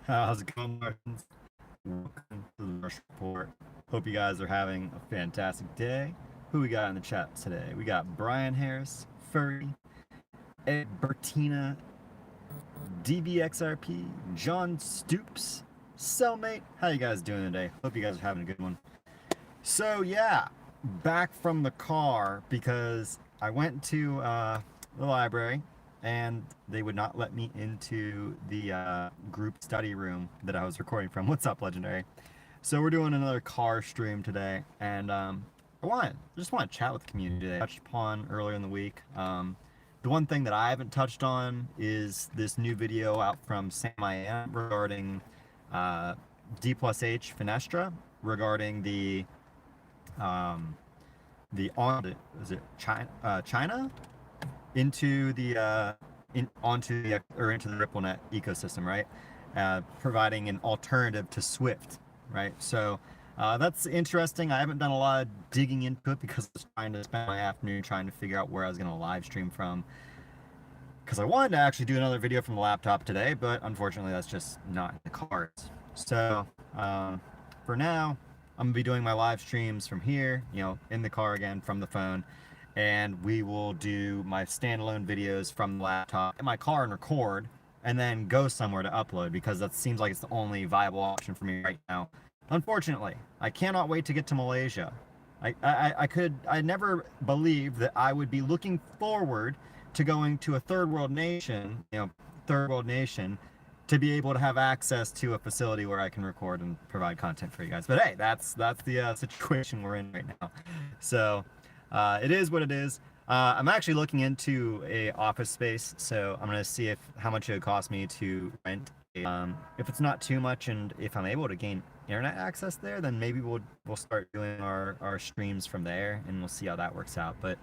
How's it going, Martins? Welcome to the Rush Report. Hope you guys are having a fantastic day. Who we got in the chat today? We got Brian Harris, Furry, Ed Bertina, DBXRP, John Stoops, Cellmate. How you guys doing today? Hope you guys are having a good one. So yeah, back from the car because I went to the library and they would not let me into the group study room that I was recording from. What's up, Legendary? So we're doing another car stream today, and just want to chat with the community today. I touched upon earlier in the week. The one thing that I haven't touched on is this new video out from Sam I Am regarding D plus H Finestra regarding is it China into the into the RippleNet ecosystem, right? Providing an alternative to Swift, right? So that's interesting. I haven't done a lot of digging into it because I was trying to spend my afternoon trying to figure out where I was going to live stream from. Because I wanted to actually do another video from the laptop today, but unfortunately that's just not in the cards. So for now, I'm gonna be doing my live streams from here, in the car again from the phone, and we will do my standalone videos from the laptop in my car and record, and then go somewhere to upload because that seems like it's the only viable option for me right now. Unfortunately, I cannot wait to get to Malaysia. I never believed that I would be looking forward to going to a third world nation, to be able to have access to a facility where I can record and provide content for you guys. But hey, that's the situation we're in right now. So it is what it is. I'm actually looking into a office space, so I'm gonna see how much it would cost me to rent. If it's not too much, and if I'm able to gain internet access there, then maybe we'll start doing our streams from there, and we'll see how that works out. But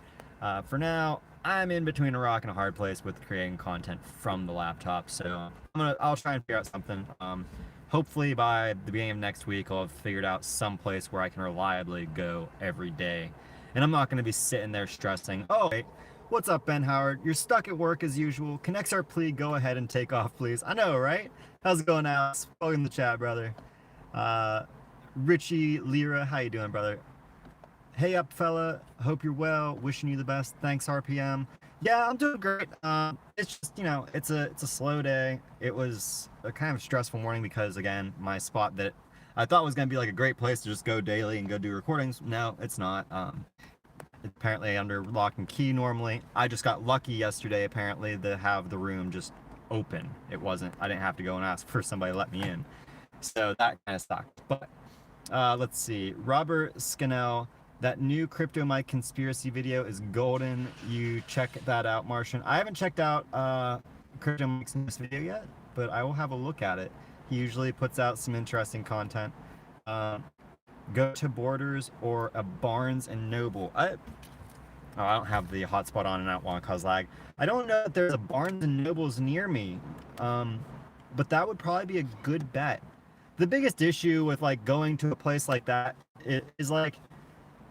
for now, I'm in between a rock and a hard place with creating content from the laptop, so I'll try and figure out something. Hopefully by the beginning of next week, I'll have figured out some place where I can reliably go every day, and I'm not going to be sitting there stressing. Oh, wait, what's up, Ben Howard? You're stuck at work as usual. Can XRP go ahead and take off, please? I know, right? How's it going, Alex? Welcome in the chat, brother. Richie Lira, how you doing, brother? Hey up, fella. Hope you're well. Wishing you the best. Thanks, RPM. Yeah, I'm doing great. It's just, it's a slow day. It was a kind of stressful morning because, again, my spot that I thought was going to be like a great place to just go daily and go do recordings. No, it's not. It's apparently under lock and key normally. I just got lucky yesterday, apparently, to have the room just open. I didn't have to go and ask for somebody to let me in. So that kind of sucked. But let's see. Robert Scannell. That new Crypto Mike conspiracy video is golden. You check that out, Martian. I haven't checked out Crypto Mike's newest video yet, but I will have a look at it. He usually puts out some interesting content. Go to Borders or a Barnes and Noble. I don't have the hotspot on and I don't want to cause lag. I don't know if there's a Barnes and Nobles near me, but that would probably be a good bet. The biggest issue with going to a place like that is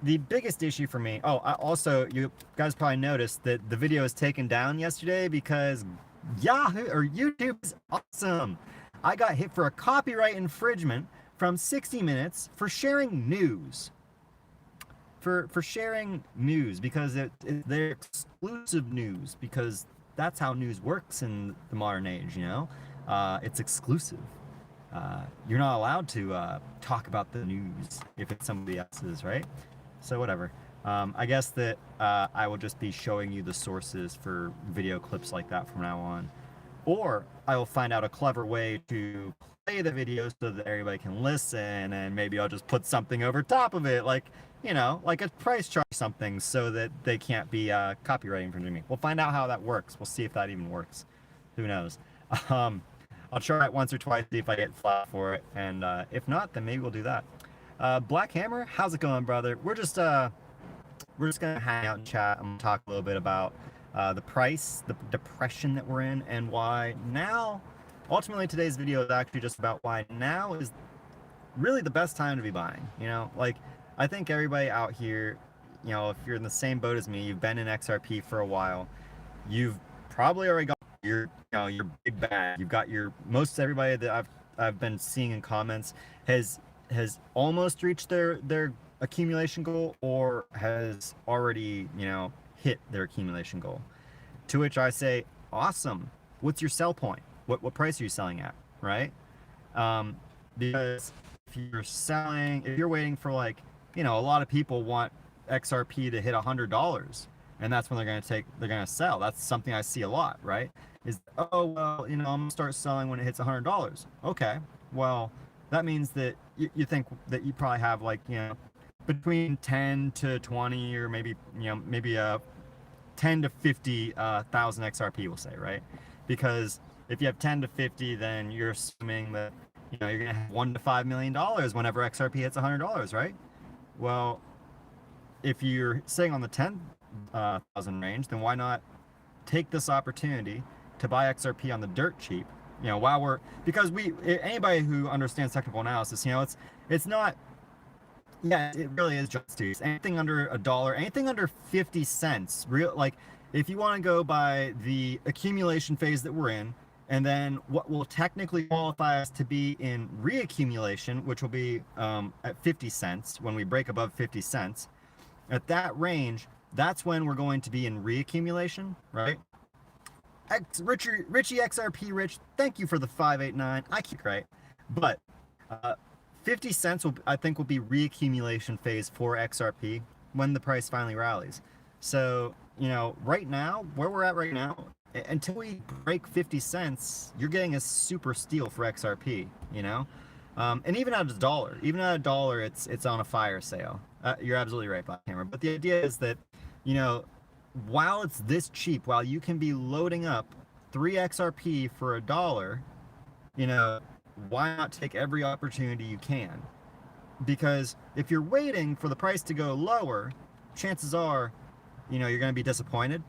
the biggest issue for me. Oh, also, you guys probably noticed that the video was taken down yesterday because Yahoo or YouTube is awesome. I got hit for a copyright infringement from 60 Minutes for sharing news. For sharing news because they're exclusive news, because that's how news works in the modern age. It's exclusive. You're not allowed to talk about the news if it's somebody else's, right? So whatever. I guess that I will just be showing you the sources for video clips like that from now on. Or I will find out a clever way to play the video so that everybody can listen, and maybe I'll just put something over top of it, like a price chart or something, so that they can't be copyright infringing me. We'll find out how that works. We'll see if that even works. Who knows? I'll try it once or twice, see if I get flat for it, and if not, then maybe we'll do that. Black Hammer, how's it going, brother? We're just gonna hang out and chat. I'm gonna talk a little bit about the price, the depression that we're in, and why now. Ultimately, today's video is actually just about why now is really the best time to be buying. I think everybody out here, if you're in the same boat as me, you've been in XRP for a while, you've probably already got your big bag. You've got most everybody that I've I've been seeing in comments has almost reached their accumulation goal, or has already, you know, hit their accumulation goal. To which I say, awesome. What's your sell point? What price are you selling at, right? Because if you're waiting for, like, you know, a lot of people want XRP to hit $100, and that's when they're gonna sell. That's something I see a lot, right? Is, oh well, you know, I'm gonna start selling when it hits $100. Okay, well, that means that you think that you probably have, like, you know, between 10 to 20, or maybe, you know, maybe 10 to 50 thousand XRP, we'll say, right? Because if you have 10 to 50, then you're assuming that, you know, you're gonna have $1 to $5 million whenever XRP hits $100, right? Well, if you're sitting on the 10,000 range, then why not take this opportunity to buy XRP on the dirt cheap? You know, because anybody who understands technical analysis, you know, it's not. Yeah, it really is just anything under $1, anything under 50 cents. Like, if you want to go by the accumulation phase that we're in, and then what will technically qualify us to be in reaccumulation, which will be at 50 cents, when we break above 50 cents, at that range, that's when we're going to be in reaccumulation, right? Richie XRP Rich, thank you for the 589. I keep right, but 50 cents I think will be reaccumulation phase for XRP when the price finally rallies. So, you know, right now, where we're at right now, until we break 50 cents, you're getting a super steal for XRP, you know? And even at $1, it's on a fire sale. You're absolutely right, Black Hammer. But the idea is that, you know, while it's this cheap, while you can be loading up 3 XRP for $1, you know, why not take every opportunity you can? Because if you're waiting for the price to go lower, chances are, you know, you're going to be disappointed.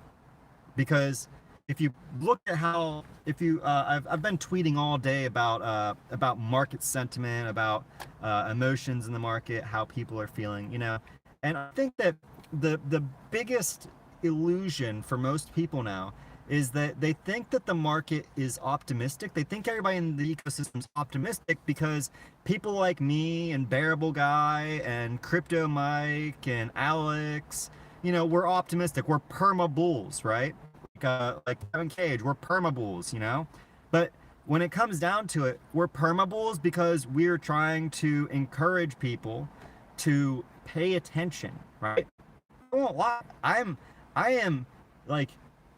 Because if you look at how, I've been tweeting all day about market sentiment, about emotions in the market, how people are feeling, you know, and I think that the biggest illusion for most people now is that they think that the market is optimistic. They think everybody in the ecosystem is optimistic because people like me and Bearable Guy and Crypto Mike and Alex, you know, we're optimistic. We're perma bulls, right? Like Kevin Cage, we're perma bulls, you know? But when it comes down to it, we're perma bulls because we're trying to encourage people to pay attention, right? I won't lie. I am like,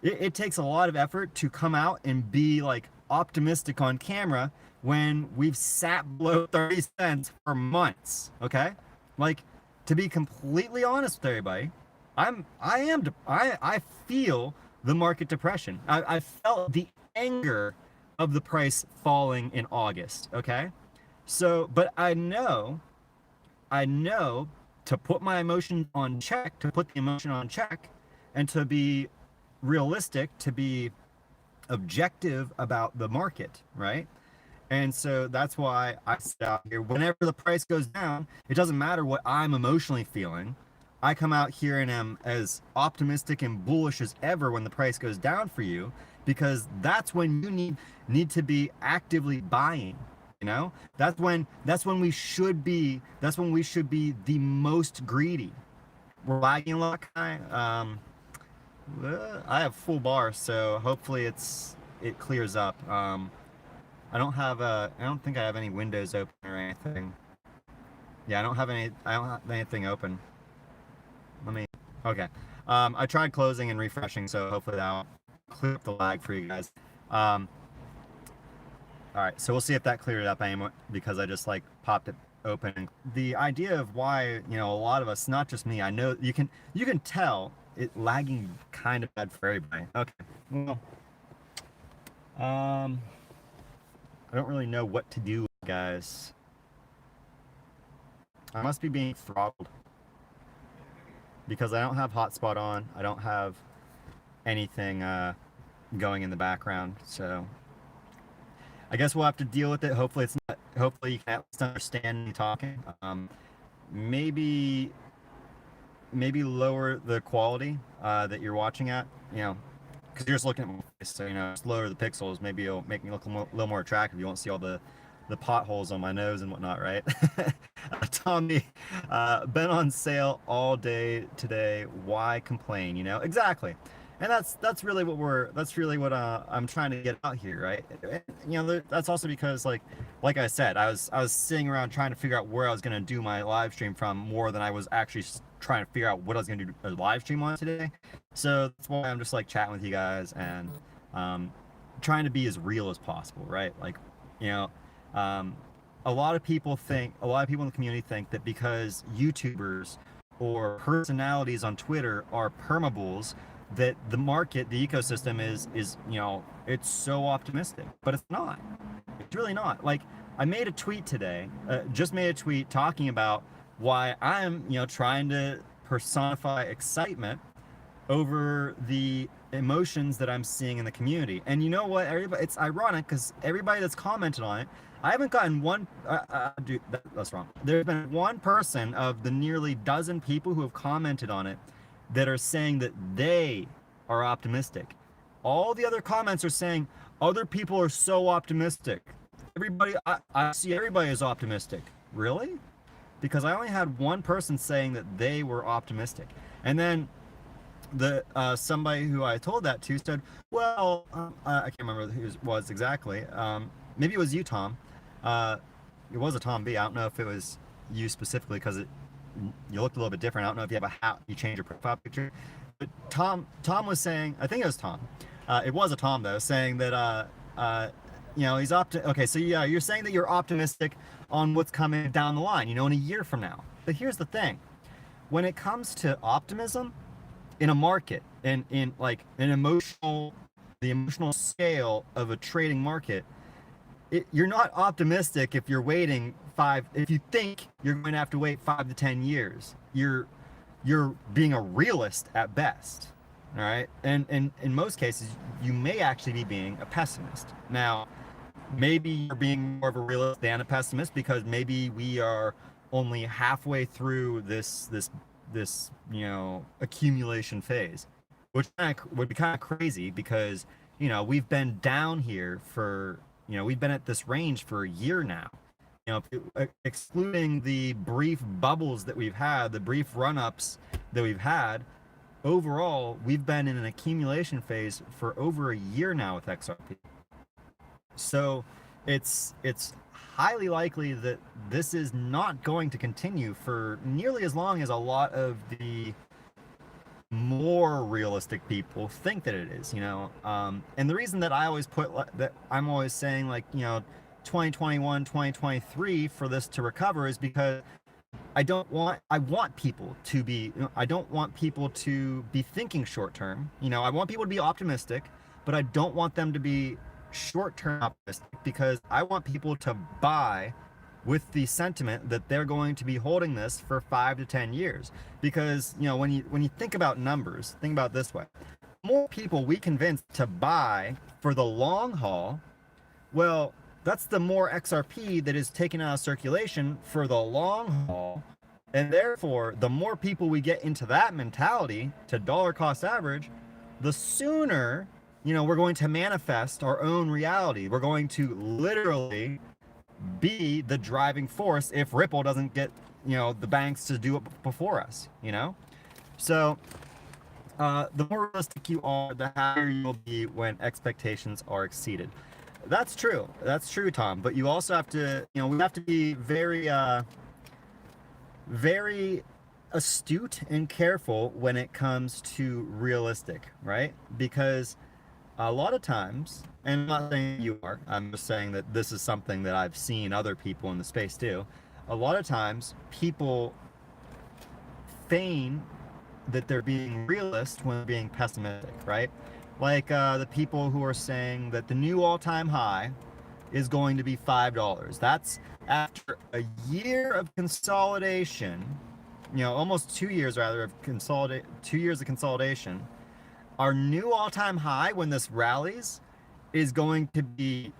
it takes a lot of effort to come out and be like optimistic on camera when we've sat below 30 cents for months. Okay, like, to be completely honest with everybody, I feel the market depression. I felt the anger of the price falling in August. Okay, so but I know to put my emotion on check, and to be realistic, to be objective about the market, right? And so that's why I sit out here. Whenever the price goes down, it doesn't matter what I'm emotionally feeling. I come out here and am as optimistic and bullish as ever when the price goes down for you, because that's when you need to be actively buying. You know, that's when we should be the most greedy. We're lagging a lot, I have full bar, so hopefully it clears up. I don't think I have any windows open or anything. Yeah, I don't have anything open. Okay. I tried closing and refreshing, so hopefully that'll clear up the lag for you guys. All right, so we'll see if that cleared up, because I just like popped it open. The idea of why, you know, a lot of us, not just me, I know you can tell it lagging kind of bad for everybody. Okay, well, I don't really know what to do, guys. I must be being throttled because I don't have hotspot on. I don't have anything going in the background, so I guess we'll have to deal with it. Hopefully you can at least understand me talking. Maybe lower the quality that you're watching at, you know, because you're just looking at my face, so, you know, just lower the pixels. Maybe it'll make me look a little more attractive. You won't see all the the potholes on my nose and whatnot, right? Tommy, been on sale all day today. Why complain? You know, exactly. And that's really what I'm trying to get out here, right? And, you know, that's also because like I said, I was sitting around trying to figure out where I was gonna do my live stream from more than I was actually trying to figure out what I was gonna do a live stream on today. So that's why I'm just like chatting with you guys and trying to be as real as possible, right? Like, you know, um, a lot of people in the community think that because YouTubers or personalities on Twitter are permabulls, that the market, the ecosystem is you know, it's so optimistic, but it's not. It's really not. Like, I made a tweet today, just made a tweet talking about why I'm, you know, trying to personify excitement over the emotions that I'm seeing in the community. And you know what? Everybody, it's ironic because everybody that's commented on it, I haven't gotten one. Dude, that's wrong. There's been one person of the nearly dozen people who have commented on it that are saying that they are optimistic. All the other comments are saying other people are so optimistic. Everybody, I see everybody is optimistic. Really? Because I only had one person saying that they were optimistic, and then the somebody who I told that to said, "Well, I can't remember who it was exactly. Maybe it was you, Tom. It was a Tom B. I don't know if it was you specifically because you looked a little bit different. I don't know if you have a hat, you change your profile picture. But Tom was saying, I think it was Tom. It was a Tom though, saying that you know, he's okay, so yeah, you're saying that you're optimistic on what's coming down the line, you know, in a year from now. But here's the thing: when it comes to optimism in a market, in like the emotional scale of a trading market, you're not optimistic if you're waiting if you think you're going to have to wait 5 to 10 years. You're being a realist at best. All right, and in most cases you may actually be being a pessimist. Now, maybe you're being more of a realist than a pessimist because maybe we are only halfway through this you know, accumulation phase, which would be kind of crazy because, you know, we've been down here for, you know, we've been at this range for a year now. You know, excluding the brief bubbles that we've had, the brief run-ups that we've had, overall, we've been in an accumulation phase for over a year now with XRP. So it's highly likely that this is not going to continue for nearly as long as a lot of the more realistic people think that it is, you know. And the reason that I always that I'm always saying, like, you know, 2021, 2023 for this to recover is because I want people to be, you know, I don't want people to be thinking short term. You know, I want people to be optimistic, but I don't want them to be short term optimistic because I want people to buy with the sentiment that they're going to be holding this for 5 to 10 years. Because, you know, when you think about numbers, think about it this way: the more people we convince to buy for the long haul, well, that's the more XRP that is taken out of circulation for the long haul. And therefore, the more people we get into that mentality to dollar cost average, the sooner, you know, we're going to manifest our own reality. We're going to literally be the driving force if Ripple doesn't get, you know, the banks to do it before us, you know? So the more realistic you are, the happier you'll be when expectations are exceeded. That's true, Tom, but you also have to, you know, we have to be very very astute and careful when it comes to realistic, right? Because a lot of times, and I'm not saying you are, I'm just saying that this is something that I've seen other people in the space do. A lot of times people feign that they're being realist when they're being pessimistic, right? Like the people who are saying that the new all-time high is going to be $5. That's after a year of consolidation, you know, almost 2 years rather of 2 years of consolidation. Our new all-time high when this rallies is going to be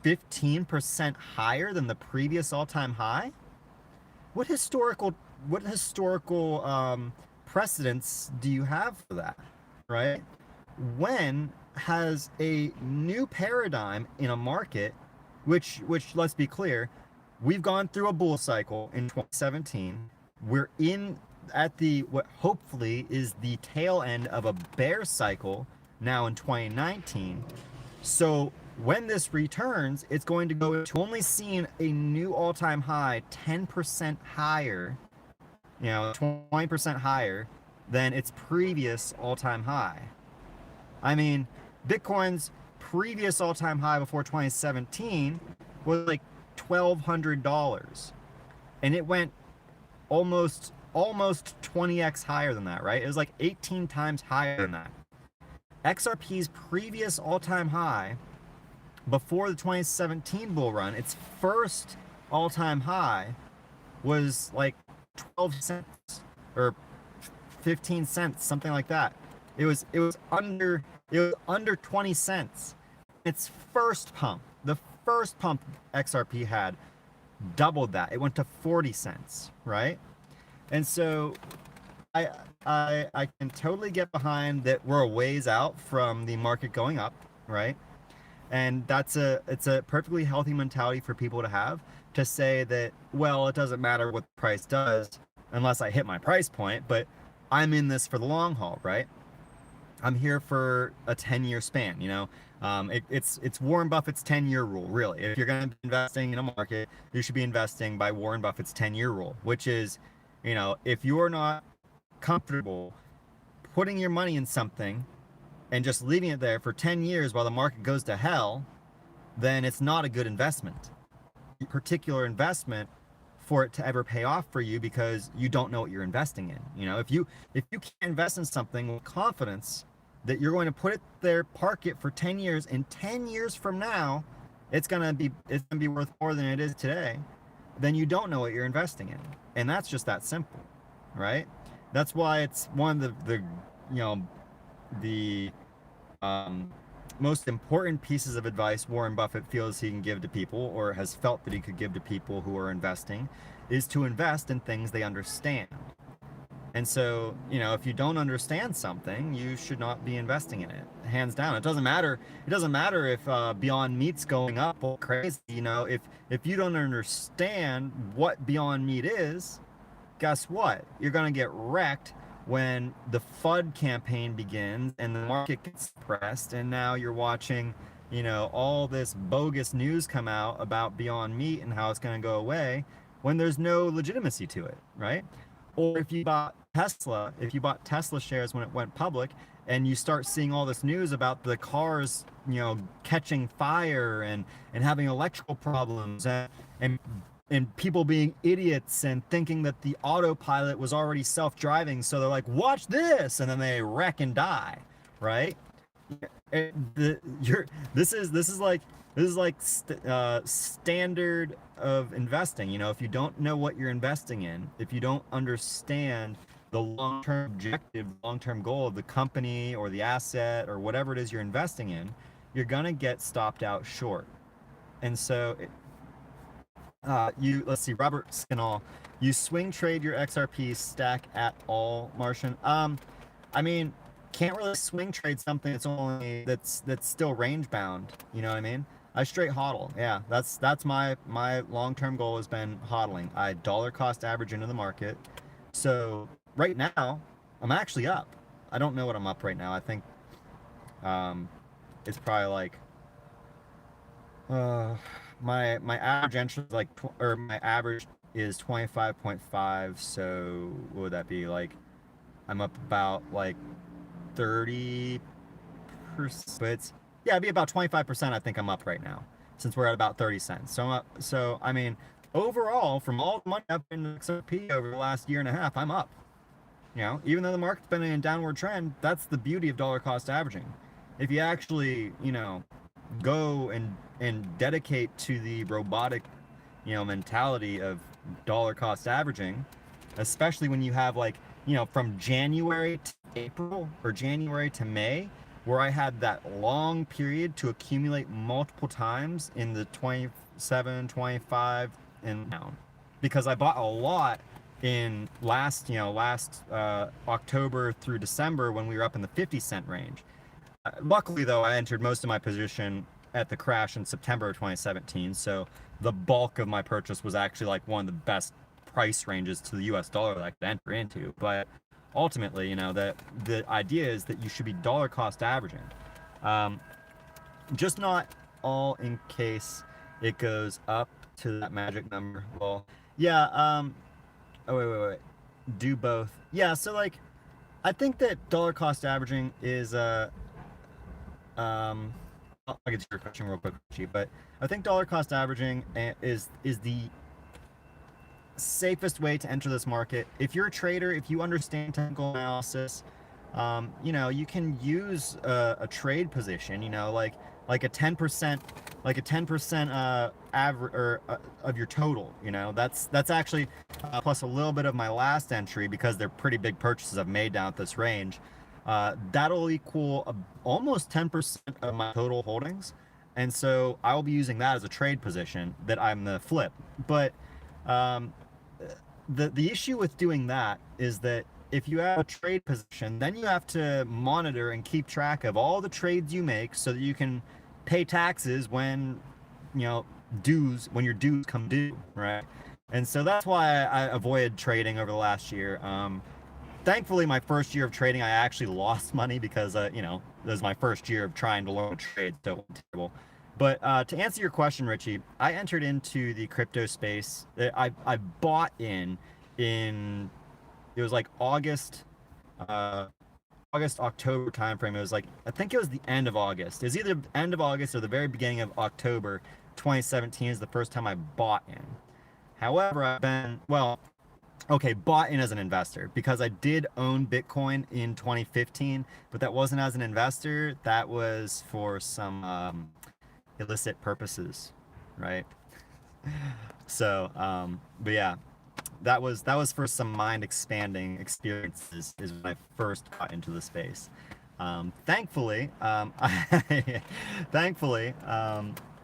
15% higher than the previous all-time high. What historical precedents do you have for that, right? When has a new paradigm in a market which let's be clear, we've gone through a bull cycle in 2017. We're in at the what hopefully is the tail end of a bear cycle now in 2019. So when this returns, it's going to go to only seeing a new all-time high 10% higher, 20% higher than its previous all-time high. I mean, Bitcoin's previous all-time high before 2017 was like $1,200, and it went almost 20x higher than that, right? It was like 18 times higher than that. XRP's previous all-time high before the 2017 bull run, its first all-time high was like 12 cents or 15 cents, something like that. It was under 20 cents. Its first pump, the first pump XRP had, doubled that. It went to 40 cents, right? And so I can totally get behind that we're a ways out from the market going up, right? And it's a perfectly healthy mentality for people to have, to say that, well, it doesn't matter what the price does unless I hit my price point, but I'm in this for the long haul, right? I'm here for a 10-year span, it's Warren Buffett's 10-year rule, really. If you're going to be investing in a market, you should be investing by Warren Buffett's 10-year rule, which is, if you're not comfortable putting your money in something and just leaving it there for 10 years while the market goes to hell, then it's not a good investment. A particular investment for it to ever pay off for you, because you don't know what you're investing in. If you can't invest in something with confidence that you're going to put it there, park it for 10 years, and 10 years from now it's gonna be worth more than it is today, then you don't know what you're investing in. And that's just that simple, right? That's why it's one of the most important pieces of advice Warren Buffett feels he can give to people, or has felt that he could give to people who are investing, is to invest in things they understand. And so, if you don't understand something, you should not be investing in it, hands down. It doesn't matter if Beyond Meat's going up or crazy. If you don't understand what Beyond Meat is, guess what? You're gonna get wrecked when the FUD campaign begins and the market gets suppressed, and now you're watching, all this bogus news come out about Beyond Meat and how it's going to go away, when there's no legitimacy to it, right? Or if you bought Tesla shares when it went public, and you start seeing all this news about the cars, catching fire and having electrical problems, and people being idiots and thinking that the autopilot was already self-driving, so they're like, watch this, and then they wreck and die, right? This is like standard of investing. If you don't know what you're investing in, if you don't understand the long-term objective, long-term goal of the company or the asset or whatever it is you're investing in, you're gonna get stopped out short. And so let's see, Robert Skinall, you swing trade your XRP stack at all, Martian? I mean, can't really swing trade something that's still range bound. You know what I mean? I straight hodl. Yeah, that's my long-term goal has been hodling. I dollar cost average into the market. So right now, I'm actually up. I don't know what I'm up right now. I think it's probably like my average entry is my average is 25.5. So what would that be? Like, I'm up about like 30%, but it'd be about 25%. I think I'm up right now, since we're at about 30 cents. So I'm up. So I mean, overall, from all the money up in XRP over the last year and a half, I'm up. Even though the market's been in a downward trend, that's the beauty of dollar cost averaging. If you actually, go and dedicate to the robotic, mentality of dollar cost averaging, especially when you have from January to April or January to May, where I had that long period to accumulate multiple times in the 27, 25 and down, because I bought a lot in last October through December when we were up in the 50 cent range. Luckily though, I entered most of my position at the crash in September of 2017. So the bulk of my purchase was actually like one of the best price ranges to the US dollar that I could enter into. But ultimately, you know, the idea is that you should be dollar cost averaging. Just not all in case it goes up to that magic number. Well, yeah, oh, wait. Do both. Yeah, so like, I think that dollar cost averaging is, I'll get to your question real quick, but I think dollar cost averaging is the safest way to enter this market. If you're a trader, if you understand technical analysis, you know, you can use a trade position, you know, like a 10%, average or of your total, you know, that's actually plus a little bit of my last entry because they're pretty big purchases I've made down at this range. That'll equal almost 10% of my total holdings. And so I will be using that as a trade position that I'm the flip. But the issue with doing that is that if you have a trade position, then you have to monitor and keep track of all the trades you make so that you can pay taxes when, you know, when your dues come due, right? And so that's why I avoided trading over the last year. Thankfully, my first year of trading, I actually lost money because, you know, this was my first year of trying to learn trade, so it was terrible. But to answer your question, Richie, I entered into the crypto space. I bought in it was like August, October timeframe. It was like, I think it was the end of August. It was either end of August or the very beginning of October 2017 is the first time I bought in. However, I've been, well, okay, bought in as an investor because I did own Bitcoin in 2015, but that wasn't as an investor. That was for some illicit purposes, right? So, but yeah, that was for some mind expanding experiences is when I first got into the space. Thankfully, thankfully,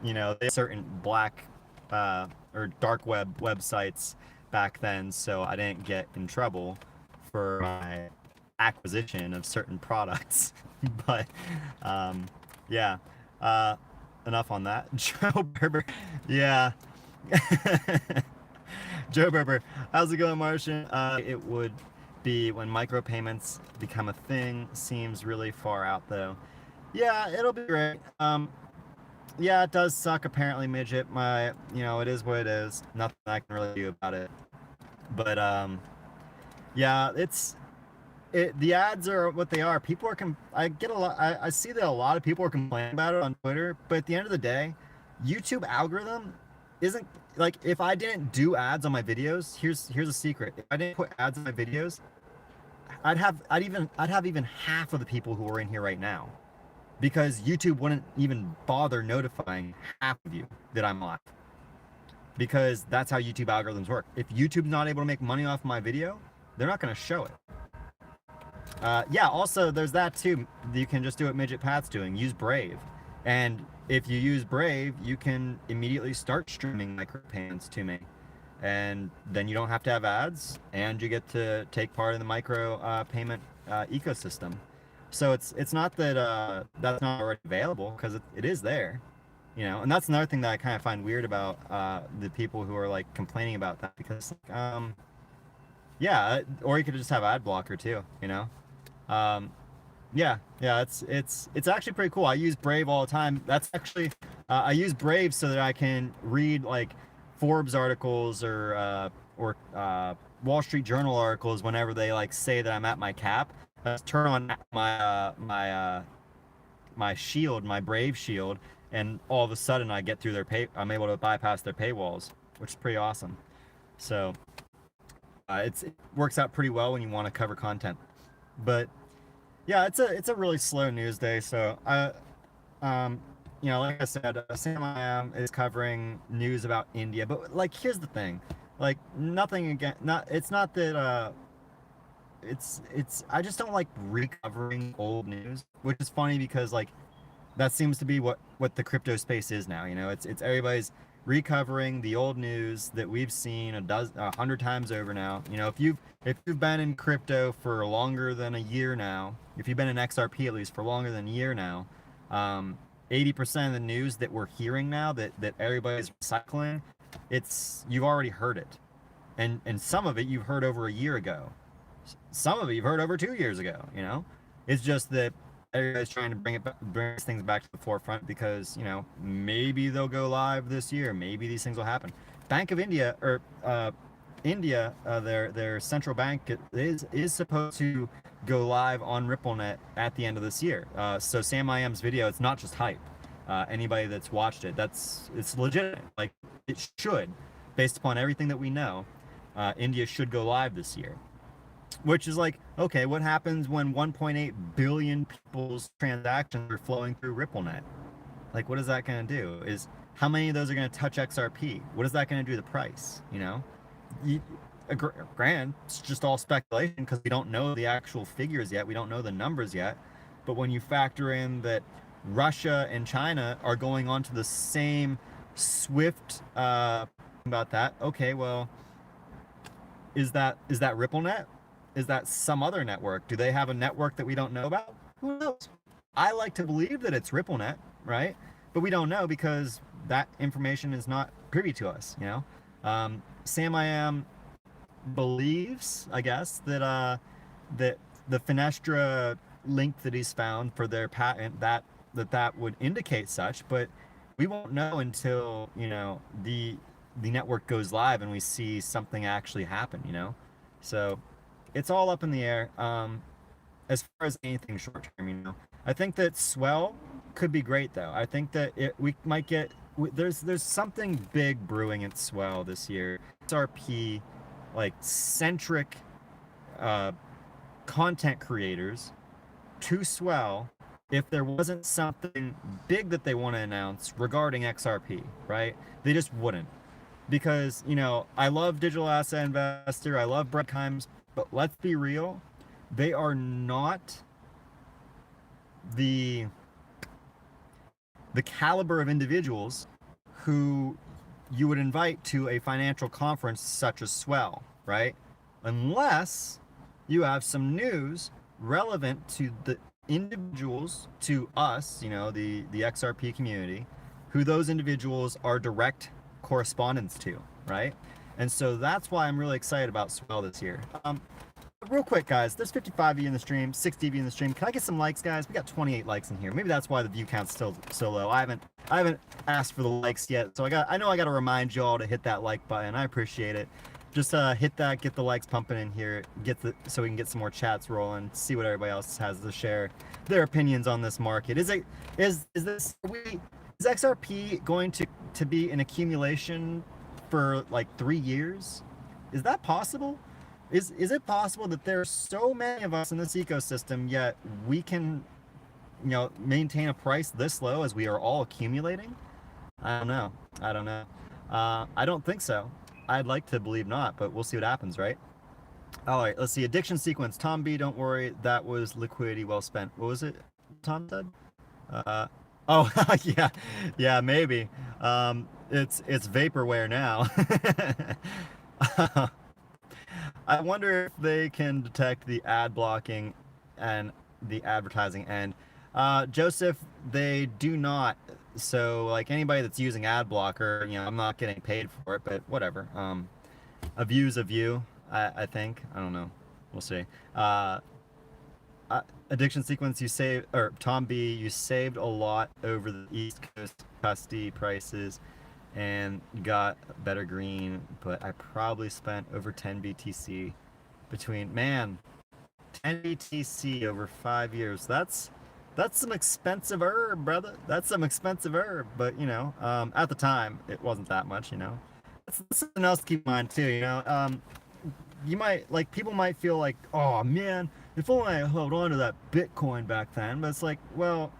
you know, there's certain black or dark web websites back then, so I didn't get in trouble for my acquisition of certain products. But yeah, enough on that. Joe Berber, yeah. Joe Berber, how's it going, Martian? It would be when micropayments become a thing. Seems really far out though. Yeah, it'll be great. Yeah, it does suck apparently, midget. You know, it is what it is. Nothing I can really do about it. But yeah, the ads are what they are. People are I see that a lot of people are complaining about it on Twitter, but at the end of the day, YouTube algorithm isn't like, if I didn't do ads on my videos, here's a secret. If I didn't put ads on my videos, I'd have even half of the people who are in here right now. Because YouTube wouldn't even bother notifying half of you that I'm live. Because that's how YouTube algorithms work. If YouTube's not able to make money off my video, they're not going to show it. Yeah, also, there's that too. You can just do what Midget Pat's doing. Use Brave. And if you use Brave, you can immediately start streaming micropayments to me. And then you don't have to have ads, and you get to take part in the micro payment ecosystem. So it's not that that's not already available, because it is there, you know. And that's another thing that I kind of find weird about the people who are like complaining about that, because yeah, or you could just have ad blocker too, you know. Yeah, it's actually pretty cool. I use Brave all the time. That's actually I use Brave so that I can read like Forbes articles or Wall Street Journal articles whenever they like say that I'm at my cap. I just turn on my shield, my Brave shield, and all of a sudden I get through I'm able to bypass their paywalls, which is pretty awesome. So it works out pretty well when you want to cover content. But yeah, it's a really slow news day. So you know, like I said, Sam I Am is covering news about India, but like, here's the thing, like, nothing again. It's not that I just don't like recovering old news, which is funny because like that seems to be what the crypto space is now. You know, it's everybody's recovering the old news that we've seen 100 times over now. You know, if you've been in crypto for longer than a year now, if you've been in XRP at least for longer than a year now, 80% of the news that we're hearing now that everybody's recycling, you've already heard it. And some of it you've heard over a year ago. Some of it you've heard over 2 years ago, you know? It's just that everybody's trying to bring these things back to the forefront because, you know, maybe they'll go live this year. Maybe these things will happen. Bank of India, or India, their central bank is supposed to go live on RippleNet at the end of this year. So Sam I.M.'s video, it's not just hype. Anybody that's watched it, it's legitimate. Like, it should, based upon everything that we know, India should go live this year. Which is like, okay, what happens when 1.8 billion people's transactions are flowing through RippleNet? Like, what is that going to do? How many of those are going to touch XRP? What is that going to do to the price? You know, granted, it's just all speculation because we don't know the actual figures yet. We don't know the numbers yet. But when you factor in that Russia and China are going onto the same SWIFT about that, okay, well, is that RippleNet? Is that some other network? Do they have a network that we don't know about? Who knows? I like to believe that it's RippleNet, right? But we don't know because that information is not privy to us, you know? Sam I.M. believes, I guess, that that the Finestra link that he's found for their patent, that would indicate such, but we won't know until, you know, the network goes live and we see something actually happen, you know? So it's all up in the air. As far as anything short term, you know, I think that Swell could be great though. I think that we might get, there's something big brewing at Swell this year. XRP, like, centric content creators to Swell, if there wasn't something big that they want to announce regarding XRP, right? They just wouldn't. Because, you know, I love Digital Asset Investor, I love Breadtimes, but let's be real, they are not the caliber of individuals who you would invite to a financial conference such as Swell, right? Unless you have some news relevant to the individuals, to us, you know, the XRP community, who those individuals are direct correspondence to, right? And so that's why I'm really excited about Swell this year. Real quick, guys, there's 55 of you in the stream, 60 of you in the stream. Can I get some likes, guys? We got 28 likes in here. Maybe that's why the view count's still so low. I haven't asked for the likes yet, so I know I got to remind y'all to hit that like button. I appreciate it. Just hit that, get the likes pumping in here, so we can get some more chats rolling, see what everybody else has to share their opinions on this market. Is XRP going to be an accumulation for like 3 years? Is that possible? Is it possible that there's so many of us in this ecosystem, yet we can, you know, maintain a price this low as we are all accumulating? I don't know. I don't think so. I'd like to believe not, but we'll see what happens, right? All right, let's see. Addiction sequence. Tom B, don't worry. That was liquidity well spent. What was it Tom said? Oh, yeah, maybe. It's vaporware now. I wonder if they can detect the ad blocking and the advertising end. Joseph, they do not. So, like, anybody that's using ad blocker, you know, I'm not getting paid for it, but whatever. A view's a view, I think. I don't know. We'll see. Addiction sequence, you saved, or Tom B, you saved a lot over the East Coast custody prices and got better green, but I probably spent over 10 BTC between, man, 10 BTC over 5 years. That's some expensive herb, brother. That's some expensive herb, but you know, at the time it wasn't that much, you know. That's something else to keep in mind too, you know. You might, like, people might feel like, oh man, if only I held on to that Bitcoin back then. But it's like, well,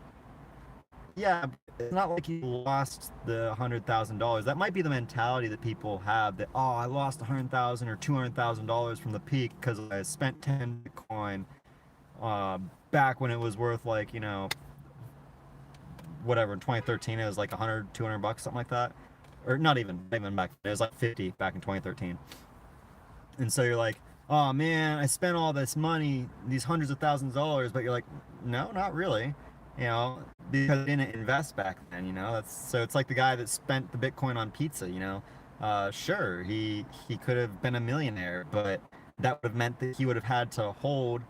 yeah, it's not like you lost the $100,000. That might be the mentality that people have, that, oh, I lost $100,000 or $200,000 from the peak because I spent 10 Bitcoin back when it was worth, like, you know, whatever, in 2013 it was like 100, 200 bucks, something like that. Or not even back, it was like 50 back in 2013. And so you're like, oh man, I spent all this money, these hundreds of thousands of dollars, but you're like, no, not really. you know, because they didn't invest back then, you know. That's so it's like the guy that spent the Bitcoin on pizza, you know. Sure, he could have been a millionaire, but that would have meant that he would have had to hold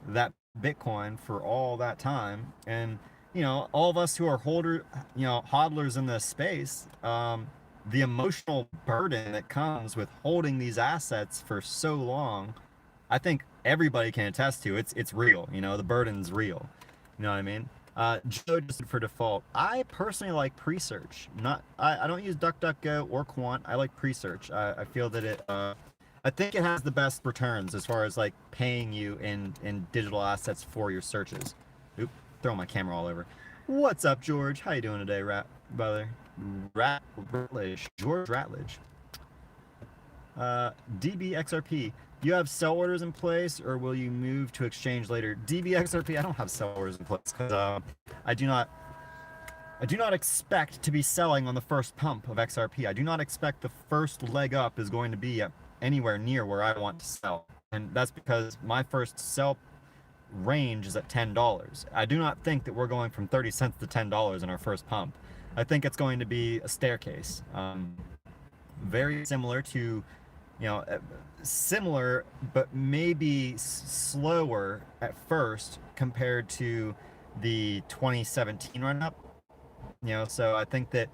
that Bitcoin for all that time. And you know, all of us who are hodlers in this space, the emotional burden that comes with holding these assets for so long, I think everybody can attest to. It's real, you know, the burden's real. You know what I mean? Joe just for default. I personally like pre-search. I don't use DuckDuckGo or Quant. I like pre-search. I feel that I think it has the best returns as far as like paying you in digital assets for your searches. Oop, throwing my camera all over. What's up, George? How you doing today, brother? Ratledge, George Ratledge. DBXRP, you have sell orders in place, or will you move to exchange later? DBXRP, I don't have sell orders in place because I do not expect to be selling on the first pump of XRP. I do not expect the first leg up is going to be anywhere near where I want to sell, and that's because my first sell range is at $10. I do not think that we're going from 30 cents to $10 in our first pump. I think it's going to be a staircase, very similar to, you know, similar, but maybe slower at first compared to the 2017 run up. You know, so I think that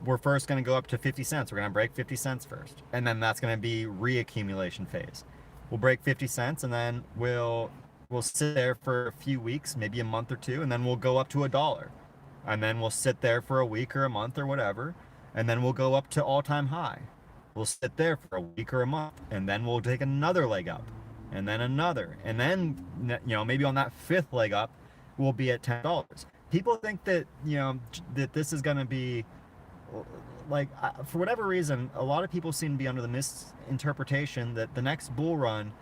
we're first going to go up to 50 cents. We're going to break 50 cents first, and then that's going to be reaccumulation phase. We'll break 50 cents, and then we'll sit there for a few weeks, maybe a month or two, and then we'll go up to $1. And then we'll sit there for a week or a month or whatever, and then we'll go up to all-time high. We'll sit there for a week or a month, and then we'll take another leg up, and then another, and then, you know, maybe on that fifth leg up, we'll be at $10. People think that, you know, that this is going to be, like, for whatever reason, a lot of people seem to be under the misinterpretation that the next bull run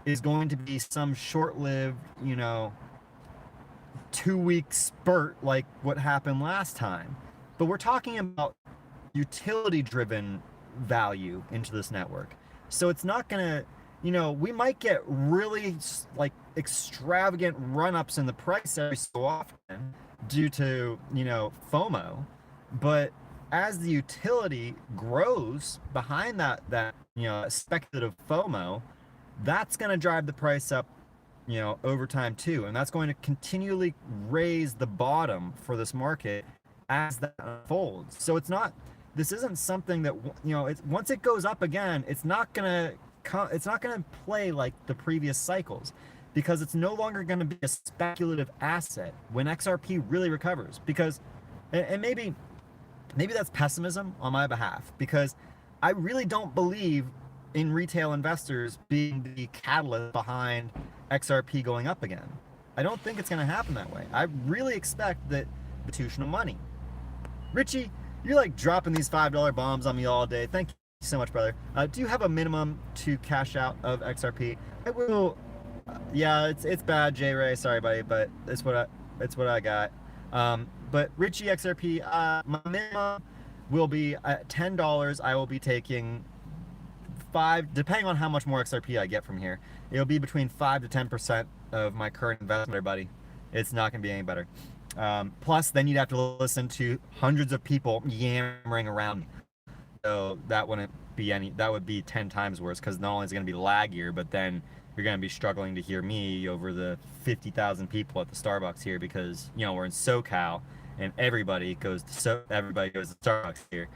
is going to be some short-lived, you know, 2-week spurt like what happened last time. But we're talking about utility-driven value into this network. So it's not gonna, you know, we might get really like extravagant run-ups in the price every so often due to, you know, FOMO, but as the utility grows behind that you know, speculative FOMO, that's going to drive the price up, you know, over time too, and that's going to continually raise the bottom for this market as that unfolds. So it's not, this isn't something that, you know, it's, once it goes up again, it's not gonna play like the previous cycles, because it's no longer going to be a speculative asset when XRP really recovers. Because, and maybe that's pessimism on my behalf, because I really don't believe in retail investors being the catalyst behind XRP going up again. I don't think it's going to happen that way. I really expect that institutional money. Richie, you're like dropping these $5 bombs on me all day. Thank you so much, brother. Do you have a minimum to cash out of XRP? I will. Yeah, it's bad, J Ray. Sorry, buddy, but it's what I got. But Richie XRP, my minimum will be at $10. I will be taking 5, depending on how much more XRP I get from here. It'll be between 5 to 10% of my current investment, buddy. It's not gonna be any better. Plus, then you'd have to listen to hundreds of people yammering around. So that wouldn't be any. That would be 10 times worse, because not only is it gonna be laggier, but then you're gonna be struggling to hear me over the 50,000 people at the Starbucks here, because, you know, we're in SoCal and everybody goes to Starbucks here.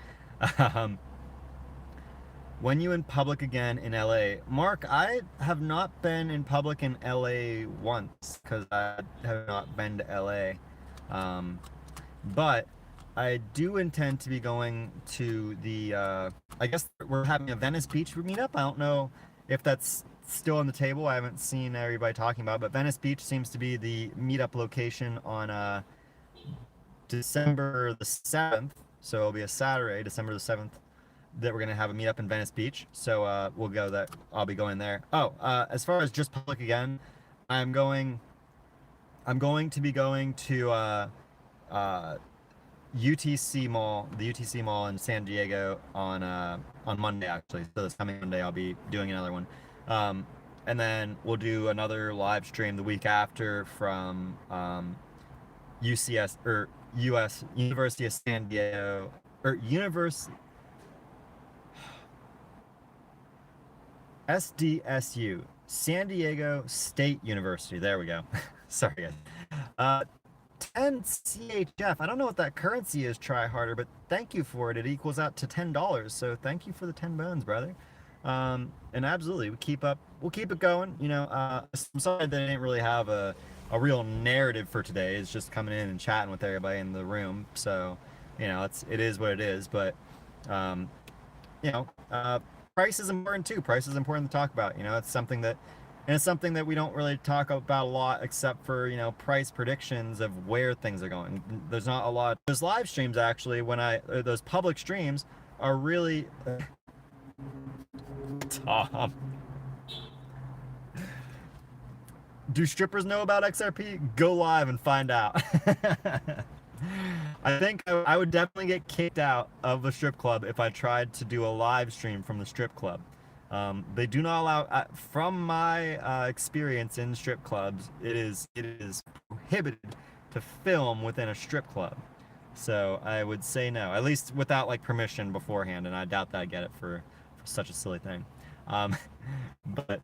When you in public again in LA? Mark, I have not been in public in LA once, because I have not been to LA. But I do intend to be going to the, I guess we're having a Venice Beach meetup. I don't know if that's still on the table. I haven't seen everybody talking about it, but Venice Beach seems to be the meetup location on December the 7th. So it'll be a Saturday, December the 7th, that we're gonna have a meetup in Venice Beach. So we'll go there. I'll be going there. Oh, as far as just public again, I'm going to be going to UTC Mall, the UTC Mall in San Diego on Monday, actually. So this coming Monday, I'll be doing another one. And then we'll do another live stream the week after from UCS or US University of San Diego or SDSU, San Diego State University. There we go. Sorry, guys. 10 CHF. I don't know what that currency is, try harder, but thank you for it. It equals out to $10. So thank you for the 10 bones, brother. And absolutely, we'll keep it going. You know, I'm sorry that I didn't really have a real narrative for today. It's just coming in and chatting with everybody in the room. So, you know, it is what it is. But, you know, price is important too. Price is important to talk about. You know, it's something that we don't really talk about a lot, except for, you know, price predictions of where things are going. There's not a lot. Those live streams actually, those public streams are really. Tom. Do strippers know about XRP? Go live and find out. I think I would definitely get kicked out of the strip club if I tried to do a live stream from the strip club. They do not allow, from my experience in strip clubs, it is prohibited to film within a strip club. So I would say no, at least without like permission beforehand, and I doubt that I get it for such a silly thing. But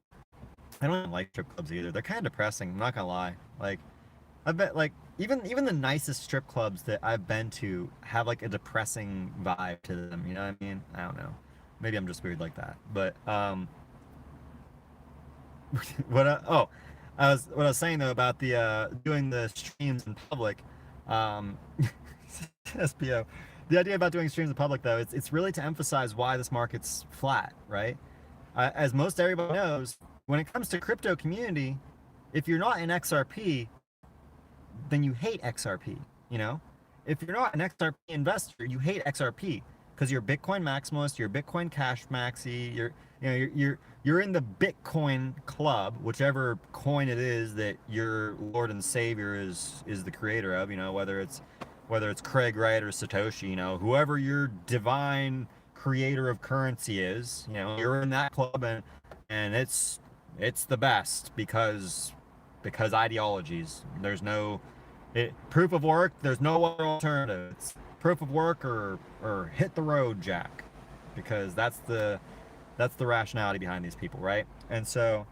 I don't like strip clubs either. They're kind of depressing, I'm not gonna lie. Like, I bet like even the nicest strip clubs that I've been to have like a depressing vibe to them, you know what I mean? I don't know. Maybe I'm just weird like that. But what I was saying though about the doing the streams in public, SPO. The idea about doing streams in public though, it's really to emphasize why this market's flat, right? As most everybody knows, when it comes to crypto community, if you're not in XRP, then you hate XRP, you know? If you're not an XRP investor, you hate XRP because you're a Bitcoin maximalist, you're a Bitcoin cash maxi, you're in the Bitcoin club, whichever coin it is that your Lord and Savior is the creator of, you know, whether it's Craig Wright or Satoshi, you know, whoever your divine creator of currency is, you know, you're in that club, and it's the best because ideologies. There's no proof of work. There's no other alternative. It's proof of work or hit the road, Jack, because that's the rationality behind these people, right? And so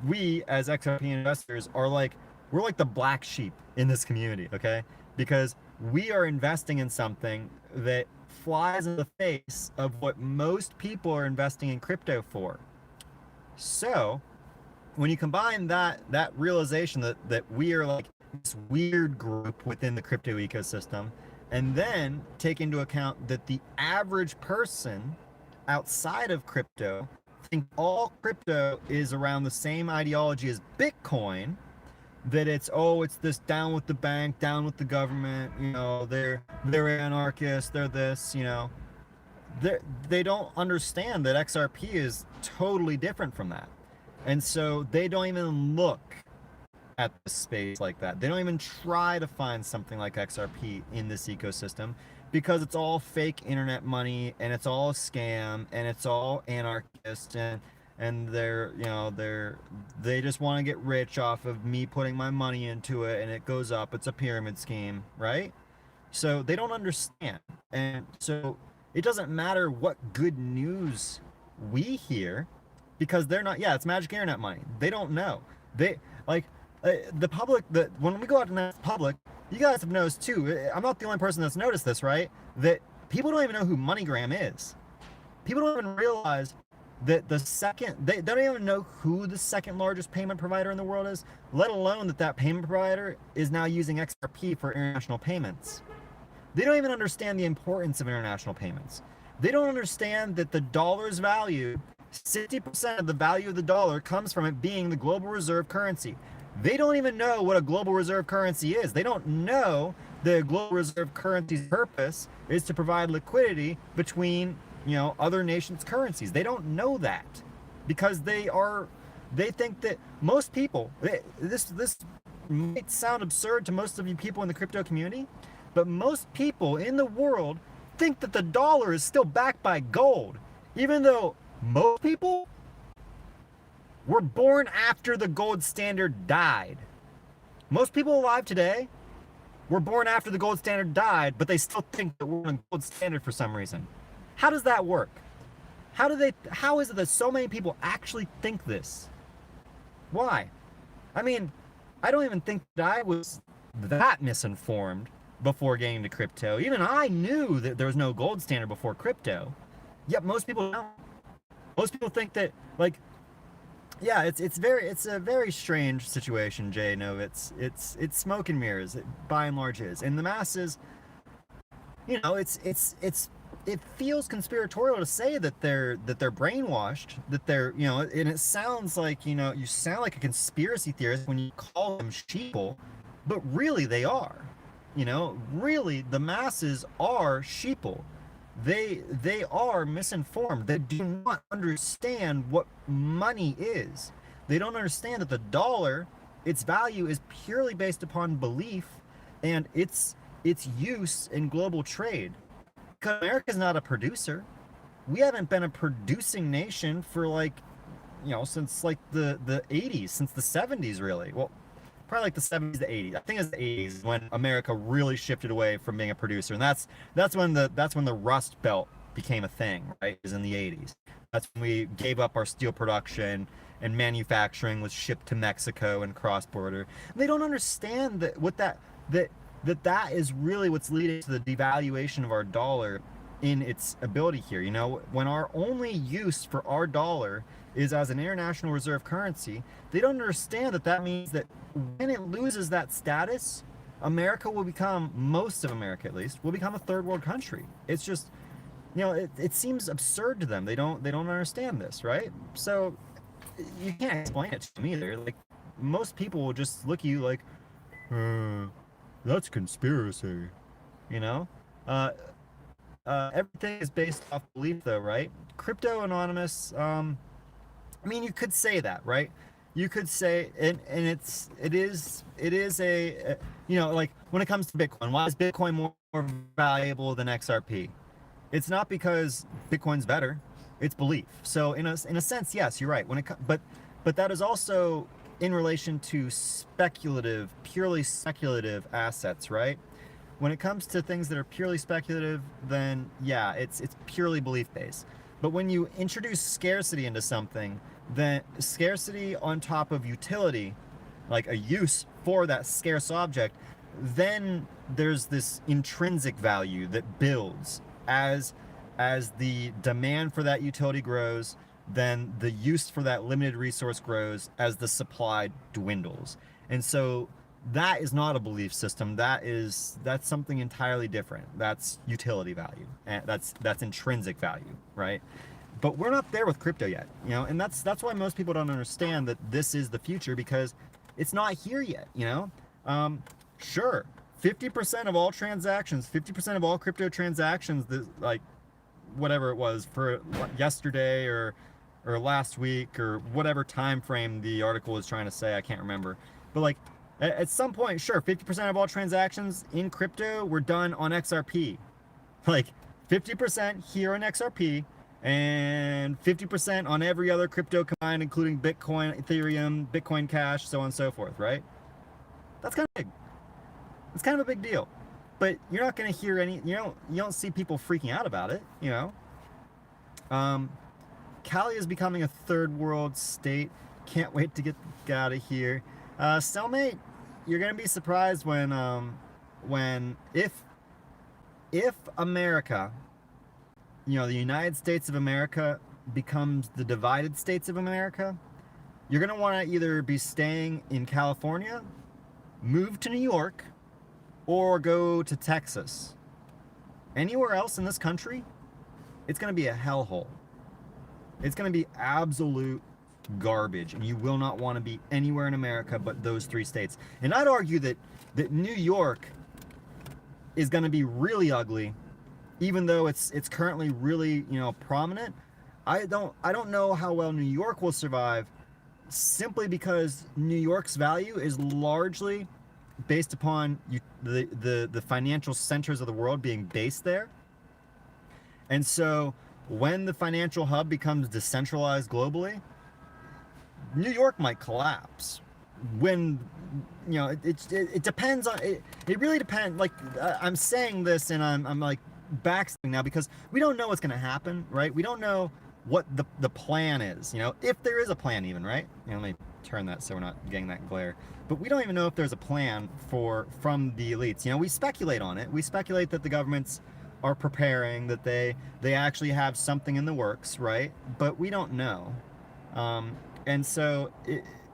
we as XRP investors we're like the black sheep in this community, okay? Because we are investing in something that flies in the face of what most people are investing in crypto for. So when you combine that realization that we are like this weird group within the crypto ecosystem, and then take into account that the average person outside of crypto think all crypto is around the same ideology as Bitcoin, that it's this down with the bank, down with the government, you know, they're anarchists, they're this, you know. They don't understand that XRP is totally different from that. And so they don't even look at the space like that. They don't even try to find something like XRP in this ecosystem because it's all fake internet money and it's all a scam and it's all anarchist, and they just want to get rich off of me putting my money into it and it goes up. It's a pyramid scheme, right? So they don't understand. And so it doesn't matter what good news we hear, because they're not, it's magic internet money. They don't know. They like the public, when we go out in the public, you guys have noticed too, I'm not the only person that's noticed this, right? That people don't even know who MoneyGram is. People don't even realize that they don't even know who the second largest payment provider in the world is, let alone that payment provider is now using XRP for international payments. They don't even understand the importance of international payments. They don't understand that the dollar's value, 60% of the value of the dollar comes from it being the global reserve currency. They don't even know what a global reserve currency is. They don't know the global reserve currency's purpose is to provide liquidity between, you know, other nations' currencies. They don't know that because they think that most people, this might sound absurd to most of you people in the crypto community, but most people in the world think that the dollar is still backed by gold, even though most people were born after the gold standard died. Most people alive today were born after the gold standard died, but they still think that we're on a gold standard for some reason. How does that work? How is it that so many people actually think this? Why? I mean, I don't even think that I was that misinformed before getting into crypto. Even I knew that there was no gold standard before crypto. Yet most people don't. Most people think that, like, yeah, it's a very strange situation, Jay. No, it's smoke and mirrors, it by and large is. And the masses, you know, it feels conspiratorial to say that they're brainwashed, that they're, you know, and it sounds like, you know, you sound like a conspiracy theorist when you call them sheeple, but really they are. You know, really the masses are sheeple. They are misinformed. They do not understand what money is. They don't understand that the dollar, its value is purely based upon belief and its use in global trade. Because America's not a producer. We haven't been a producing nation for, like, you know, since like the 80s, since the 70s really. Well, probably like the 70s to 80s. I think it's the 80s when America really shifted away from being a producer, and that's when the Rust Belt became a thing, right? Is in the 80s. That's when we gave up our steel production and manufacturing was shipped to Mexico and cross border. They don't understand that is really what's leading to the devaluation of our dollar in its ability here. You know, when our only use for our dollar is as an international reserve currency, they don't understand that that means that when it loses that status, America will become, most of America at least, will become a third world country. It's just, you know, it seems absurd to them. They don't understand this, right? So you can't explain it to them either. Like, most people will just look at you like, that's conspiracy, you know? Everything is based off belief though, right? Crypto Anonymous, I mean, you could say that, right? You could say, and it is a, you know, like when it comes to Bitcoin, why is Bitcoin more valuable than XRP? It's not because Bitcoin's better, it's belief. So in a sense, yes, you're right. But that is also in relation to speculative, purely speculative assets, right? When it comes to things that are purely speculative, then yeah, it's purely belief based. But when you introduce scarcity into something, then scarcity on top of utility, like a use for that scarce object, then there's this intrinsic value that builds as the demand for that utility grows, then the use for that limited resource grows as the supply dwindles. And so that is not a belief system. That's something entirely different. That's utility value. And that's intrinsic value, right? But we're not there with crypto yet, you know, and that's why most people don't understand that this is the future, because it's not here yet, you know. Sure, 50% of all transactions, 50% of all crypto transactions, like whatever it was for yesterday or last week or whatever time frame the article is trying to say, I can't remember, but like at some point, sure, 50% of all transactions in crypto were done on XRP, like 50% here on XRP and 50% on every other crypto combined, including Bitcoin, Ethereum, Bitcoin Cash, so on and so forth, right? That's kind of big. It's kind of a big deal. But you're not going to hear any, you don't see people freaking out about it, you know. Cali is becoming a third world state. Can't wait to get out of here. Cellmate, you're going to be surprised if America, you know, the United States of America becomes the divided states of America, you're going to want to either be staying in California, move to New York, or go to Texas. Anywhere else in this country, it's going to be a hellhole. It's going to be absolute garbage, and you will not want to be anywhere in America but those three states. And I'd argue that New York is going to be really ugly, even though it's currently really, you know, prominent. I don't know how well New York will survive, simply because New York's value is largely based upon the financial centers of the world being based there. And so when the financial hub becomes decentralized globally, New York might collapse. when, it depends on it. It really depends. Like, I'm saying this and I'm like backstepping now because we don't know what's going to happen, right? We don't know what the plan is, if there is a plan even, right? Let me turn that so we're not getting that glare. But we don't even know if there's a plan from the elites. We speculate on it. We speculate that the governments are preparing, that they actually have something in the works, right? But we don't know. And so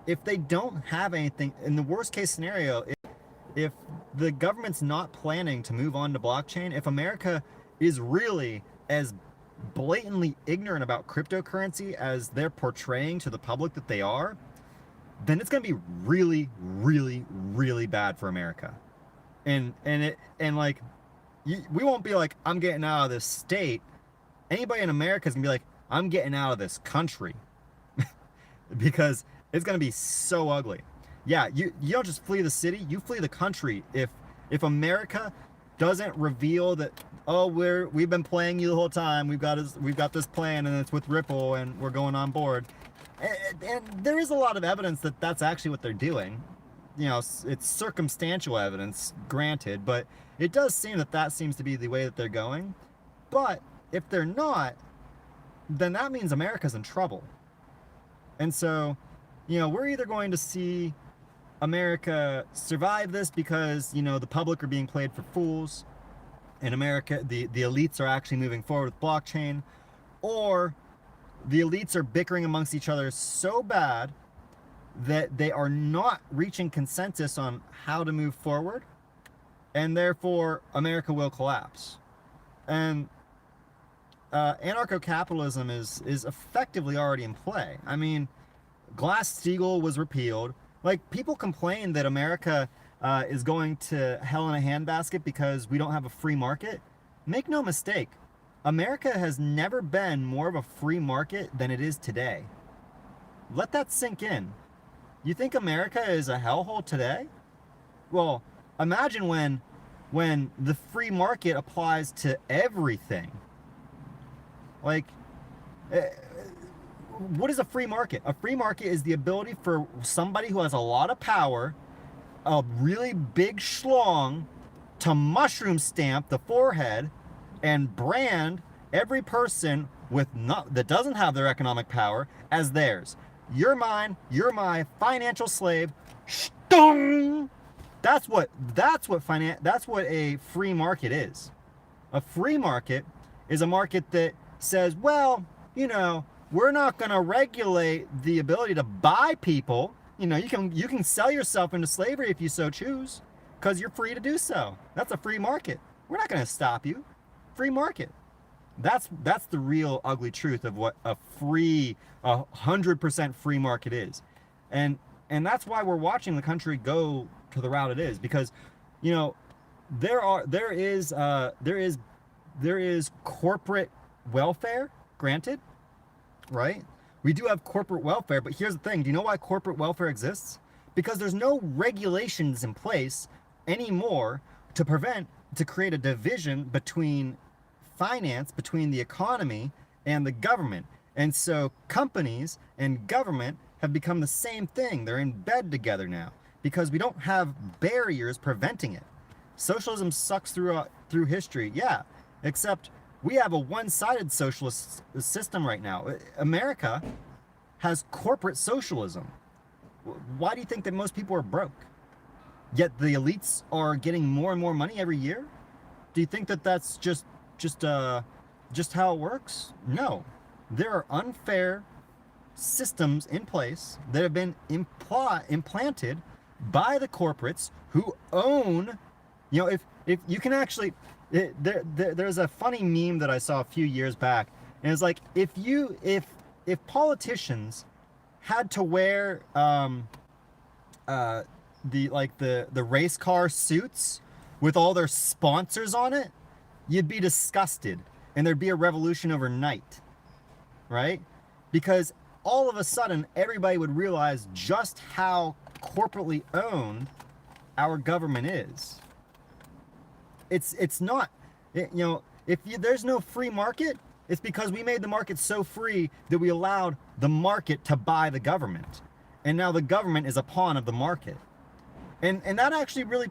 if they don't have anything, in the worst case scenario, if the government's not planning to move on to blockchain, if America is really as blatantly ignorant about cryptocurrency as they're portraying to the public that they are, then it's going to be really, really, really bad for America. And like, we won't be like, I'm getting out of this state. Anybody in America is going to be like, I'm getting out of this country. Because it's going to be so ugly. Yeah, you don't just flee the city, you flee the country. If America doesn't reveal that, oh, we've been playing you the whole time, we've got this plan and it's with Ripple and we're going on board. And there is a lot of evidence that that's actually what they're doing. It's circumstantial evidence, granted, but it does seem that seems to be the way that they're going. But if they're not, then that means America's in trouble. And so, we're either going to see America survive this because, the public are being played for fools, and America, the elites are actually moving forward with blockchain, or the elites are bickering amongst each other so bad that they are not reaching consensus on how to move forward, and therefore America will collapse. And anarcho-capitalism is effectively already in play. I mean, Glass-Steagall was repealed. Like, people complain that America is going to hell in a handbasket because we don't have a free market. Make no mistake, America has never been more of a free market than it is today. Let that sink in. You think America is a hellhole today? Well, imagine when the free market applies to everything. Like, what is a free market? A free market is the ability for somebody who has a lot of power, a really big schlong, to mushroom stamp the forehead and brand every person that doesn't have their economic power as theirs. You're mine, you're my financial slave. Stung! That's what a free market is. A free market is a market that says, well, we're not going to regulate the ability to buy people. You can sell yourself into slavery if you so choose, because you're free to do so. That's a free market. We're not going to stop you. Free market. That's the real ugly truth of what a 100% free market is. And that's why we're watching the country go to the route it is, because there is corporate welfare, granted, right? We do have corporate welfare, but here's the thing. Do you know why corporate welfare exists? Because there's no regulations in place anymore to create a division between finance, between the economy and the government. And so companies and government have become the same thing. They're in bed together now because we don't have barriers preventing it. Socialism sucks through history, yeah, except we have a one-sided socialist system right now. America has corporate socialism. Why do you think that most people are broke? Yet the elites are getting more and more money every year? Do you think that that's just how it works? No. There are unfair systems in place that have been implanted by the corporates who own, if you can actually, there's a funny meme that I saw a few years back, and it's like, if politicians had to wear the race car suits with all their sponsors on it, you'd be disgusted and there'd be a revolution overnight, right? Because all of a sudden everybody would realize just how corporately owned our government is. It's not, there's no free market, it's because we made the market so free that we allowed the market to buy the government. and now the government is a pawn of the market. And that actually really,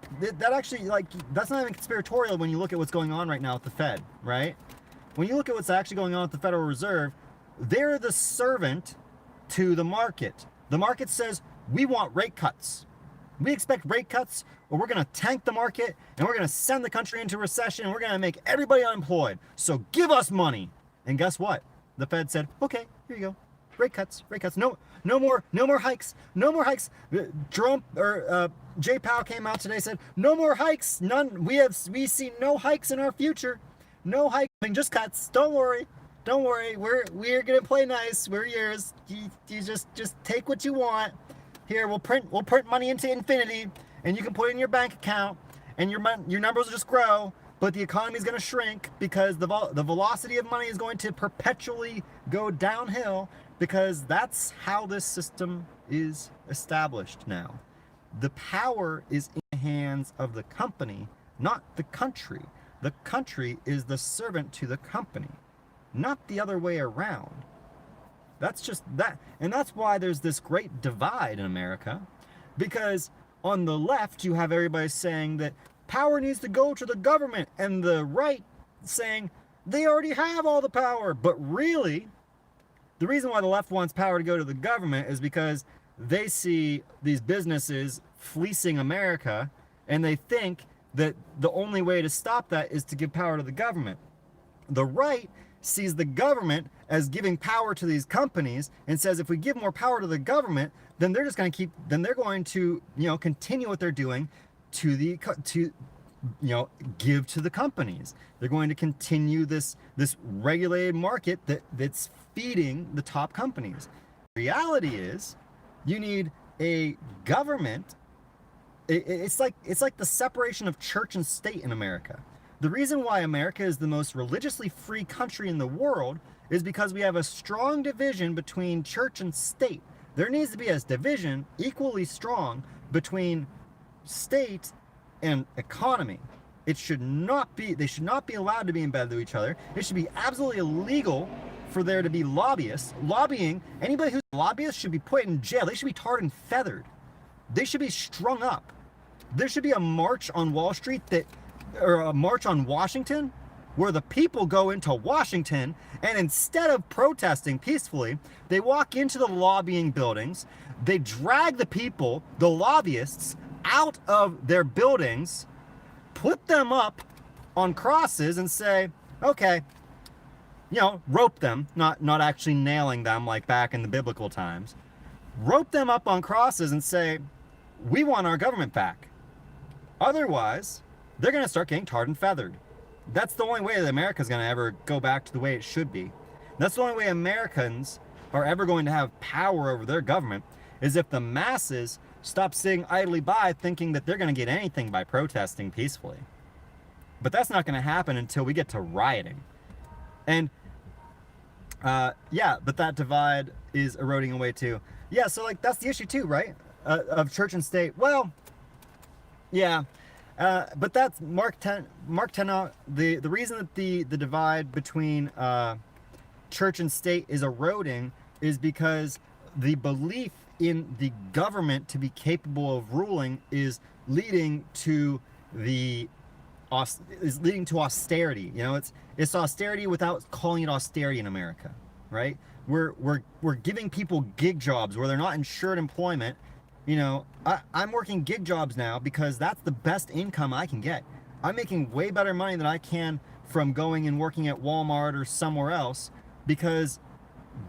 like, that's not even conspiratorial when you look at what's going on right now with the Fed, right? When you look at what's actually going on with the Federal Reserve, they're the servant to the market. The market says, we want rate cuts. We expect rate cuts, or we're going to tank the market, and we're going to send the country into recession, and we're going to make everybody unemployed. So give us money. And guess what? The Fed said, okay, here you go. Rate cuts, rate cuts. No more hikes. No more hikes. Jerome or Jay Powell came out today, said, no more hikes. None. We see no hikes in our future. No hikes. Just cuts. Don't worry. Don't worry. We're gonna play nice. We're yours. You just take what you want. Here, we'll print money into infinity, and you can put it in your bank account, and your numbers will just grow. But the economy is going to shrink because the velocity of money is going to perpetually go downhill, because that's how this system is established now. The power is in the hands of the company, not the country. The country is the servant to the company, not the other way around. That's just that. And that's why there's this great divide in America, because on the left, you have everybody saying that power needs to go to the government, and the right saying they already have all the power. But really, the reason why the left wants power to go to the government is because they see these businesses fleecing America, and they think that the only way to stop that is to give power to the government. The right sees the government as giving power to these companies and says, if we give more power to the government, then they're just going to continue what they're doing to give to the companies. They're going to continue this regulated market that's feeding the top companies. The reality is, you need a government. It's like the separation of church and state in America. The reason why America is the most religiously free country in the world is because we have a strong division between church and state. There needs to be a division equally strong between state and economy. They should not be allowed to be embedded to each other. It should be absolutely illegal for there to be lobbyists. Lobbying, anybody who's a lobbyist should be put in jail. They should be tarred and feathered. They should be strung up. There should be a march on Wall Street or a march on Washington, where the people go into Washington, and instead of protesting peacefully, they walk into the lobbying buildings, they drag the people, the lobbyists, out of their buildings, put them up on crosses and say, okay, rope them, not actually nailing them like back in the biblical times. Rope them up on crosses and say, we want our government back. Otherwise, they're going to start getting tarred and feathered. That's the only way that America's going to ever go back to the way it should be. That's the only way Americans are ever going to have power over their government, is if the masses stop sitting idly by thinking that they're going to get anything by protesting peacefully. But that's not going to happen until we get to rioting. And but that divide is eroding away too. Yeah, so like that's the issue too, right? Of church and state. Well, yeah. But that's Mark Tenoch. The reason that the divide between church and state is eroding is because the belief in the government to be capable of ruling is leading to austerity. It's austerity without calling it austerity in America, right? We're giving people gig jobs where they're not insured employment. I'm working gig jobs now because that's the best income I can get. I'm making way better money than I can from going and working at Walmart or somewhere else, because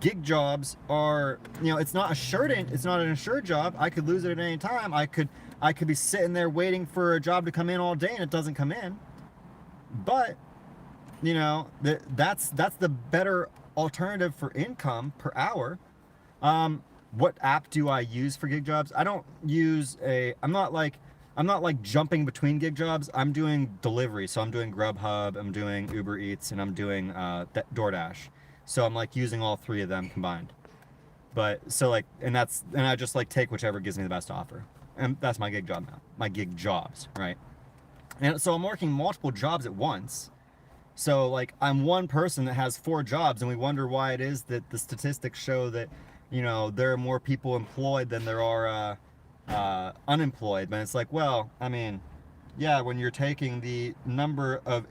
gig jobs are, it's not an assured job. I could lose it at any time. I could be sitting there waiting for a job to come in all day and it doesn't come in. But, that's the better alternative for income per hour. What app do I use for gig jobs? I'm not like jumping between gig jobs. I'm doing delivery. So I'm doing Grubhub, I'm doing Uber Eats, and I'm doing DoorDash. So I'm like using all three of them combined. But so like, and I just like take whichever gives me the best offer. And that's my gig job now. My gig jobs, right? And so I'm working multiple jobs at once. So like I'm one person that has 4 jobs, and we wonder why it is that the statistics show that you know, there are more people employed than there are unemployed. But it's like, well, I mean, yeah, when you're taking the number of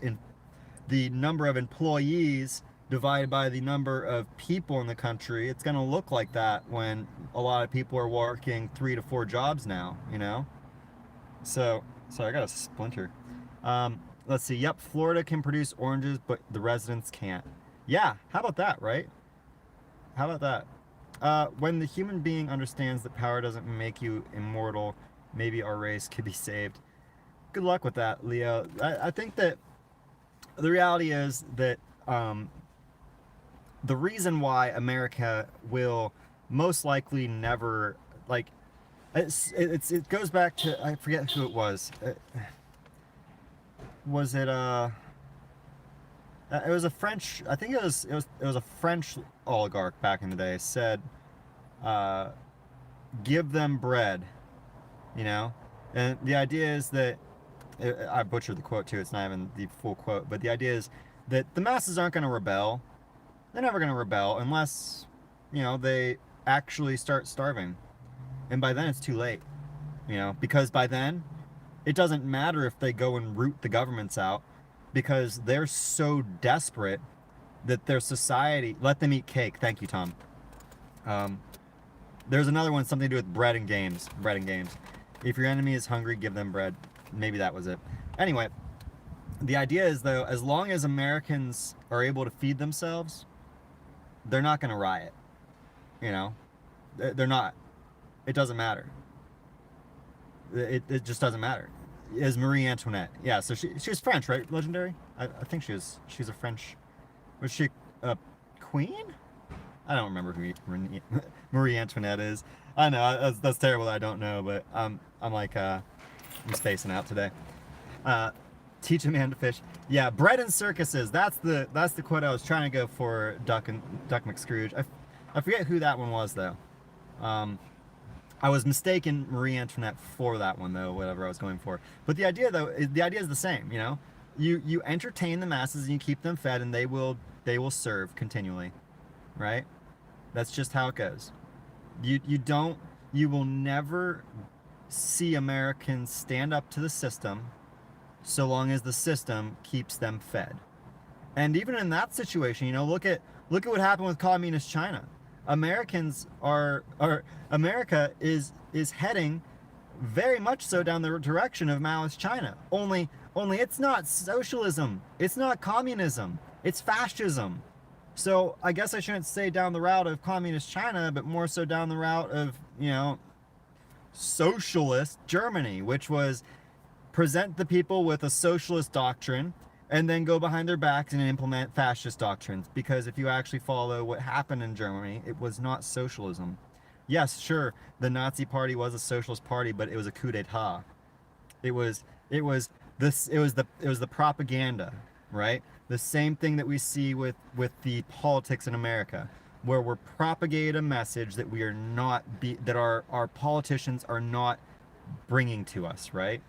employees divided by the number of people in the country, it's going to look like that when a lot of people are working 3 to 4 jobs now, you know? So, sorry, I got a splinter. Let's see. Yep, Florida can produce oranges, but the residents can't. Yeah, how about that, right? How about that? When the human being understands that power doesn't make you immortal, maybe our race could be saved. Good luck with that, Leo. I think that the reality is that the reason why America will most likely never, like, it goes back to, I forget who it was. Was it it was a French, I think it was a French oligarch back in the day, said, give them bread, you know? And the idea is that, I butchered the quote too, it's not even the full quote, but the idea is that the masses aren't going to rebel. They're never going to rebel unless, you know, they actually start starving. And by then it's too late, you know, because by then it doesn't matter if they go and root the governments out, because they're so desperate that their society, let them eat cake. Thank you, Tom. There's another one, something to do with bread and games. Bread and games. If your enemy is hungry, give them bread. Maybe that was it. Anyway, the idea is, though, as long as Americans are able to feed themselves, they're not going to riot. You know? They're not. It doesn't matter. It just doesn't matter. Is Marie Antoinette. Yeah, so she was French, right? Legendary? I think she's a French. Was she a queen? I don't remember who Marie Antoinette is. I know, that's terrible that I don't know, but I'm like, I'm spacing out today. Teach a man to fish. Yeah, bread and circuses. That's the quote I was trying to go for, Duck McScrooge. I forget who that one was, though. I was mistaken Marie Antoinette for that one, though, whatever I was going for. But the idea, though, the idea is the same, you know? You entertain the masses and you keep them fed, and they will serve continually, right? That's just how it goes. You will never see Americans stand up to the system so long as the system keeps them fed. And even in that situation, you know, look at what happened with communist China. America is heading very much so down the direction of Maoist China. Only it's not socialism, it's not communism, it's fascism. So I guess I shouldn't say down the route of communist China, but more so down the route of, you know, socialist Germany, which was present the people with a socialist doctrine and then go behind their backs and implement fascist doctrines. Because if you actually follow what happened in Germany, it was not socialism. Yes, sure, the Nazi Party was a socialist party, but it was a coup d'etat. It was the propaganda, right? The same thing that we see with the politics in America, where we're propagating a message that we are not that our politicians are not bringing to us, right?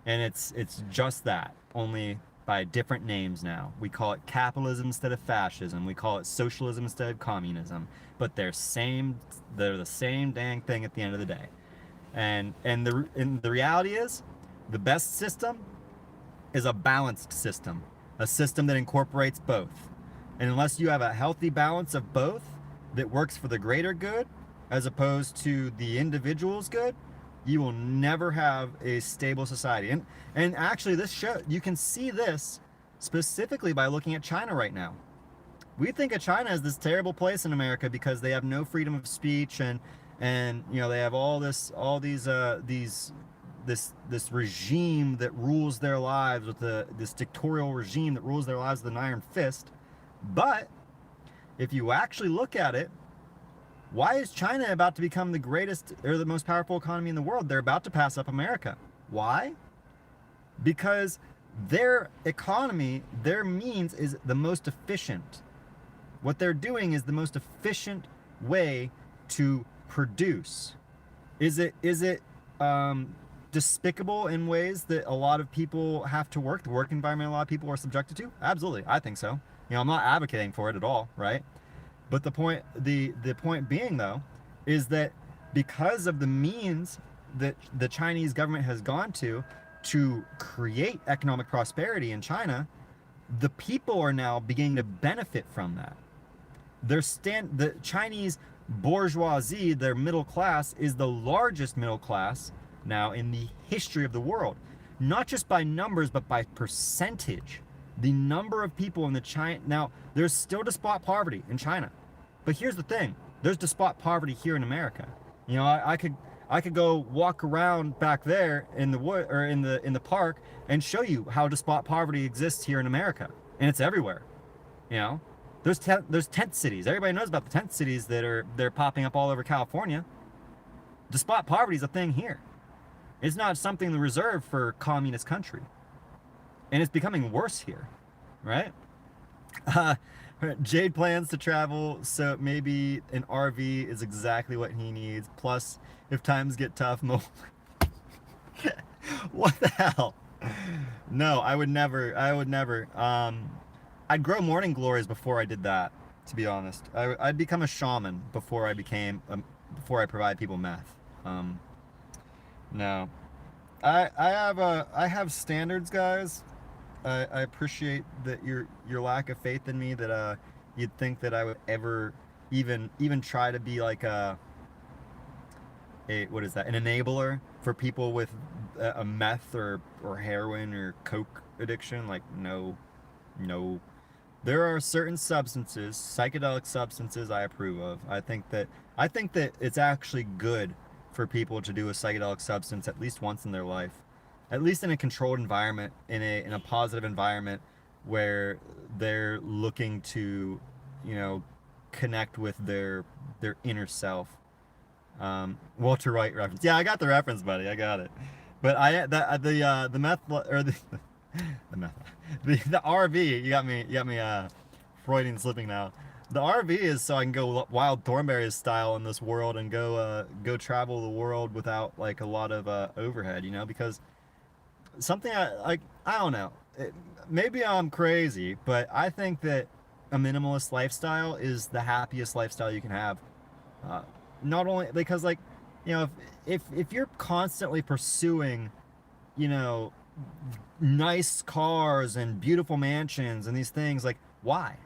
And it's just that, only by different names now. We call it capitalism instead of fascism. We call it socialism instead of communism. But they're the same dang thing at the end of the day. And the reality is, the best system is a balanced system, a system that incorporates both. And unless you have a healthy balance of both that works for the greater good as opposed to the individual's good, you will never have a stable society. And actually, this show, you can see this specifically by looking at China right now. We think of China as this terrible place in America because they have no freedom of speech, and you know, they have this regime that rules their lives with this dictatorial regime that rules their lives with an iron fist. But if you actually look at it, why is China about to become the greatest or the most powerful economy in the world? They're about to pass up America. Why? Because their economy, their means is the most efficient. What they're doing is the most efficient way to produce. Is it despicable in ways that a lot of people have to work, the work environment a lot of people are subjected to? Absolutely, I think so. You know, I'm not advocating for it at all, right? But the point being though, is that because of the means that the Chinese government has gone to create economic prosperity in China, the people are now beginning to benefit from that. The Chinese bourgeoisie, their middle class, is the largest middle class now in the history of the world. Not just by numbers, but by percentage. The number of people in the China, now there's still despot poverty in China. But here's the thing, there's despot poverty here in America. You know, I could go walk around back there in the wood or in the park and show you how despot poverty exists here in America, and it's everywhere. You know, there's tent cities. Everybody knows about the tent cities they're popping up all over California. Despot poverty is a thing here. It's not something reserved for communist country, and it's becoming worse here, right? Jade plans to travel, so maybe an RV is exactly what he needs. Plus, if times get tough, what the hell? No, I would never. I'd grow morning glories before I did that, to be honest. I'd become a shaman before I provide people meth. No. I have standards, guys. I appreciate that your lack of faith in me, that you'd think that I would ever even try to be like what is that, an enabler for people with a meth or heroin or coke addiction. Like, no. There are certain substances, psychedelic substances, I approve of. I think that it's actually good for people to do a psychedelic substance at least once in their life, at least in a controlled environment, in a positive environment where they're looking to, you know, connect with their inner self. Walter White reference. Yeah, I got the reference, buddy. I got it. But the meth or the meth, the RV. You got me Freudian slipping now. The RV is so I can go wild Thornberrys style in this world and go travel the world without like a lot of overhead, you know, because something I don't know, maybe I'm crazy, but I think that a minimalist lifestyle is the happiest lifestyle you can have. Not only because, like, you know, if you're constantly pursuing, you know, nice cars and beautiful mansions and these things, like, why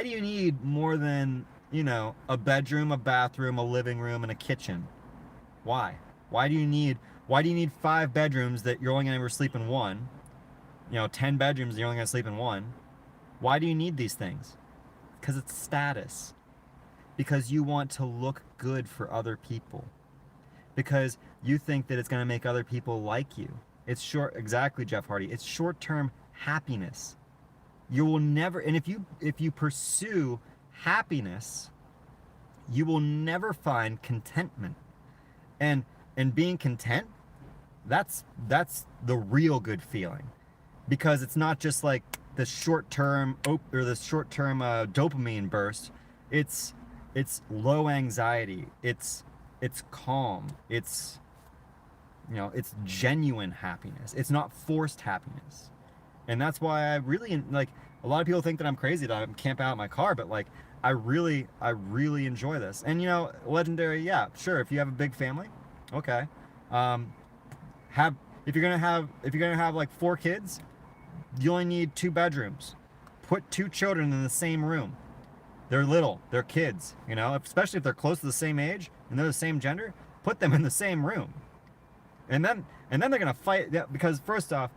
do you need more than, you know, a bedroom, a bathroom, a living room, and a kitchen? Why do you need 5 bedrooms that you're only gonna ever sleep in one? You know, 10 bedrooms, you're only gonna sleep in one. Why do you need these things? Because it's status. Because you want to look good for other people. Because you think that it's gonna make other people like you. It's exactly, Jeff Hardy. It's short-term happiness. You will never, and if you pursue happiness, you will never find contentment. And being content, that's the real good feeling, because it's not just like the short-term dopamine burst. It's low anxiety. It's calm. It's, you know, it's genuine happiness. It's not forced happiness. And that's why I really, like, a lot of people think that I'm crazy that I camp out in my car, but like, I really enjoy this. And, you know, legendary, yeah, sure, if you have a big family, okay. If you're gonna have like 4 kids, you only need 2 bedrooms. Put 2 children in the same room. They're little, they're kids, you know, especially if they're close to the same age and they're the same gender, put them in the same room. And then they're gonna fight, because first off,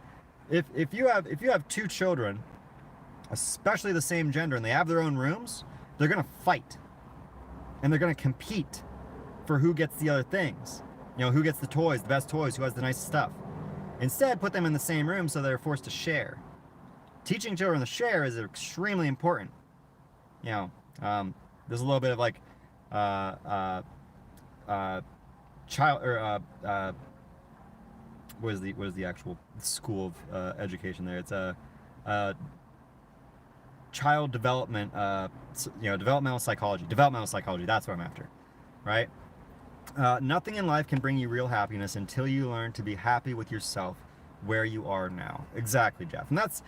if you have 2 children, especially the same gender, and they have their own rooms, they're gonna fight, and they're gonna compete for who gets the other things. You know, who gets the toys, the best toys, who has the nice stuff. Instead, put them in the same room so they're forced to share. Teaching children to share is extremely important. You know, there's a little bit of like child or what is the actual school of education there? It's a child development, you know, developmental psychology. That's what I'm after, right? Nothing in life can bring you real happiness until you learn to be happy with yourself where you are now. Exactly, Jeff. And that's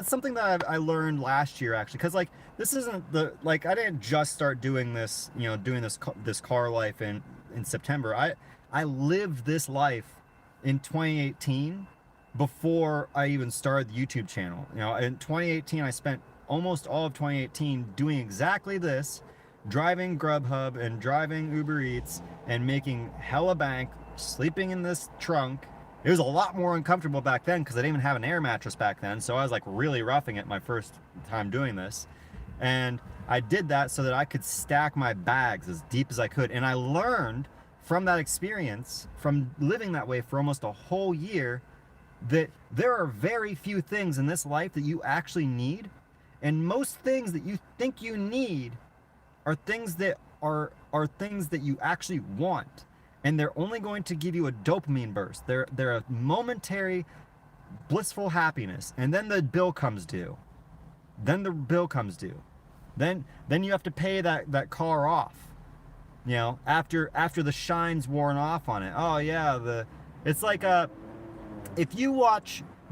something that I learned last year, actually, because like this isn't the like I didn't just start doing this, doing this car life in September. I lived this life in 2018 before I even started the YouTube channel. In 2018 I spent almost all of 2018 doing exactly this, driving Grubhub and driving Uber Eats and making hella bank, sleeping in this trunk. It was a lot more uncomfortable back then because I didn't even have an air mattress back then, so I was like really roughing it my first time doing this. And I did that so that I could stack my bags as deep as I could. And I learned from that experience, from living that way for almost a whole year, that there are very few things in this life that you actually need. And most things that you think you need are things that are things that you actually want. And they're only going to give you a dopamine burst. They're a momentary blissful happiness, and then the bill comes due. Then you have to pay that car off. After the shine's worn off on it. Oh yeah, it's like if you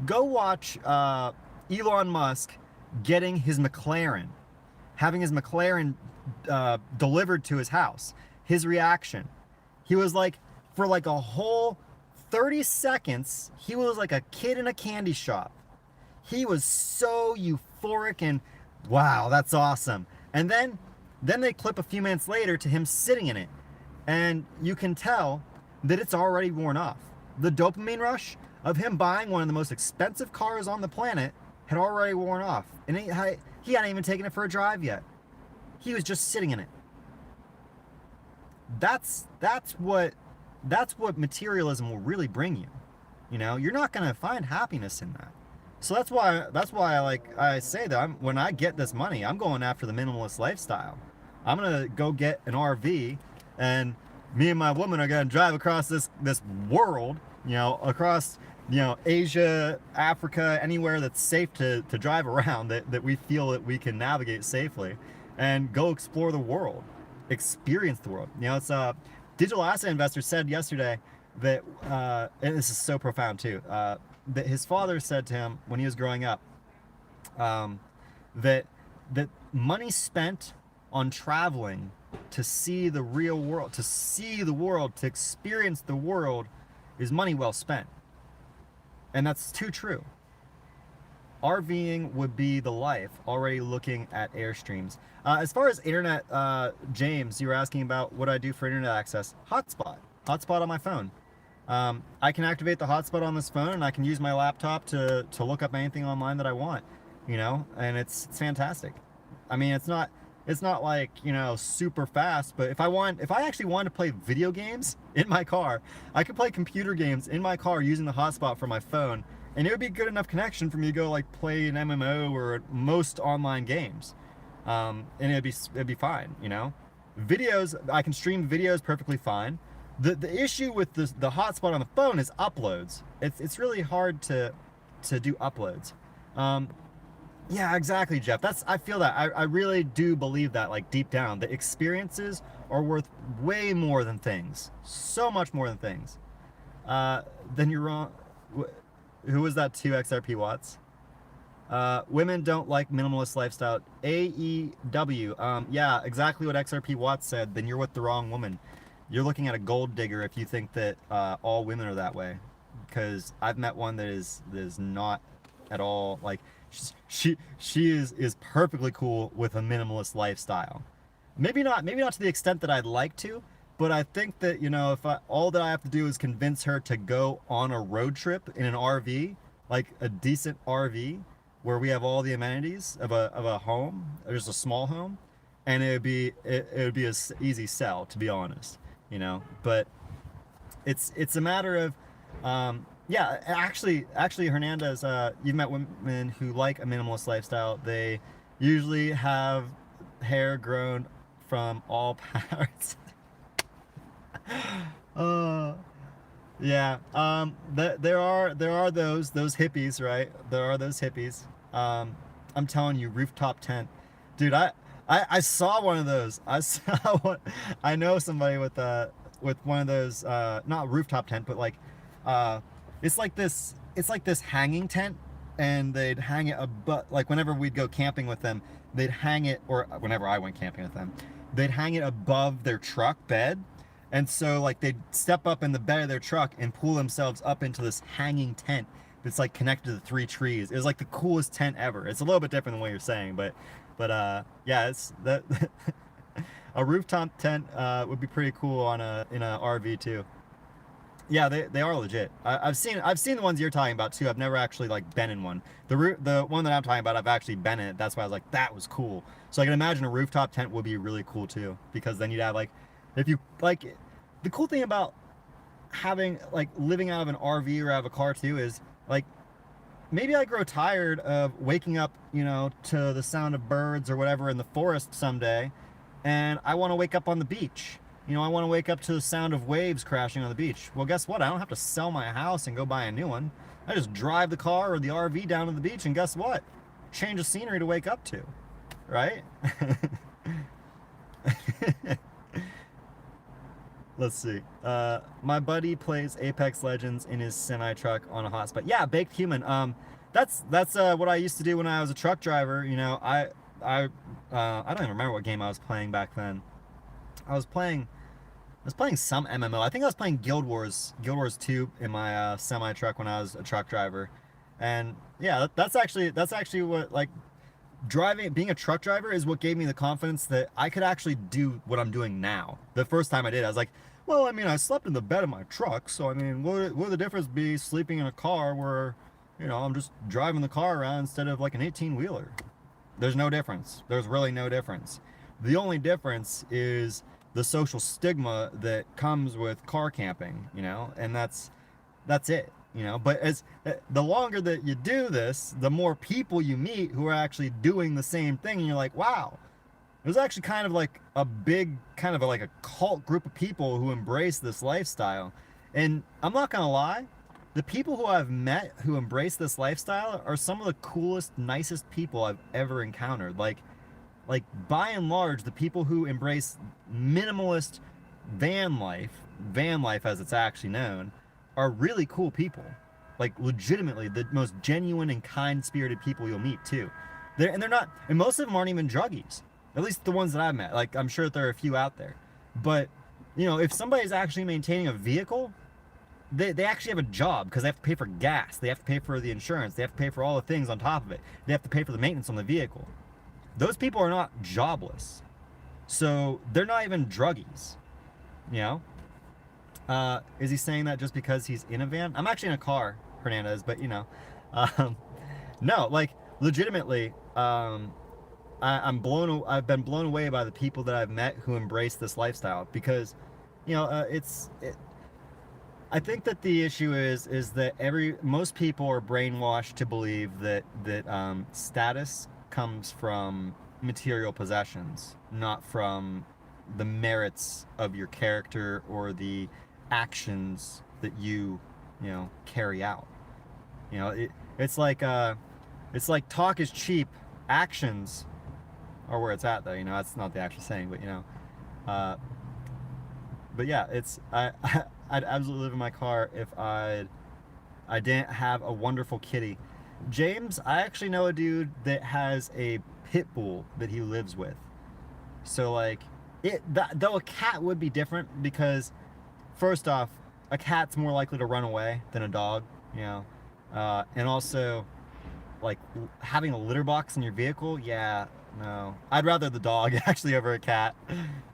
go watch Elon Musk getting his McLaren, having his McLaren delivered to his house. His reaction. He was like, for like a whole 30 seconds, he was like a kid in a candy shop. He was so euphoric and, wow, that's awesome. And then they clip a few minutes later to him sitting in it. And you can tell that it's already worn off. The dopamine rush of him buying one of the most expensive cars on the planet had already worn off. And he hadn't even taken it for a drive yet. He was just sitting in it. That's what materialism will really bring you. You're not gonna find happiness in that. So that's why I say that when I get this money, I'm going after the minimalist lifestyle. I'm gonna go get an RV, and me and my woman are gonna drive across this world, across Asia, Africa, anywhere that's safe to drive around, that we feel that we can navigate safely, and go explore the world. Experience the world. It's digital asset investor said yesterday that and this is so profound too, that his father said to him when he was growing up, that money spent on traveling to see the real world, to experience the world, is money well spent. And that's too true. RVing would be the life, already looking at Airstreams. As far as internet, James, you were asking about what I do for internet access. Hotspot on my phone. I can activate the hotspot on this phone, and I can use my laptop to look up anything online that I want, and it's fantastic. I mean, it's not like, super fast, but if I actually wanted to play video games in my car, I could play computer games in my car using the hotspot for my phone. And it would be good enough connection for me to go like play an MMO or most online games, and it'd be fine. Videos, I can stream videos perfectly fine. The issue with the hotspot on the phone is uploads. It's really hard to do uploads. Yeah, exactly, Jeff. I feel that. I really do believe that, like, deep down, the experiences are worth way more than things. So much more than things. Then you're wrong. Who was that? 2 XRP watts. Women don't like minimalist lifestyle. AEW. Yeah, exactly what XRP watts said. Then you're with the wrong woman. You're looking at a gold digger if you think that all women are that way. Because I've met one that is not at all like. She is perfectly cool with a minimalist lifestyle. Maybe not to the extent that I'd like to. But I think that, if all that I have to do is convince her to go on a road trip in an RV, like a decent RV, where we have all the amenities of a home, or just a small home, and it would be a easy sell, to be honest, But it's a matter of, yeah, actually, Hernandez, you've met women who like a minimalist lifestyle. They usually have hair grown from all parts. Yeah. There are those hippies, right? There are those hippies. I'm telling you, rooftop tent, dude. I saw one of those. I saw one. I know somebody with one of those. Not rooftop tent, but like it's like this hanging tent, and they'd hang it above, like whenever we'd go camping with them, they'd hang it, or whenever I went camping with them, they'd hang it above their truck bed. And so like they'd step up in the bed of their truck and pull themselves up into this hanging tent that's like connected to the three trees. It was like the coolest tent ever. It's a little bit different than what you're saying, but yeah, it's that a rooftop tent would be pretty cool on in a RV too. Yeah, they are legit. I've seen the ones you're talking about too. I've never actually like been in one. The one that I'm talking about, I've actually been in it. That's why I was like, that was cool. So I can imagine a rooftop tent would be really cool too, because then you'd have like, if you like, the cool thing about having like living out of an RV or out of a car too is like, maybe I grow tired of waking up, you know, to the sound of birds or whatever in the forest someday, and I want to wake up on the beach. You know, I want to wake up to the sound of waves crashing on the beach. Well, guess what? I don't have to sell my house and go buy a new one. I just drive the car or the RV down to the beach, and guess what? Change of scenery to wake up to, right? Let's see. My buddy plays Apex Legends in his semi truck on a hotspot. Yeah, baked human. That's what I used to do when I was a truck driver. You know, I don't even remember what game I was playing back then. I was playing some MMO. I think I was playing Guild Wars 2 in my semi truck when I was a truck driver. And yeah, that's actually what, like, being a truck driver is what gave me the confidence that I could actually do what I'm doing now. The first time I did, I was like, well, I mean, I slept in the bed of my truck, so I mean, what would the difference be sleeping in a car where, you know, I'm just driving the car around instead of like an 18-wheeler? There's no difference. There's really no difference. The only difference is the social stigma that comes with car camping, you know, and that's it, you know. But as the longer that you do this, the more people you meet who are actually doing the same thing, and you're like, wow, there's actually kind of like a big, kind of like a cult group of people who embrace this lifestyle. And I'm not gonna lie, the people who I've met who embrace this lifestyle are some of the coolest, nicest people I've ever encountered. Like by and large, the people who embrace minimalist van life as it's actually known, are really cool people. Like legitimately the most genuine and kind-spirited people you'll meet too. They're not, and most of them aren't even druggies. At least the ones that I've met. Like, I'm sure there are a few out there. But, you know, if somebody's actually maintaining a vehicle, they actually have a job, because they have to pay for gas, they have to pay for the insurance, they have to pay for all the things on top of it, they have to pay for the maintenance on the vehicle. Those people are not jobless, so they're not even druggies, you know. Is he saying that just because he's in a van? I'm actually in a car, Hernandez, but you know, no, like legitimately, I've been blown away by the people that I've met who embrace this lifestyle, because, you know, I think that the issue is that most people are brainwashed to believe that status comes from material possessions, not from the merits of your character or the actions that you know, carry out. You know, it's like talk is cheap, actions are where it's at, though. You know, that's not the actual saying, but you know, but yeah, I'd absolutely live in my car if I didn't have a wonderful kitty. James, I actually know a dude that has a pit bull that he lives with. So like, though a cat would be different, because first off, a cat's more likely to run away than a dog, you know, and also like having a litter box in your vehicle, yeah, no, I'd rather the dog actually over a cat.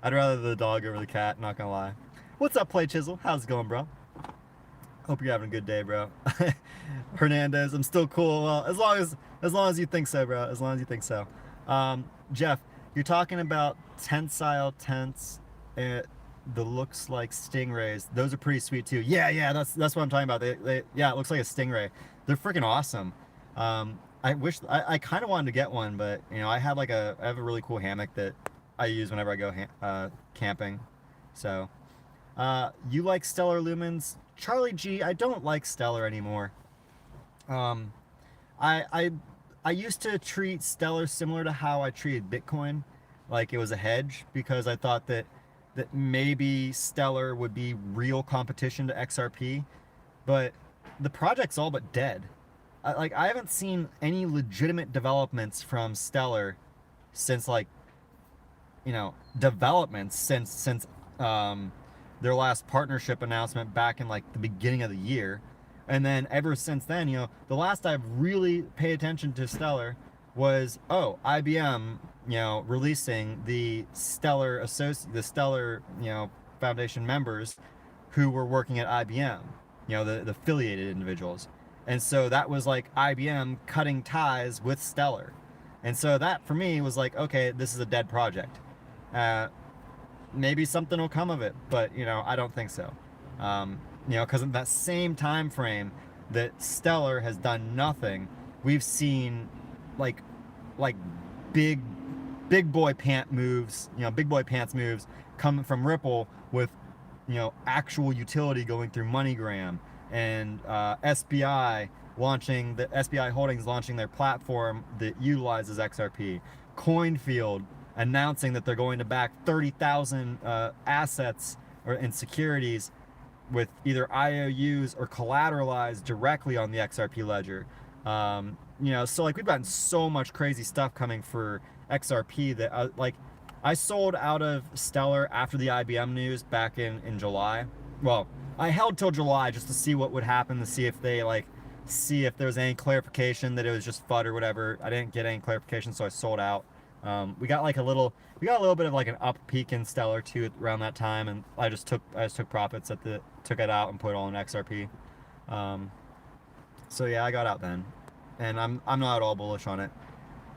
I'd rather the dog over the cat, not gonna lie. What's up, Play Chisel? How's it going, bro? Hope you're having a good day, bro. Hernandez, I'm still cool. Well, as long as you think so, bro. As long as you think so. Jeff, you're talking about tensile tents that looks like stingrays. Those are pretty sweet too. Yeah, that's what I'm talking about. Yeah, it looks like a stingray. They're freaking awesome. I kind of wanted to get one, but you know, I have a really cool hammock that I use whenever I go camping. So, you like Stellar Lumens? Charlie G, I don't like Stellar anymore. I used to treat Stellar similar to how I treated Bitcoin, like it was a hedge, because I thought that maybe Stellar would be real competition to XRP, but the project's all but dead. I haven't seen any legitimate developments from Stellar since like, developments since their last partnership announcement back in like the beginning of the year. And then ever since then, the last I've really paid attention to Stellar was, IBM, releasing the Stellar Foundation members who were working at IBM, the affiliated individuals. And so that was like IBM cutting ties with Stellar. And so that for me was like, okay, this is a dead project. Maybe something will come of it, but I don't think so. Because in that same time frame that Stellar has done nothing, we've seen like big boy pants moves coming from Ripple with actual utility going through MoneyGram, and SBI Holdings launching their platform that utilizes XRP. Coinfield announcing that they're going to back 30,000 assets in securities with either IOUs or collateralized directly on the XRP ledger. So like we've gotten so much crazy stuff coming for XRP that I sold out of Stellar after the IBM news back in July. Well, I held till July just to see what would happen, to see if there was any clarification that it was just FUD or whatever. I didn't get any clarification, so I sold out. We got a little bit of like an up peak in Stellar too around that time, and I just took profits took it out and put it all in XRP. So yeah, I got out then, and I'm not at all bullish on it.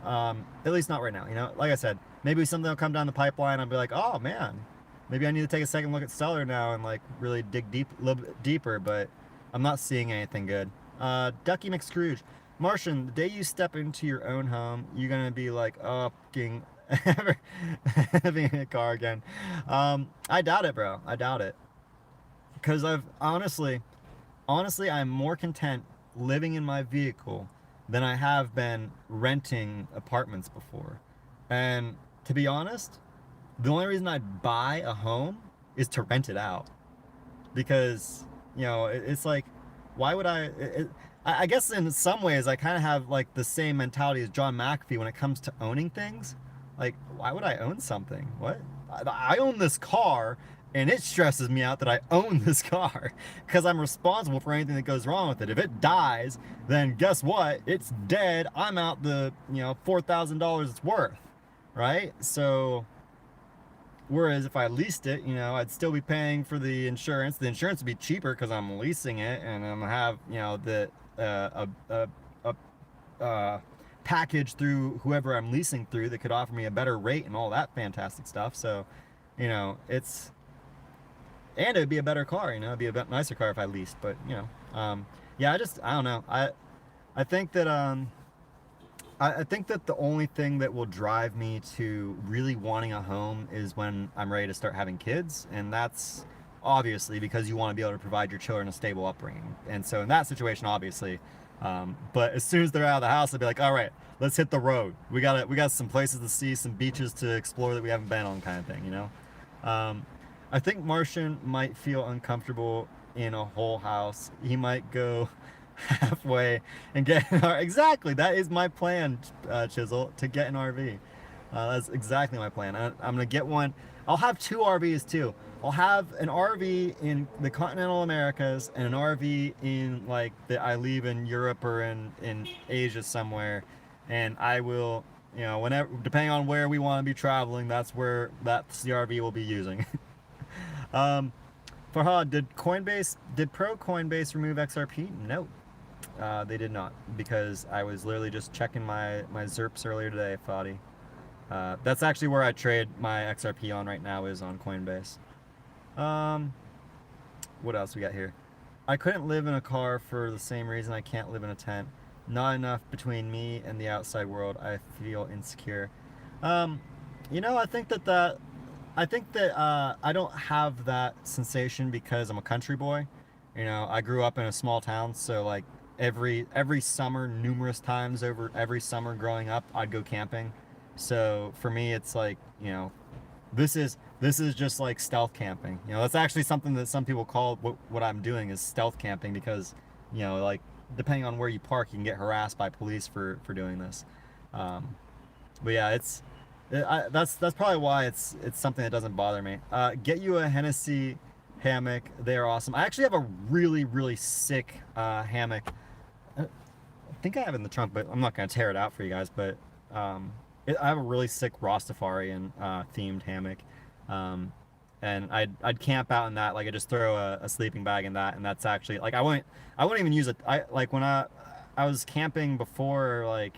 At least not right now. Like I said, maybe something will come down the pipeline. I'll be like, oh man, maybe I need to take a second look at Stellar now and like really dig a little bit deeper. But I'm not seeing anything good. Ducky McScrooge, Martian, the day you step into your own home, you're gonna be like, oh, fucking having a car again. I doubt it, bro. I doubt it. Because I've honestly, I'm more content living in my vehicle than I have been renting apartments before. And to be honest, the only reason I'd buy a home is to rent it out. Because, it's like, why would I guess in some ways I kind of have like the same mentality as John McAfee when it comes to owning things. Like, why would I own something? What? I own this car, and it stresses me out that I own this car because I'm responsible for anything that goes wrong with it. If it dies, then guess what? It's dead. I'm out the, $4,000 it's worth, right? So, whereas if I leased it, I'd still be paying for the insurance. The insurance would be cheaper because I'm leasing it, and I'm gonna have, the package through whoever I'm leasing through that could offer me a better rate and all that fantastic stuff. So, and it would be a better car, it'd be a bit nicer car if I leased. But yeah, I don't know. I think that I think that the only thing that will drive me to really wanting a home is when I'm ready to start having kids, and that's obviously because you want to be able to provide your children a stable upbringing. And so in that situation, obviously. But as soon as they're out of the house, I'll be like, all right, let's hit the road. We got some places to see, some beaches to explore that we haven't been on, kind of thing, I think Martian might feel uncomfortable in a whole house. He might go halfway and get an RV. Exactly, that is my plan, Chisel, to get an RV. That's exactly my plan. I'm gonna get one. I'll have two RVs too. I'll have an RV in the continental Americas and an RV in like I leave in Europe or in Asia somewhere, and I will, whenever, depending on where we want to be traveling, that's the RV we'll be using. Farhad, did Pro Coinbase remove XRP? No, they did not, because I was literally just checking my ZERPs earlier today, Fadi. That's actually where I trade my XRP on right now, is on Coinbase. What else we got here? I couldn't live in a car for the same reason I can't live in a tent. Not enough between me and the outside world. I feel insecure. I think that I don't have that sensation because I'm a country boy. I grew up in a small town, so like every summer, numerous times over every summer growing up, I'd go camping. So for me, it's like, this is just like stealth camping. That's actually something that some people call what I'm doing is stealth camping, because you know, like depending on where you park, you can get harassed by police for doing this. But yeah, that's probably why it's something that doesn't bother me. Get you a Hennessy hammock. They are awesome. I actually have a really sick hammock. I think I have it in the trunk, but I'm not gonna tear it out for you guys. But I have a really sick Rastafarian themed hammock. And I'd camp out in that. Like I just throw a sleeping bag in that, and that's actually like I wouldn't even use it. I like when I was camping before, like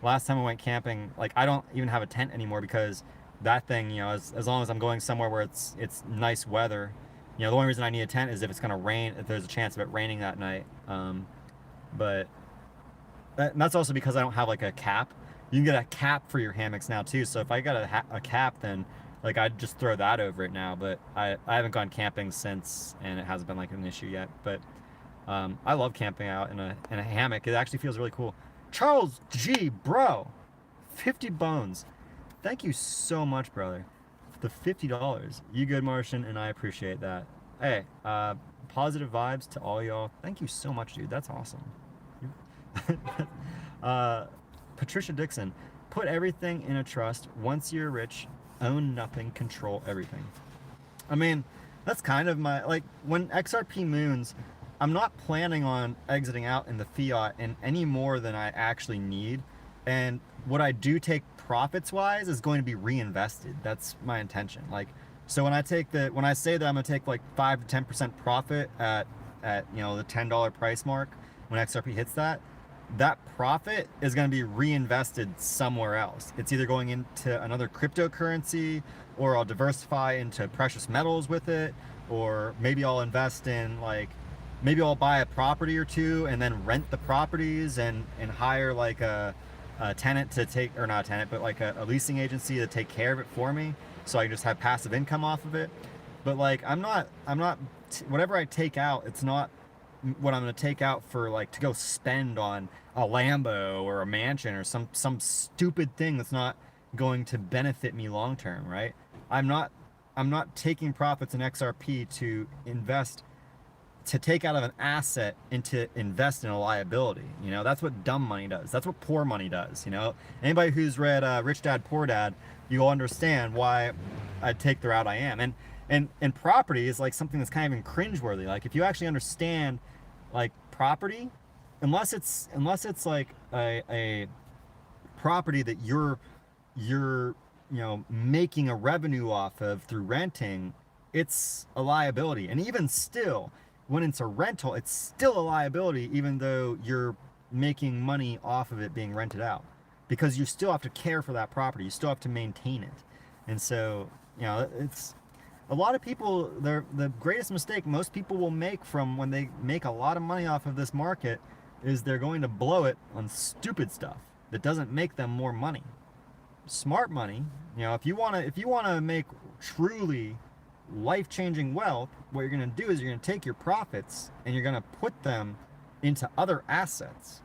last time I went camping, like I don't even have a tent anymore because that thing, you know, as long as I'm going somewhere where it's nice weather, you know, the only reason I need a tent is if it's gonna rain, if there's a chance of it raining that night. But that's also because I don't have like a cap. You can get a cap for your hammocks now too. So if I got a cap, then like I'd just throw that over it now. But I haven't gone camping since, and it hasn't been like an issue yet. But I love camping out in a hammock. It actually feels really cool. Charles G, bro, 50 bones. Thank you so much, brother. The $50. You good, Martian, and I appreciate that. Hey, positive vibes to all y'all. Thank you so much, dude. That's awesome. Patricia Dixon, put everything in a trust. Once you're rich, own nothing, control everything. I mean, that's kind of my, like, when XRP moons, I'm not planning on exiting out in the fiat in any more than I actually need. And what I do take profits wise is going to be reinvested. That's my intention. Like, so when I say that I'm gonna take like 5 to 10% profit at you know the $10 price mark when XRP hits that profit is going to be reinvested somewhere else. It's either going into another cryptocurrency, or I'll diversify into precious metals with it, or maybe I'll invest in like, maybe I'll buy a property or two and then rent the properties and hire like a tenant to take, or not a tenant, but like a leasing agency to take care of it for me, so I can just have passive income off of it. But like I'm not whatever I take out, it's not what I'm going to take out for like to go spend on a Lambo or a mansion or some stupid thing that's not going to benefit me long term, right? I'm not taking profits in XRP to invest, to take out of an asset and to invest in a liability. You know, that's what dumb money does. That's what poor money does. You know, anybody who's read Rich Dad Poor Dad, you'll understand why I take the route I am. And property is like something that's kind of cringeworthy. Like if you actually understand like property, unless it's like a property that you're you know making a revenue off of through renting, it's a liability. And even still, when it's a rental, it's still a liability, even though you're making money off of it being rented out, because you still have to care for that property, you still have to maintain it. And so, you know, it's a lot of people, the greatest mistake most people will make from when they make a lot of money off of this market is they're going to blow it on stupid stuff that doesn't make them more money. Smart money, you know, if you want to make truly life-changing wealth, what you're going to do is you're going to take your profits and you're going to put them into other assets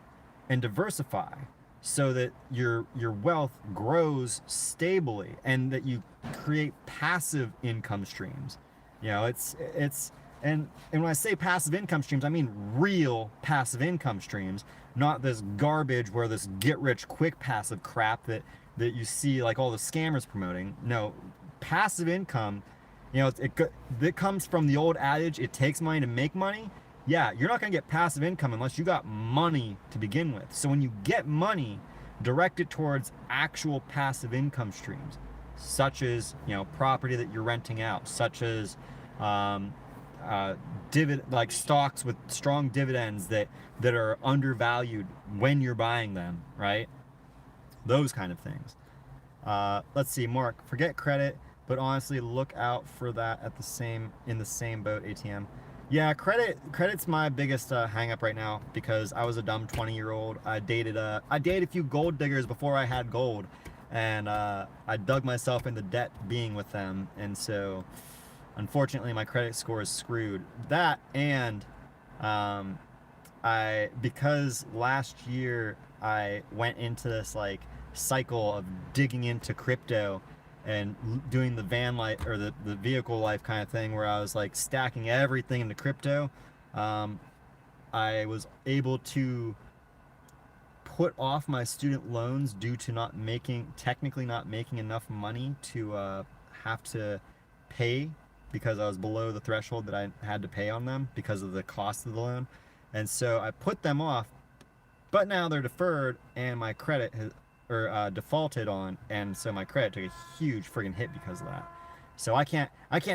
and diversify, so that your wealth grows stably and that you create passive income streams. You know, and when I say passive income streams, I mean real passive income streams, not this garbage where this get rich quick passive crap that you see like all the scammers promoting. No, passive income, you know, it comes from the old adage, it takes money to make money. Yeah, you're not going to get passive income unless you got money to begin with. So when you get money, direct it towards actual passive income streams, such as, you know, property that you're renting out, such as like stocks with strong dividends that are undervalued when you're buying them, right? Those kind of things. Let's see, Mark, forget credit, but honestly, look out for that in the same boat, ATM. Yeah, credit's my biggest hang up right now, because I was a dumb 20-year-old. I dated a few gold diggers before I had gold, and I dug myself into debt being with them, and so unfortunately my credit score is screwed. That, and because last year I went into this like cycle of digging into crypto and doing the van life, or the vehicle life kind of thing, where I was like stacking everything into crypto. I was able to put off my student loans due to technically not making enough money to have to pay, because I was below the threshold that I had to pay on them because of the cost of the loan. And so I put them off, but now they're deferred and my credit has, or defaulted on, and so my credit took a huge friggin' hit because of that. So I can't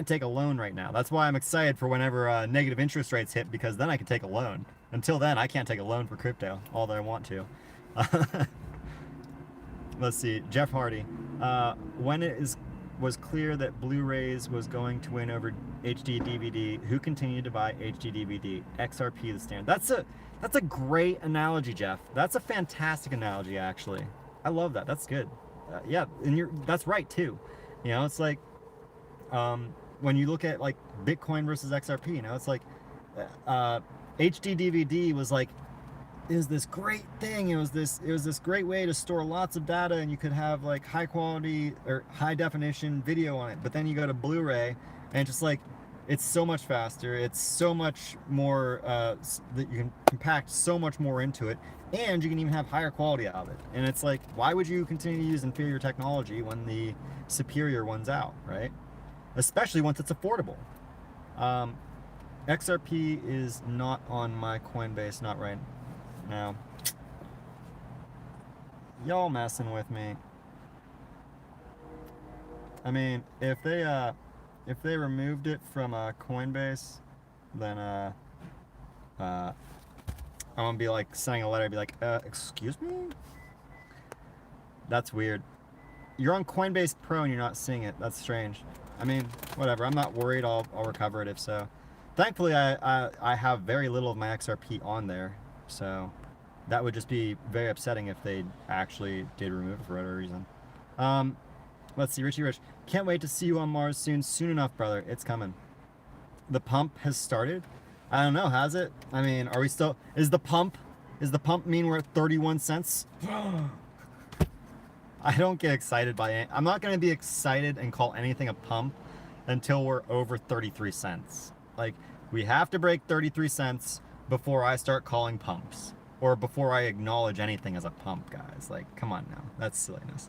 take a loan right now. That's why I'm excited for whenever negative interest rates hit, because then I can take a loan. Until then, I can't take a loan for crypto, although I want to. Let's see, Jeff Hardy. When was clear that Blu-rays was going to win over HD DVD, who continued to buy HD DVD? XRP the standard. That's a great analogy, Jeff. That's a fantastic analogy, actually. I love that. That's good. Yeah, and that's right too. You know, it's like when you look at like Bitcoin versus XRP. You know, it's like HD DVD was like, is this great thing. It was this great way to store lots of data, and you could have like high quality or high definition video on it. But then you go to Blu-ray, and just like, it's so much faster. It's so much more that you can compact so much more into it, and you can even have higher quality out of it. And it's like, why would you continue to use inferior technology when the superior one's out, right? Especially once it's affordable. XRP is not on my Coinbase, not right now. Y'all messing with me. I mean, if they removed it from Coinbase, then I'm gonna be like sending a letter, be like, excuse me? That's weird. You're on Coinbase Pro and you're not seeing it. That's strange. I mean, whatever. I'm not worried. I'll recover it if so. Thankfully, I have very little of my XRP on there, so that would just be very upsetting if they actually did remove it for whatever reason. Let's see, Richie Rich. Can't wait to see you on Mars soon enough, brother. It's coming. The pump has started. I don't know, has it? I mean, are we still... Is the pump mean we're at 31 cents? I don't get excited by it. I'm not going to be excited and call anything a pump until we're over 33 cents. Like, we have to break 33 cents before I start calling pumps. Or before I acknowledge anything as a pump, guys. Like, come on now. That's silliness.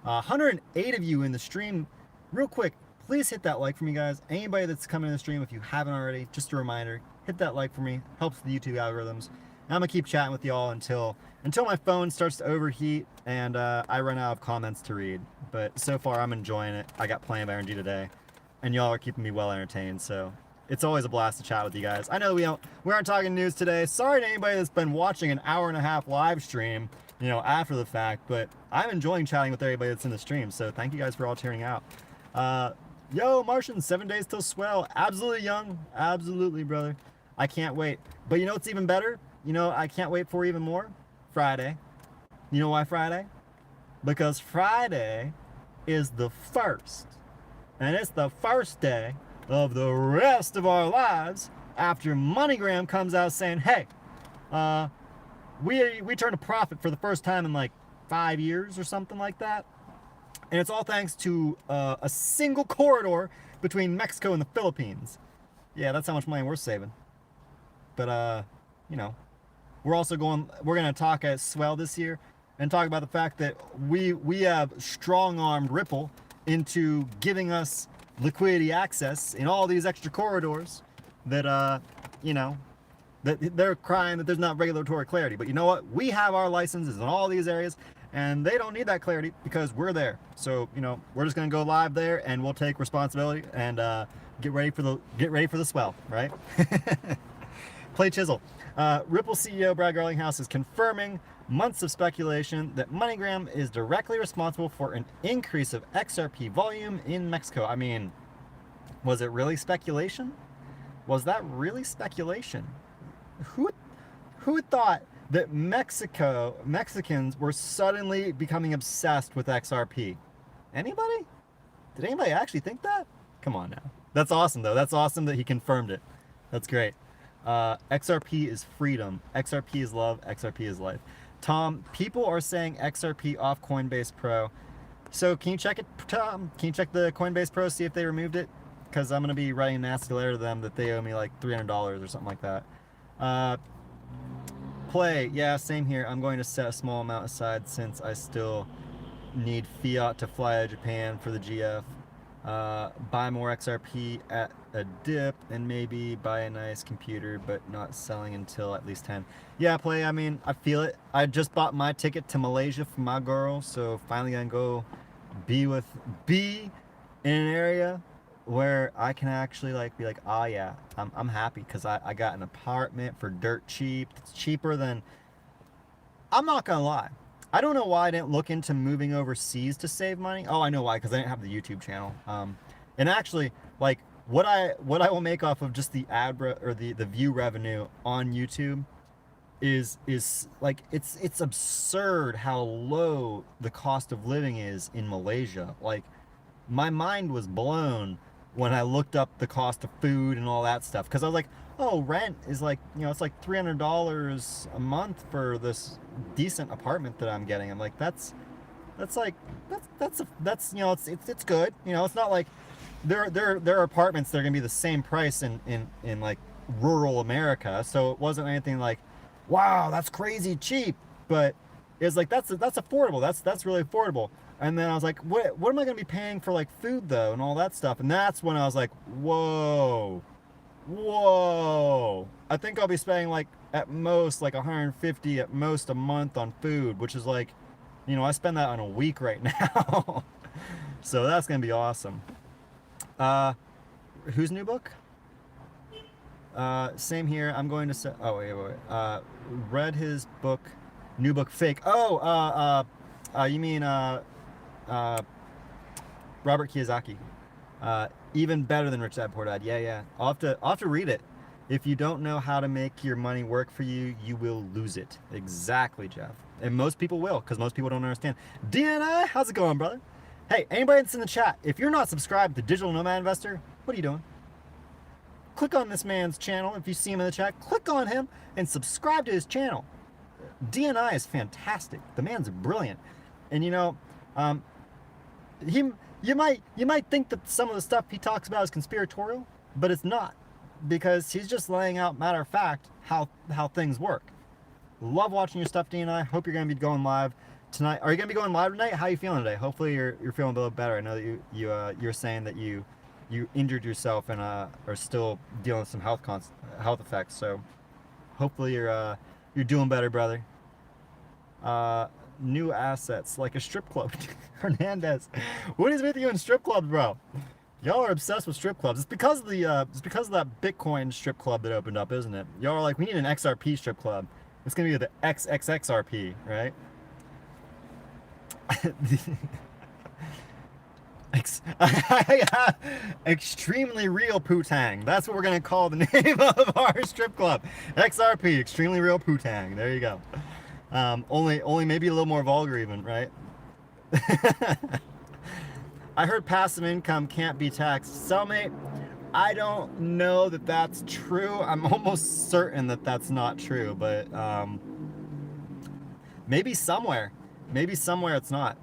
108 of you in the stream. Real quick, please hit that like for me, guys. Anybody that's coming to the stream, if you haven't already, just a reminder, hit that like for me. Helps the YouTube algorithms. And I'm going to keep chatting with y'all until my phone starts to overheat and I run out of comments to read. But so far, I'm enjoying it. I got plenty of energy today. And y'all are keeping me well entertained, so... It's always a blast to chat with you guys. I know we aren't talking news today. Sorry to anybody that's been watching an hour-and-a-half live stream, you know, after the fact, but I'm enjoying chatting with everybody that's in the stream, so thank you guys for all tuning out. Yo, Martian, 7 days till swell. Absolutely, young. Absolutely, brother. I can't wait. But you know what's even better? You know, I can't wait for even more? Friday. You know why Friday? Because Friday is the first. And it's the first day of the rest of our lives after MoneyGram comes out saying, hey, we turned a profit for the first time in like 5 years or something like that. And it's all thanks to a single corridor between Mexico and the Philippines. Yeah, that's how much money we're saving. But, you know, we're going to talk at Swell this year and talk about the fact that we have strong-armed Ripple into giving us liquidity access in all these extra corridors that, you know, that they're crying that there's not regulatory clarity. But you know what? We have our licenses in all these areas, and they don't need that clarity because we're there. So, you know, we're just going to go live there, and we'll take responsibility and get ready for the swell, right? Play Chisel. Ripple CEO Brad Garlinghouse is confirming months of speculation that MoneyGram is directly responsible for an increase of XRP volume in Mexico. I mean, was it really speculation? Was that really speculation? Who thought that Mexicans were suddenly becoming obsessed with XRP? Anybody? Did anybody actually think that? Come on now. That's awesome though. That's awesome that he confirmed it. That's great. XRP is freedom. XRP is love. XRP is life. Tom, people are saying XRP off Coinbase Pro. So can you check it, Tom? Can you check the Coinbase Pro, see if they removed it? Because I'm going to be writing a nasty letter to them that they owe me like $300 or something like that. Play, yeah, same here. I'm going to set a small amount aside since I still need fiat to fly out of Japan for the GF. Buy more XRP at a dip and maybe buy a nice computer, but not selling until at least 10. Yeah, Play, I mean, I feel it. I just bought my ticket to Malaysia for my girl, so finally gonna go be in an area where I can actually like be like, oh yeah, I'm happy because I got an apartment for dirt cheap. It's cheaper than, I'm not gonna lie, I don't know why I didn't look into moving overseas to save money. Oh, I know why, because I didn't have the YouTube channel. And actually, like what I will make off of just the or the view revenue on YouTube is like it's absurd how low the cost of living is in Malaysia. Like my mind was blown when I looked up the cost of food and all that stuff, because I was like, oh, rent is like, you know, it's like $300 a month for this decent apartment that I'm getting. I'm like, that's you know, it's good. You know, it's not like there are apartments that are gonna be the same price in like rural America. So it wasn't anything like, wow, that's crazy cheap. But it's like that's affordable. That's really affordable. And then I was like, what am I gonna be paying for like food though and all that stuff? And that's when I was like, whoa. I think I'll be spending like at most like 150 at most a month on food, which is like, you know, I spend that on a week right now. So that's gonna be awesome. Whose new book? Same here. I'm going to say, oh wait. Read his book, new book fake. Oh, you mean Robert Kiyosaki. Even better than Rich Dad Poor Dad. Yeah. I'll have to read it. If you don't know how to make your money work for you, you will lose it. Exactly, Jeff. And most people will, because most people don't understand. DNI, how's it going, brother? Hey, anybody that's in the chat, if you're not subscribed to Digital Nomad Investor, what are you doing? Click on this man's channel. If you see him in the chat, click on him and subscribe to his channel. DNI is fantastic. The man's brilliant. And you know, you might think that some of the stuff he talks about is conspiratorial, but it's not, because he's just laying out matter of fact how things work. Love watching your stuff, DNI. Hope you're gonna be going live tonight. Are you gonna be going live tonight? How are you feeling today? Hopefully you're feeling a little better. I know that you're saying that you injured yourself and are still dealing with some health effects. So hopefully you're doing better, brother. New assets like a strip club. Hernandez, what is with you in strip clubs, bro? Y'all are obsessed with strip clubs. It's because of that Bitcoin strip club that opened up, isn't it? Y'all are like, we need an XRP strip club. It's gonna be the XXXRP, right? Extremely real Putang. That's what we're gonna call the name of our strip club. XRP, extremely real Putang. There you go. Only maybe a little more vulgar even, right? I heard passive income can't be taxed. Cellmate, I don't know that that's true. I'm almost certain that that's not true, but maybe somewhere it's not.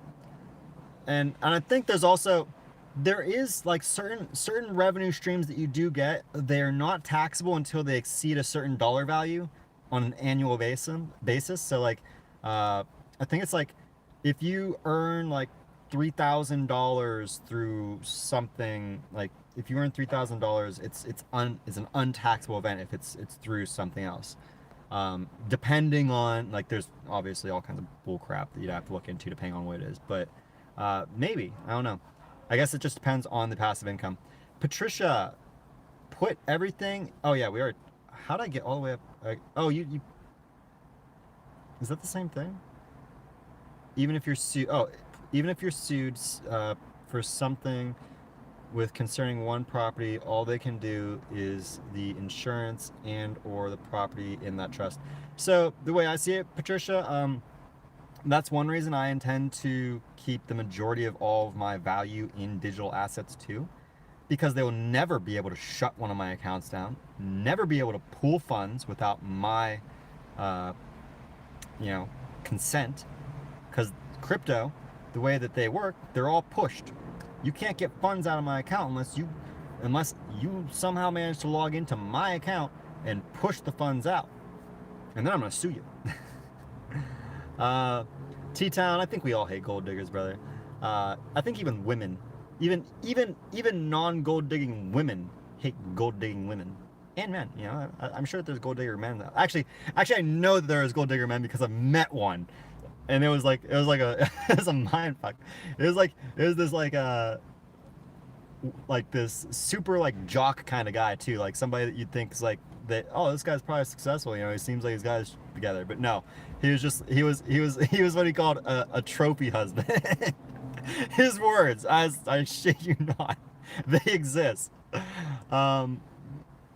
And I think there is like certain revenue streams that you do get. They're not taxable until they exceed a certain dollar value on an annual basis. So like, I think it's like if you earn like $3,000 through something, like if you earn $3,000, it's an untaxable event if it's through something else. Depending on, like, there's obviously all kinds of bull crap that you'd have to look into depending on what it is, but maybe, I don't know. I guess it just depends on the passive income. Patricia, put everything. Oh yeah, we are. How did I get all the way up? Oh, you. Is that the same thing? Even if you're sued. Oh, even if you're sued for something with concerning one property, all they can do is the insurance and or the property in that trust. So the way I see it, Patricia, that's one reason I intend to keep the majority of all of my value in digital assets too, because they will never be able to shut one of my accounts down, never be able to pool funds without my, consent, because crypto, the way that they work, they're all pushed. You can't get funds out of my account unless you somehow manage to log into my account and push the funds out. and then I'm gonna sue you. T-Town, I think we all hate gold diggers, brother. I think even women, even non-gold digging women hate gold digging women and men. You know, I'm sure that there's gold digger men. Actually, I know that there is gold digger men because I've met one, and it was like a it was a mind fuck. It was this like this super like jock kind of guy too, like somebody that you'd think is like that. Oh, this guy's probably successful. You know, he seems like he's got his together. But no, he was what he called a trophy husband. His words, I shit you not, they exist.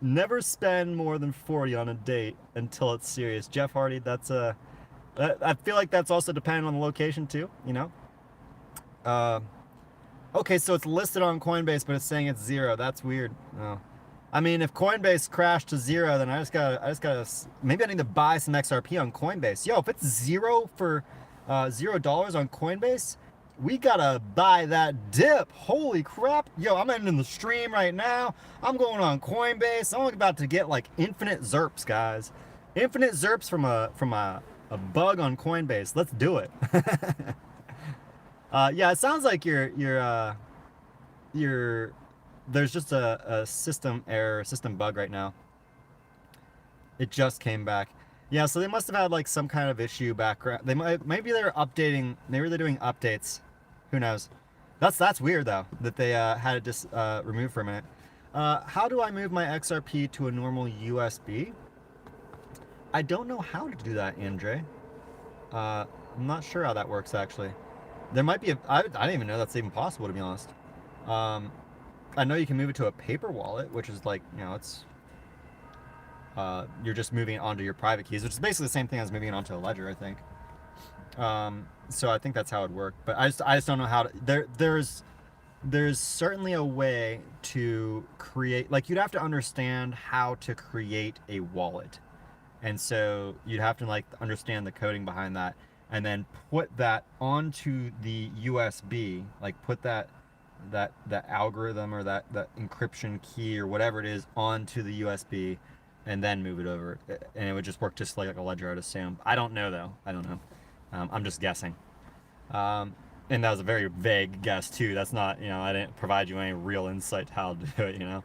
Never spend more than 40 on a date until it's serious. Jeff Hardy, I feel like that's also dependent on the location too. You know. Okay, so it's listed on Coinbase, but it's saying it's 0. That's weird. Oh. I mean, if Coinbase crashed to 0, then I just gotta, maybe I need to buy some XRP on Coinbase. Yo, if it's 0 for $0 on Coinbase, we gotta buy that dip. Holy crap. Yo, I'm ending the stream right now. I'm going on Coinbase. I'm about to get like infinite ZERPs, guys. Infinite ZERPs from a bug on Coinbase. Let's do it. Yeah, it sounds like there's just a system error, system bug right now. It just came back. Yeah, so they must have had like some kind of issue background. Maybe they're updating. Maybe they're doing updates. Who knows? That's weird though that they had it just removed for a minute. How do I move my XRP to a normal USB? I don't know how to do that, Andre. I'm not sure how that works actually. There might be I didn't even know that's even possible, to be honest. I know you can move it to a paper wallet, which is like, you know, it's you're just moving it onto your private keys, which is basically the same thing as moving it onto a ledger, I think. So I think that's how it worked, but I just don't know how to. There's certainly a way to create, like, you'd have to understand how to create a wallet, and so you'd have to like understand the coding behind that, and then put that onto the USB, like put that algorithm or that encryption key or whatever it is onto the USB, and then move it over, and it would just work just like a ledger, I'd assume. I don't know though. I don't know. I'm just guessing. And that was a very vague guess too. That's not, you know, I didn't provide you any real insight to how to do it, you know.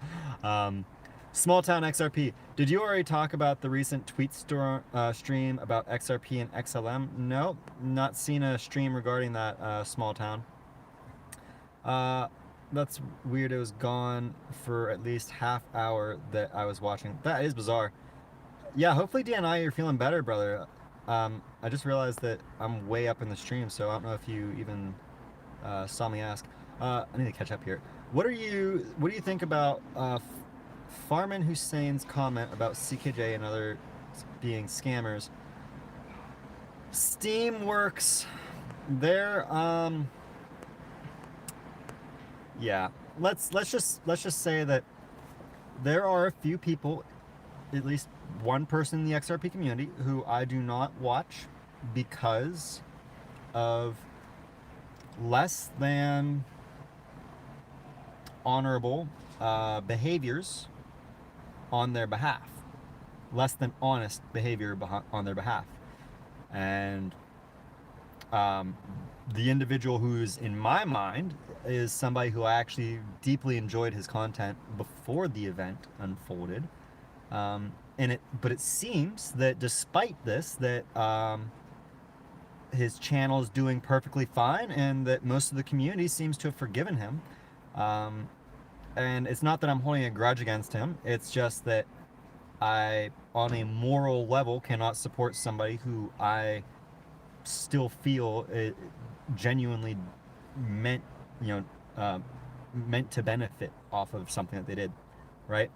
Small Town XRP. Did you already talk about the recent tweet stream about XRP and XLM? No, not seen a stream regarding that, Small Town. That's weird. It was gone for at least half hour that I was watching. That is bizarre. Yeah, hopefully DNI, you're feeling better, brother. I just realized that I'm way up in the stream, so I don't know if you even saw me ask. I need to catch up here. What do you think about Farman Hussein's comment about CKJ and other being scammers? Steamworks, they're yeah. Let's just say that there are a few people, at least one person in the XRP community, who I do not watch because of less than honorable behaviors on their behalf, less than honest behavior on their behalf. And the individual who's in my mind is somebody who I actually deeply enjoyed his content before the event unfolded. But it seems that despite this, that his channel is doing perfectly fine, and that most of the community seems to have forgiven him. And it's not that I'm holding a grudge against him. It's just that I, on a moral level, cannot support somebody who I still feel genuinely meant, meant to benefit off of something that they did, right?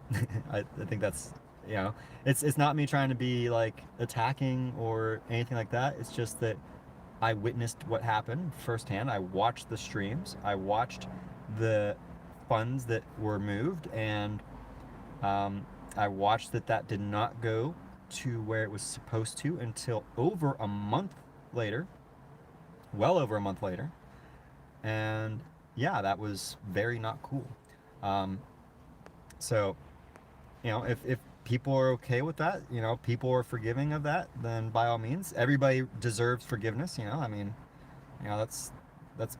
I think that's, you know, it's not me trying to be like attacking or anything like that. It's just that I witnessed what happened firsthand. I watched the streams. I watched the funds that were moved, and I watched that did not go to where it was supposed to until over a month later, well over a month later. And yeah, that was very not cool. So, you know, people are okay with that, people are forgiving of that, then by all means, everybody deserves forgiveness. I mean, that's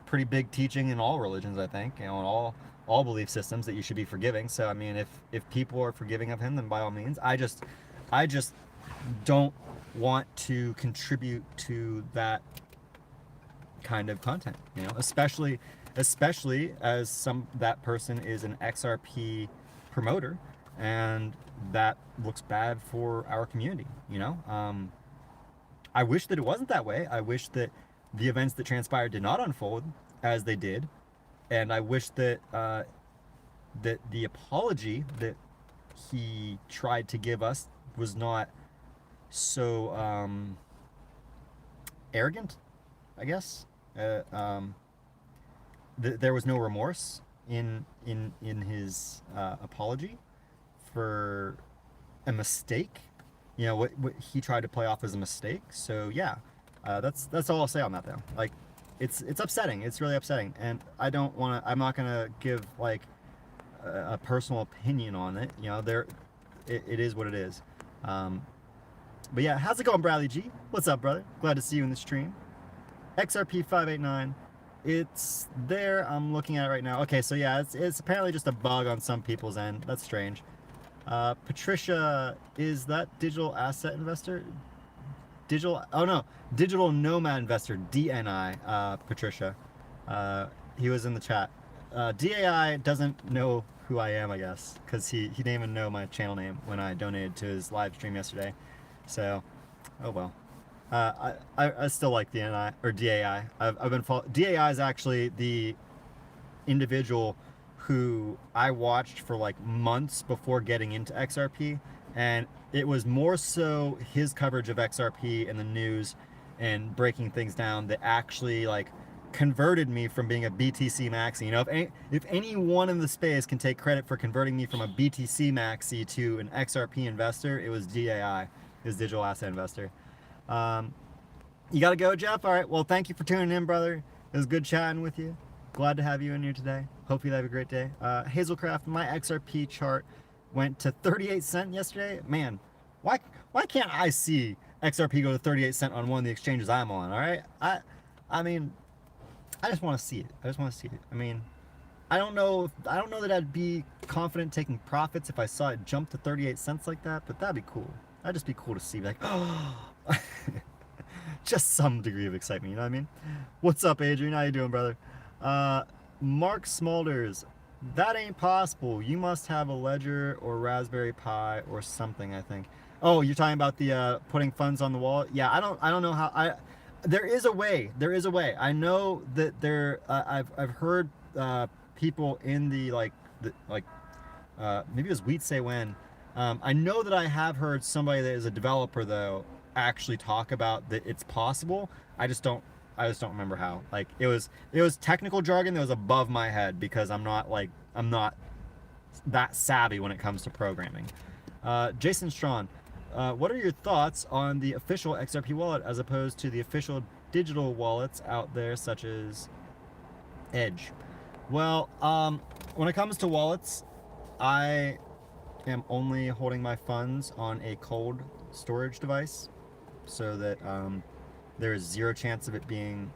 pretty big teaching in all religions, I think, in all belief systems, that you should be forgiving. So I mean, if people are forgiving of him, then by all means. I just don't want to contribute to that kind of content, especially as that person is an XRP promoter, and that looks bad for our community. I wish that it wasn't that way. I wish that the events that transpired did not unfold as they did, and I wish that that the apology that he tried to give us was not so arrogant, I guess. There was no remorse in his apology for a mistake. What he tried to play off as a mistake. So yeah, that's all I'll say on that though. Like, it's upsetting. It's really upsetting, and I'm not gonna give like a personal opinion on it. It is what it is. But yeah, how's it going, Bradley G? What's up, brother? Glad to see you in the stream. XRP 589. It's there. I'm looking at it right now. Okay, so yeah, it's apparently just a bug on some people's end. That's strange. Patricia, is that digital asset investor? Digital nomad investor, DNI, Patricia. He was in the chat. DAI doesn't know who I am, I guess, because he didn't even know my channel name when I donated to his live stream yesterday. So, oh well. I still like DNI or DAI. I've been DAI is actually the individual who I watched for like months before getting into XRP, and it was more so his coverage of XRP in the news and breaking things down that actually like converted me from being a BTC maxi. If anyone in the space can take credit for converting me from a BTC maxi to an XRP investor, it was DAI, his digital asset investor. You gotta go, Jeff? All right, well, thank you for tuning in, brother. It was good chatting with you. Glad to have you in here today. Hope you have a great day. Hazelcraft, my XRP chart went to 38 cents yesterday. Man, why can't I see XRP go to 38 cents on one of the exchanges I'm on? All right, I mean, I just want to see it. I mean, I don't know that I'd be confident taking profits if I saw it jump to 38 cents like that, but that'd be cool. That'd just be cool to see, like, oh, just some degree of excitement, you know what I mean? What's up, Adrian? How you doing, brother? Mark Smulders, that ain't possible. You must have a Ledger or Raspberry Pi or something, I think. Oh, you're talking about the putting funds on the wallet? Yeah, I don't know how. There is a way. I know that I've heard people in the maybe it was Wheat Say When. I know that I have heard somebody that is a developer though actually talk about that it's possible. I just don't remember how. Like, it was technical jargon that was above my head because I'm not that savvy when it comes to programming. Jason Strawn, what are your thoughts on the official XRP wallet as opposed to the official digital wallets out there such as Edge? Well, when it comes to wallets, I am only holding my funds on a cold storage device so that there is zero chance of it being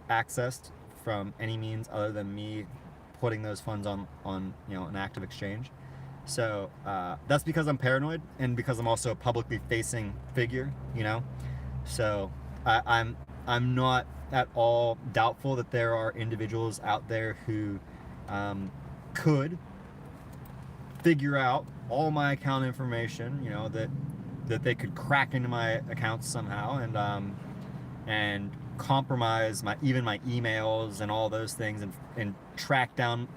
accessed from any means other than me putting those funds on an active exchange. So that's because I'm paranoid and because I'm also a publicly facing figure, So I'm not at all doubtful that there are individuals out there who could figure out all my account information, that they could crack into my accounts somehow and compromise even my emails and all those things and track down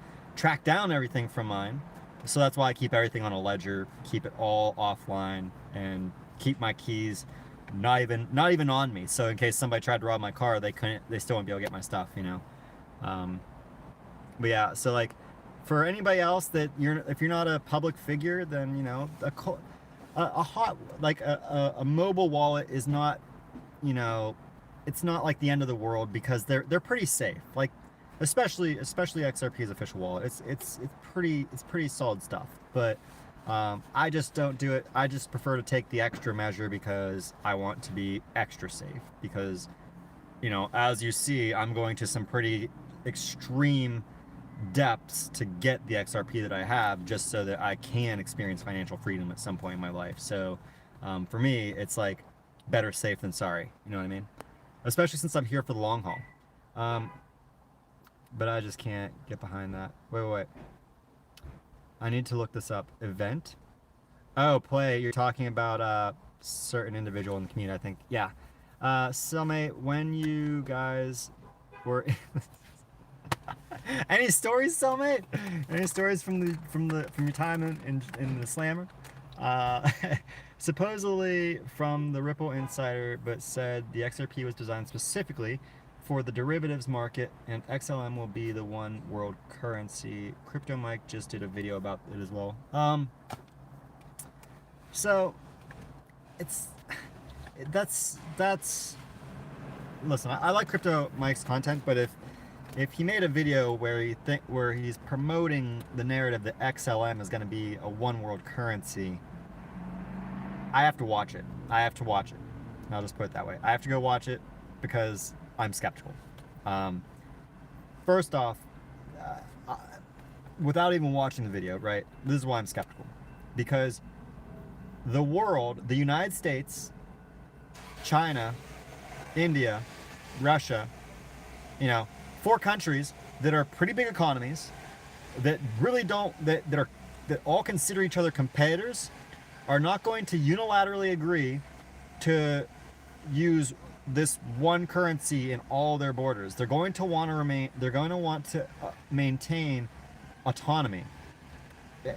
everything from mine. So that's why I keep everything on a ledger, keep it all offline, and keep my keys not even on me. So in case somebody tried to rob my car, they still wouldn't be able to get my stuff, But yeah, so like for anybody else if you're not a public figure, then a mobile wallet is not, it's not like the end of the world because they're pretty safe. Like especially XRP's official wallet. It's pretty solid stuff. But I just don't do it. I just prefer to take the extra measure because I want to be extra safe. Because, you know, as you see, I'm going to some pretty extreme depths to get the XRP that I have, just so that I can experience financial freedom at some point in my life. So for me, it's like better safe than sorry. You know what I mean? Especially since I'm here for the long haul. But I just can't get behind that. Wait. I need to look this up. Event? Oh, play. You're talking about a certain individual in the community, I think. Yeah. Cellmate, when you guys were... Any stories, Cellmate? Any stories from your time in the Slammer? Supposedly from the Ripple Insider, but said the XRP was designed specifically for the derivatives market, and XLM will be the one world currency. Crypto Mike just did a video about it as well. So that's listen, I like Crypto Mike's content, but if he made a video where he's promoting the narrative that XLM is going to be a one world currency, I have to watch it. I'll just put it that way. I have to go watch it because I'm skeptical. First off, without even watching the video, right? This is why I'm skeptical. Because the world, the United States, China, India, Russia, you know, 4 countries that are pretty big economies, that really don't, that all consider each other competitors, are not going to unilaterally agree to use this one currency in all their borders. They're going to want to maintain autonomy,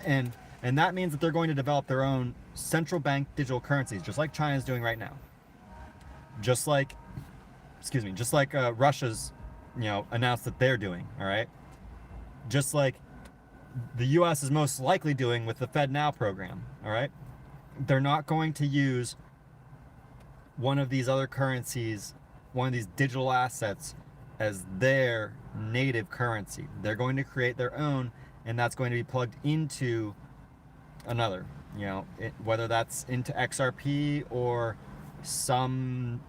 and that means that they're going to develop their own central bank digital currencies, just like China's doing right now. Just like Russia's, you know, announced that they're doing. All right. Just like the U.S. is most likely doing with the FedNow program. All right. They're not going to use one of these other currencies, one of these digital assets, as their native currency. They're going to create their own, and that's going to be plugged into another, you know, whether that's into XRP or some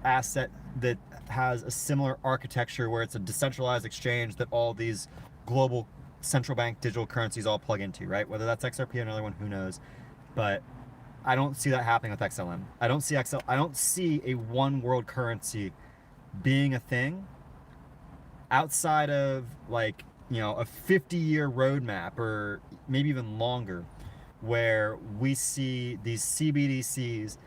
asset that has a similar architecture where it's a decentralized exchange that all these global central bank digital currencies all plug into, right? Whether that's XRP or another one, who knows? But I don't see that happening with XLM. I don't see a one world currency being a thing outside of, like, you know, a 50-year roadmap or maybe even longer, where we see these CBDCs,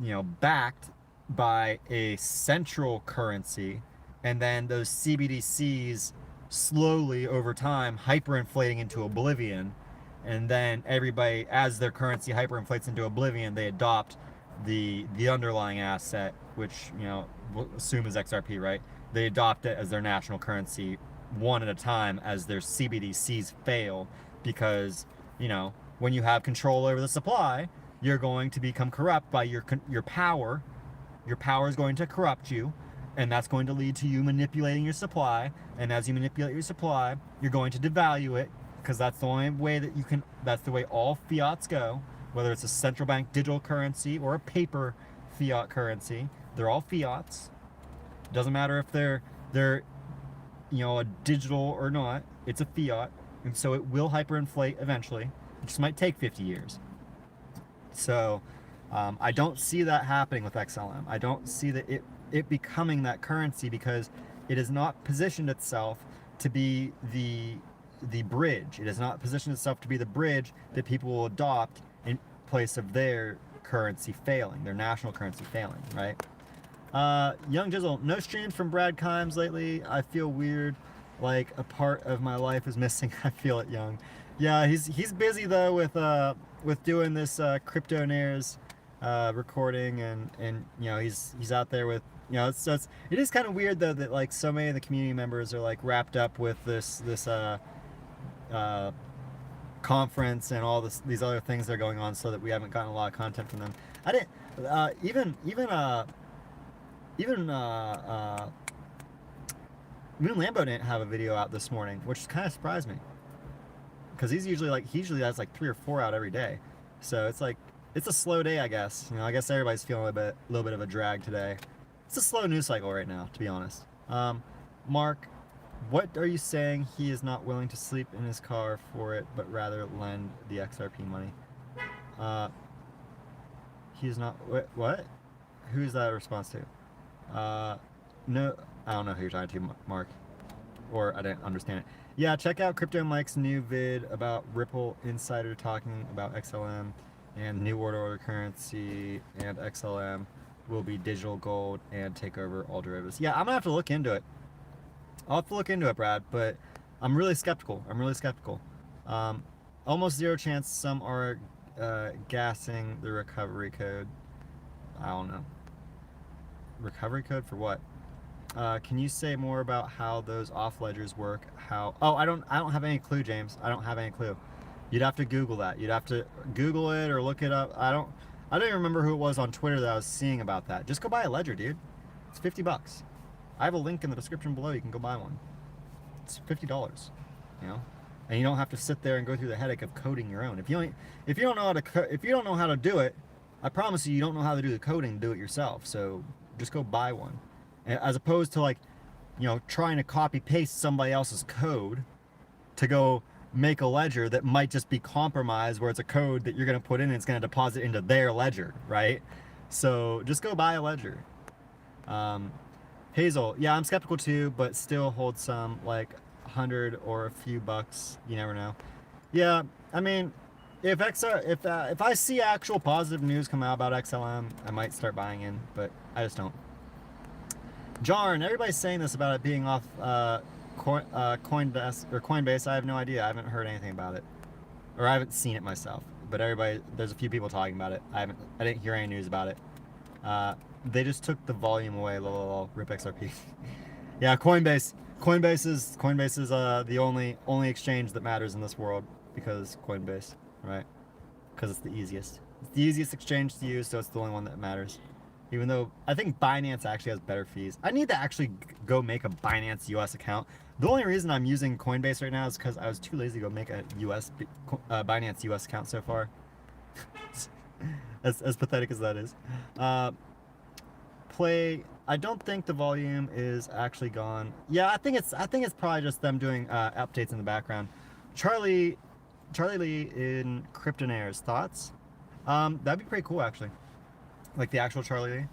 you know, backed by a central currency, and then those CBDCs slowly over time hyperinflating into oblivion, and then everybody, as their currency hyperinflates into oblivion, they adopt the underlying asset, which, you know, we'll assume is XRP, right? They adopt it as their national currency one at a time as their CBDCs fail, because, you know, when you have control over the supply, you're going to become corrupt by your power. Your power is going to corrupt you, and that's going to lead to you manipulating your supply. And as you manipulate your supply, you're going to devalue it, because that's the only way that you can, that's the way all fiats go, whether it's a central bank digital currency or a paper fiat currency. They're all fiats. Doesn't matter if they're you know, a digital or not, it's a fiat, and so it will hyperinflate eventually. It just might take 50 years. So I don't see that happening with XLM. I don't see that it becoming that currency, because it has not positioned itself to be the bridge. It has not positioned itself to be the bridge that people will adopt in place of their currency failing, their national currency failing, right? Young Jizzle, no streams from Brad Kimes lately. I feel weird, like a part of my life is missing. I feel it, Young. Yeah, he's busy though with doing this Cryptonaires recording, and you know, he's out there with, you know, it is kind of weird though that, like, so many of the community members are, like, wrapped up with this conference and all these other things that are going on, so that we haven't gotten a lot of content from them. I didn't even Moon Lambo didn't have a video out this morning, which kind of surprised me. because he usually has like 3 or 4 out every day. So it's like, it's a slow day, I guess. You know, I guess everybody's feeling a little bit of a drag today. It's a slow news cycle right now, to be honest. Mark, what are you saying? He is not willing to sleep in his car for it, but rather lend the XRP money. He's not. What? Who is that a response to? No, I don't know who you're talking to, Mark. Or I didn't understand it. Yeah, check out Crypto Mike's new vid about Ripple Insider talking about XLM and New World Order currency and XLM will be digital gold and take over all derivatives. Yeah, I'm gonna have to look into it. I'll have to look into it, Brad, but I'm really skeptical. Almost zero chance some are gassing the recovery code. I don't know. Recovery code for what? Can you say more about how those off ledgers work? I don't have any clue, James. I don't have any clue. You'd have to Google that. You'd have to Google it or look it up. I don't even remember who it was on Twitter that I was seeing about that. Just go buy a ledger, dude. It's $50. I have a link in the description below. You can go buy one. It's $50, you know, and you don't have to sit there and go through the headache of coding your own. If you don't know how to do it, I promise you don't know how to do the coding. Do it yourself. So just go buy one, as opposed to like, you know, trying to copy paste somebody else's code to go make a ledger that might just be compromised, where it's a code that you're going to put in and it's going to deposit into their ledger, right? So just go buy a ledger. Hazel, yeah, I'm skeptical too, but still hold some, like 100 or a few bucks. You never know. Yeah, I mean, if I see actual positive news come out about XLM, I might start buying in, but I just don't. Jarn, everybody's saying this about it being off Coinbase. I have no idea. I haven't heard anything about it, or I haven't seen it myself. But there's a few people talking about it. I didn't hear any news about it. They just took the volume away. Lol, rip XRP. Yeah, Coinbase is the only exchange that matters in this world, because Coinbase, right? Because it's the easiest. It's the easiest exchange to use, so it's the only one that matters. Even though I think Binance actually has better fees. I need to actually go make a Binance US account. The only reason I'm using Coinbase right now is because I was too lazy to go make a Binance US account so far. as pathetic as that is. I don't think the volume is actually gone. Yeah, I think it's probably just them doing updates in the background. Charlie Lee in Cryptonaires, thoughts? That'd be pretty cool, actually. Like the actual Charlie Lee.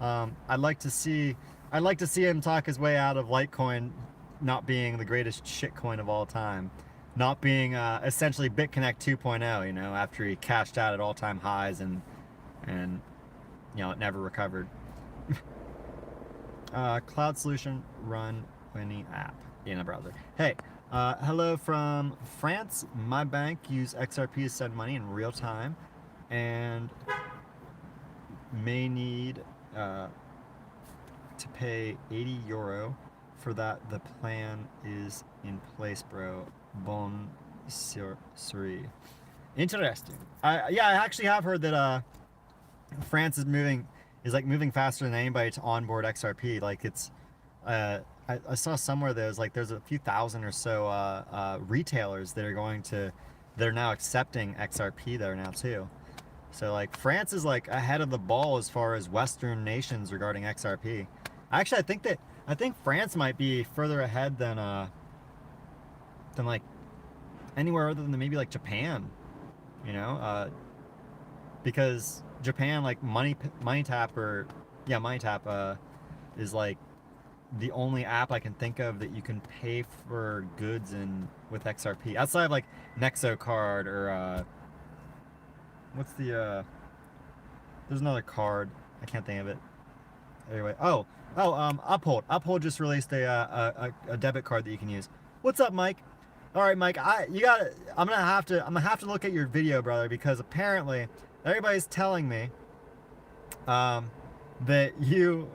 I'd like to see him talk his way out of Litecoin not being the greatest shitcoin of all time, not being essentially BitConnect 2.0. You know, after he cashed out at all-time highs and you know, it never recovered. Cloud solution run any app in a browser. Hey, hello from France. My bank use XRP to send money in real time, and may need to pay 80 euro for that. The plan is in place, bro. Bon suri. Interesting. Yeah, I actually have heard that France is moving faster than anybody to onboard XRP. Like it's I saw somewhere there's a few thousand or so retailers that are now accepting XRP there now too. So like France is like ahead of the ball as far as Western nations regarding XRP. Actually, I think France might be further ahead than like anywhere other than maybe like Japan, you know, because Japan, like MoneyTap is like the only app I can think of that you can pay for goods with XRP outside of like Nexo Card or what's the there's another card, I can't think of it. Anyway, Uphold just released a debit card that you can use. What's up, Mike? All right, Mike, I'm gonna have to look at your video, brother, because apparently everybody's telling me that you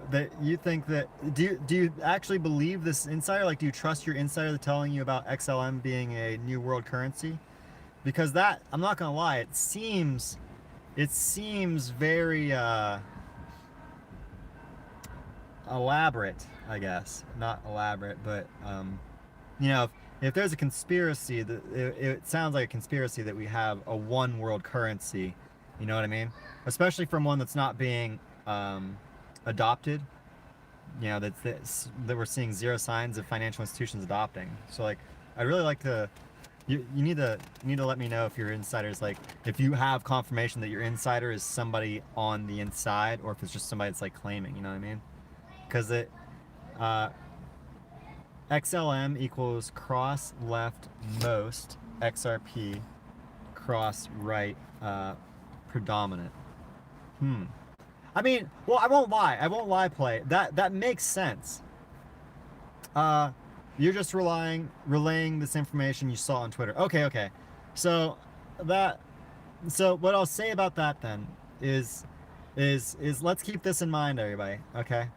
think that do you actually believe this insider? Like, do you trust your insider telling you about XLM being a new world currency? Because that, I'm not gonna lie, it seems very elaborate, I guess. Not elaborate, but you know, if there's a conspiracy, it sounds like a conspiracy that we have a one world currency. You know what I mean? Especially from one that's not being adopted. You know, that we're seeing zero signs of financial institutions adopting. So like, I'd really like to. You need to let me know if your insiders, like, if you have confirmation that your insider is somebody on the inside, or if it's just somebody that's like claiming. You know what I mean? Because XLM equals cross left most XRP cross right predominant. I mean, well, I won't lie, play. That makes sense. You're just relaying this information you saw on Twitter. Okay. So what I'll say about that then is let's keep this in mind, everybody. Okay.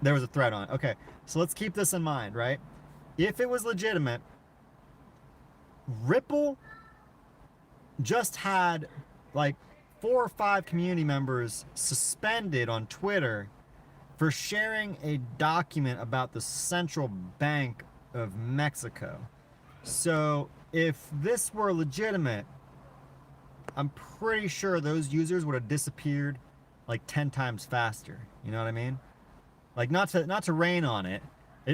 There was a thread on it. Okay. So let's keep this in mind, right? If it was legitimate, Ripple just had like 4 or 5 community members suspended on Twitter for sharing a document about the Central Bank of Mexico. So if this were legitimate, I'm pretty sure those users would have disappeared like 10 times faster. You know what I mean? Like, not to rain on it.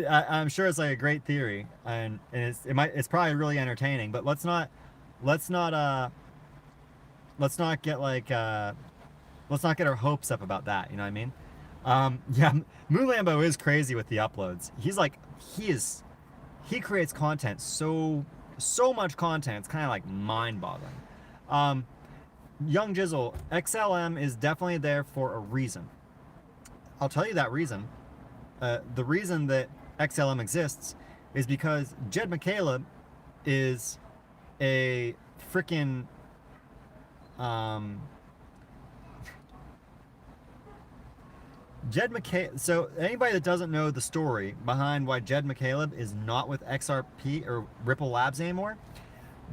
I'm sure it's like a great theory, and it's probably really entertaining. But let's not get our hopes up about that. You know what I mean? Yeah, Moon Lambo is crazy with the uploads. He creates content, so much content. It's kind of like mind-boggling. Young Jizzle, XLM is definitely there for a reason. I'll tell you that reason. The reason that XLM exists is because Jed McCaleb is a freaking Jed McCaleb. So anybody that doesn't know the story behind why Jed McCaleb is not with XRP or Ripple Labs anymore,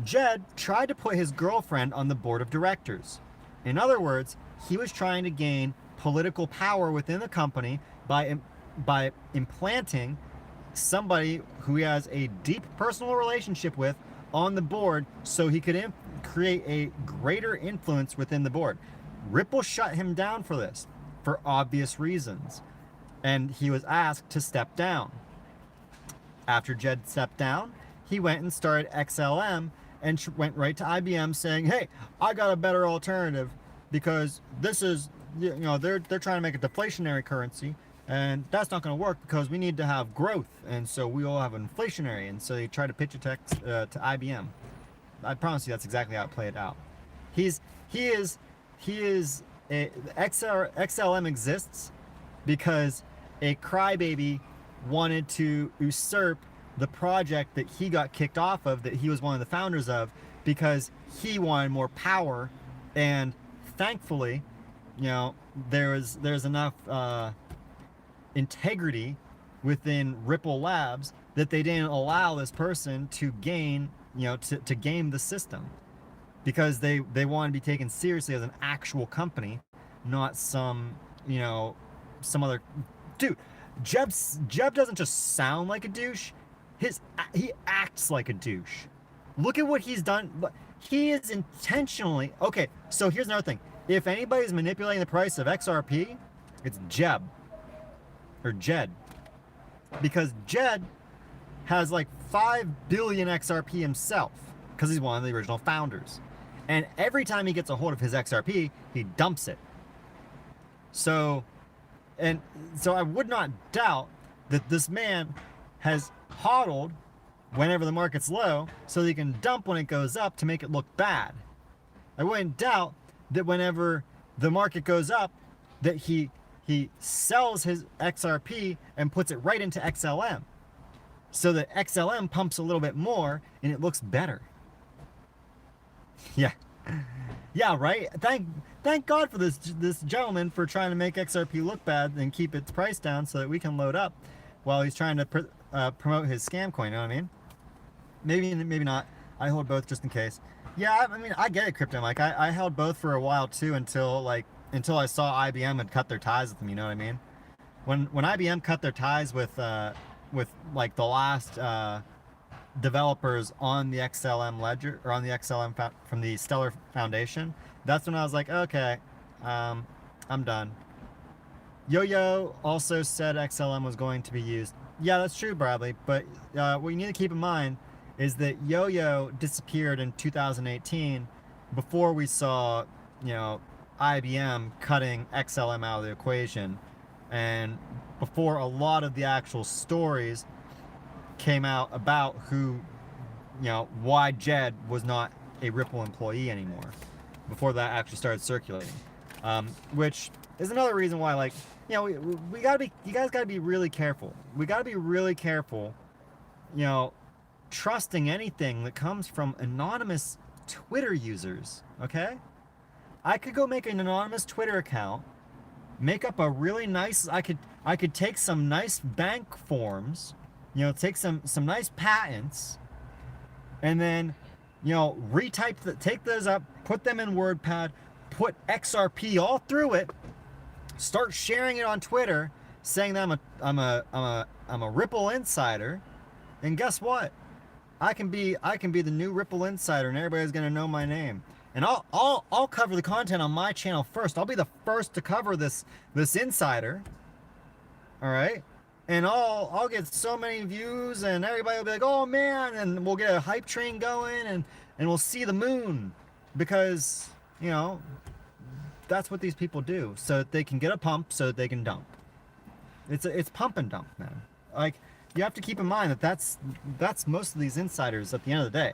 Jed tried to put his girlfriend on the board of directors. In other words, he was trying to gain political power within the company by implanting somebody who he has a deep personal relationship with on the board, so he could create a greater influence within the board. Ripple shut him down for this, for obvious reasons, and he was asked to step down. After Jed stepped down, he went and started XLM and went right to IBM saying, hey, I got a better alternative, because this is, you know, they're trying to make a deflationary currency, and that's not going to work because we need to have growth, and so we all have inflationary. And so he tried to pitch a text to IBM. I promise you that's exactly how it played out. XLM exists because a crybaby wanted to usurp the project that he got kicked off of, that he was one of the founders of, because he wanted more power. And thankfully, you know, there's enough integrity within Ripple Labs that they didn't allow this person to gain, you know, to game the system, because they want to be taken seriously as an actual company, not some, you know, some other dude. Jeb doesn't just sound like a douche, he acts like a douche. Look at what he's done. He is intentionally okay. So here's another thing: if anybody's manipulating the price of XRP, it's Jed, because Jed has like 5 billion XRP himself, because he's one of the original founders. And every time he gets a hold of his XRP, he dumps it. So I would not doubt that this man has hodled whenever the market's low so that he can dump when it goes up to make it look bad. I wouldn't doubt that whenever the market goes up, that he sells his XRP and puts it right into XLM, so that XLM pumps a little bit more and it looks better. Yeah, right? Thank God for this gentleman for trying to make XRP look bad and keep its price down so that we can load up while he's trying to promote his scam coin. You know what I mean? Maybe not. I hold both just in case. Yeah, I mean, I get it, Crypto Mike. I held both for a while too, until I saw IBM had cut their ties with them. You know what I mean? When IBM cut their ties with like the last developers on the XLM ledger, or on the XLM from the Stellar Foundation, that's when I was like, okay, I'm done. Yo-Yo also said XLM was going to be used. Yeah, that's true, Bradley. But what you need to keep in mind is that Yo-Yo disappeared in 2018 before we saw, IBM cutting XLM out of the equation, and before a lot of the actual stories came out about who, why Jed was not a Ripple employee anymore, before that actually started circulating, which is another reason why, like, we gotta be, you guys gotta be really careful. We gotta be really careful, trusting anything that comes from anonymous Twitter users, okay? I could go make an anonymous Twitter account, make up a really nice, I could take some nice bank forms, take some nice patents, and then, take those up, put them in WordPad, put XRP all through it, start sharing it on Twitter, saying that I'm a Ripple insider, and guess what? I can be the new Ripple insider, and everybody's gonna know my name. And I'll cover the content on my channel first. I'll be the first to cover this insider. All right, and I'll get so many views, and everybody will be like, oh man, and we'll get a hype train going, and we'll see the moon, because that's what these people do, so that they can get a pump, so that they can dump. It's pump and dump, man. Like, you have to keep in mind that that's most of these insiders at the end of the day.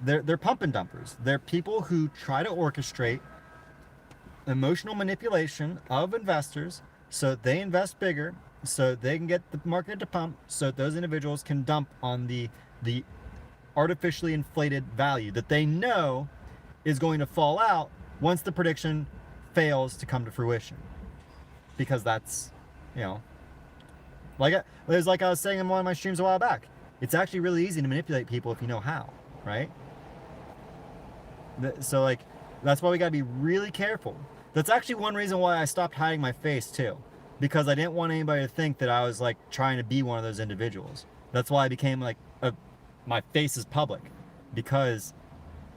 They're pump and dumpers. They're people who try to orchestrate emotional manipulation of investors so that they invest bigger, so they can get the market to pump, so that those individuals can dump on the artificially inflated value that they know is going to fall out once the prediction fails to come to fruition. Because that's, like I was saying in one of my streams a while back, it's actually really easy to manipulate people if you know how, right? So, like, that's why we gotta be really careful. That's actually one reason why I stopped hiding my face too, because I didn't want anybody to think that I was like trying to be one of those individuals. That's why I became like my face is public, because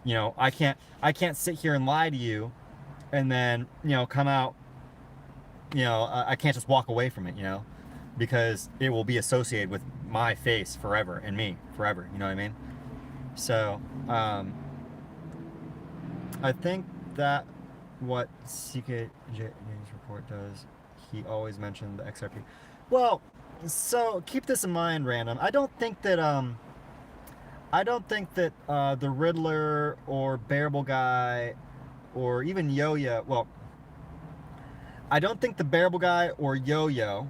I can't sit here and lie to you and then come out, I can't just walk away from it, because it will be associated with my face forever and me forever, you know what I mean? So I think that what CKJ's report does, he always mentioned the XRP. Well, so keep this in mind, random. I don't think that the Riddler or Bearable Guy or even Yo-Yo, well, I don't think the Bearable Guy or Yo-Yo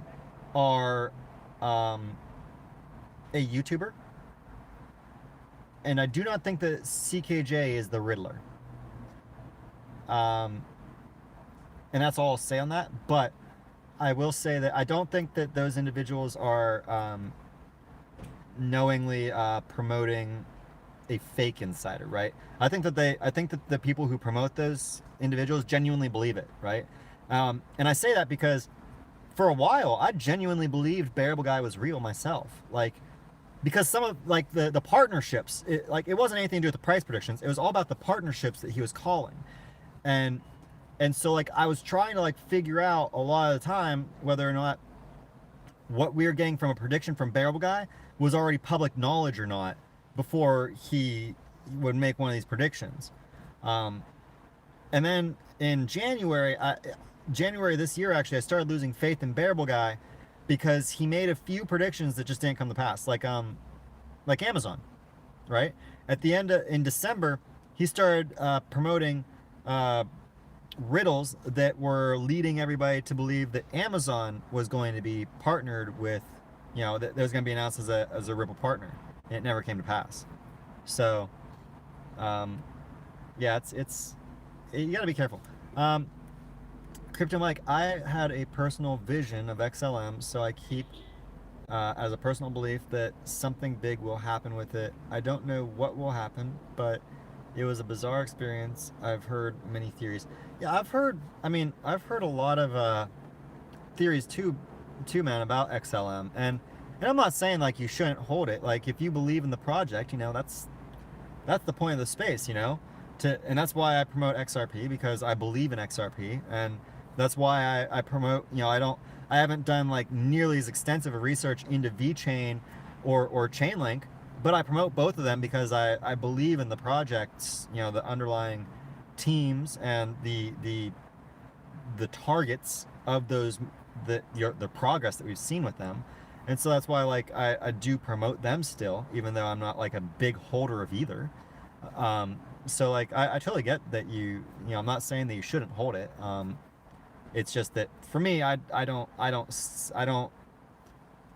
are a YouTuber, and I do not think that CKJ is the Riddler. And that's all I'll say on that. But I will say that I don't think that those individuals are knowingly promoting a fake insider, right? I think that the people who promote those individuals genuinely believe it, right? And I say that because for a while I genuinely believed Bearable Guy was real myself, like, because some of like the partnerships, it wasn't anything to do with the price predictions. It was all about the partnerships that he was calling. And so, like, I was trying to, like, figure out a lot of the time whether or not what we were getting from a prediction from Bearable Guy was already public knowledge or not before he would make one of these predictions. And then in January this year, actually, I started losing faith in Bearable Guy because he made a few predictions that just didn't come to pass, like Amazon, right? At the end in December, he started promoting riddles that were leading everybody to believe that Amazon was going to be partnered with, that was going to be announced as a Ripple partner, and it never came to pass. So, yeah, it's you got to be careful. Crypto Mike, I had a personal vision of XLM, so I keep as a personal belief that something big will happen with it. I don't know what will happen, but it was a bizarre experience. I've heard many theories. Yeah, I've heard a lot of theories too, man, about XLM. And And I'm not saying like you shouldn't hold it. Like if you believe in the project, you know, that's the point of the space, you know. And that's why I promote XRP, because I believe in XRP, and that's why I promote. You know, I haven't done like nearly as extensive a research into VeChain or Chainlink, but I promote both of them because I believe in the projects, you know, the underlying teams and the targets of those, the progress that we've seen with them. And so that's why like I do promote them still, even though I'm not like a big holder of either. So like I totally get that you know, I'm not saying that you shouldn't hold it. It's just that for me, I don't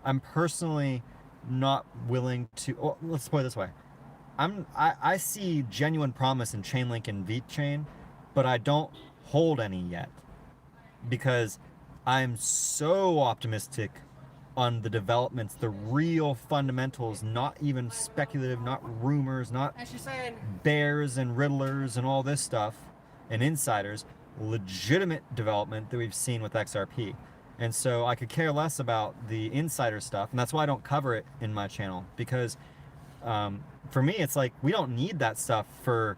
I'm personally not willing to. Well, let's put it this way: I see genuine promise in Chainlink and VeChain, but I don't hold any yet because I'm so optimistic on the developments, the real fundamentals, not even speculative, not rumors, not bears and riddlers and all this stuff and insiders, legitimate development that we've seen with XRP. And so I could care less about the insider stuff, and that's why I don't cover it in my channel, because for me it's like we don't need that stuff to